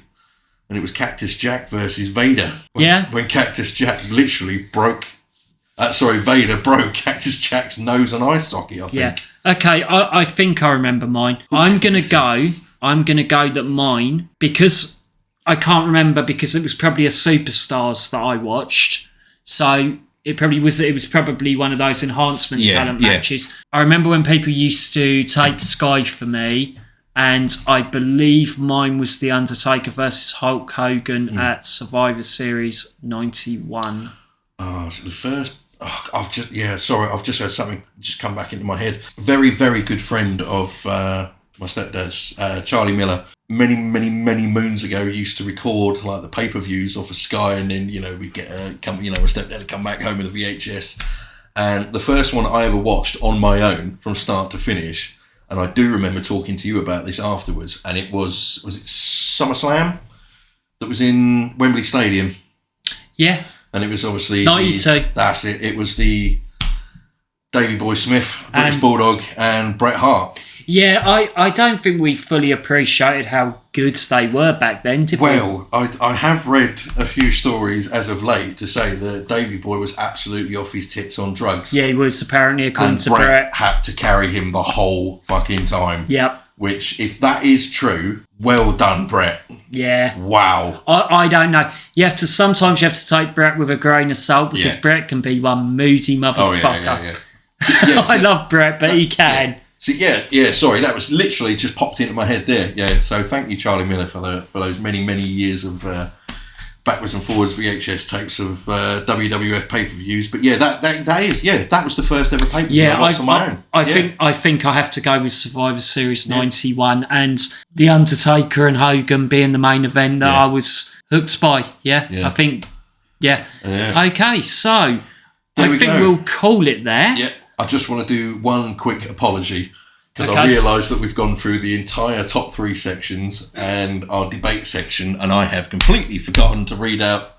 And it was Cactus Jack versus Vader. When Cactus Jack literally Vader broke Cactus Jack's nose and eye socket, I think. Yeah. Okay, I think I remember mine. I'm gonna go that mine, because I can't remember, because it was probably a Superstars that I watched. So it was probably one of those enhancement talent matches. I remember when people used to tape Sky for me. And I believe mine was The Undertaker versus Hulk Hogan at Survivor Series 91. Oh, so the first... I've just had something just come back into my head. Very, very good friend of my stepdad's, Charlie Miller. Many, many, many moons ago, used to record like the pay-per-views off of Sky, and then, we'd get my stepdad would come back home with a VHS. And the first one I ever watched on my own from start to finish... And I do remember talking to you about this afterwards, and it was it SummerSlam that was in Wembley Stadium? Yeah. And it was obviously... 92. That's it. It was the Davey Boy Smith, British Bulldog, and Bret Hart. Yeah, I don't think we fully appreciated how good they were back then, did we? Well, I have read a few stories as of late to say that Davey Boy was absolutely off his tits on drugs. Yeah, he was, apparently, according to Bret had to carry him the whole fucking time. Yep. Which, if that is true, well done, Bret. Yeah. Wow. I don't know. Sometimes you have to take Bret with a grain of salt, because Bret can be one moody motherfucker. I love Bret, but he can. Yeah. So sorry, that was literally just popped into my head there. Yeah, so thank you, Charlie Miller, for those many, many years of backwards and forwards VHS tapes of WWF pay-per-views. But that was the first ever pay-per-view I watched on my own. I think I have to go with Survivor Series 91 and The Undertaker and Hogan being the main event that I was hooked by. I think, Okay, so I think we'll call it there. Yeah. I just want to do one quick apology, because I realise that we've gone through the entire top 3 sections and our debate section, and I have completely forgotten to read out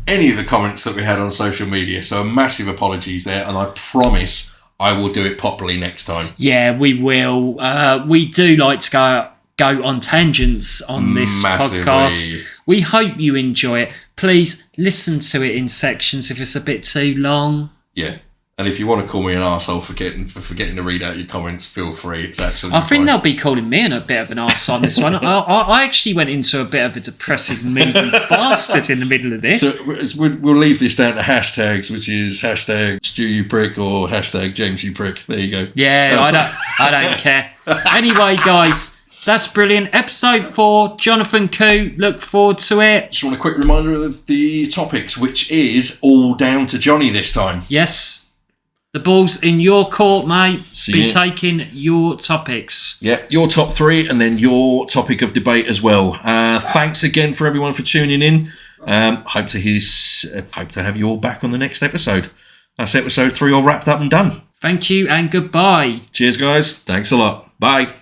any of the comments that we had on social media. So massive apologies there, and I promise I will do it properly next time. Yeah, we will. We do like to go on tangents on this podcast. We hope you enjoy it. Please listen to it in sections if it's a bit too long. Yeah. And if you want to call me an arsehole for forgetting to read out your comments, feel free. It's absolutely fine. I think they'll be calling me a bit of an arse on this one. I actually went into a bit of a depressive, moody bastard in the middle of this. So we'll leave this down to hashtags, which is hashtag Stu you prick or hashtag James you prick. There you go. Yeah, I don't care. Anyway, guys, that's brilliant. Episode 4, Jonathan Koo. Look forward to it. Just want a quick reminder of the topics, which is all down to Johnny this time. Yes. The ball's in your court, mate. Be taking your topics. Yeah, your top 3 and then your topic of debate as well. Thanks again for everyone for tuning in. Hope to have you all back on the next episode. That's episode 3 all wrapped up and done. Thank you and goodbye. Cheers, guys. Thanks a lot. Bye.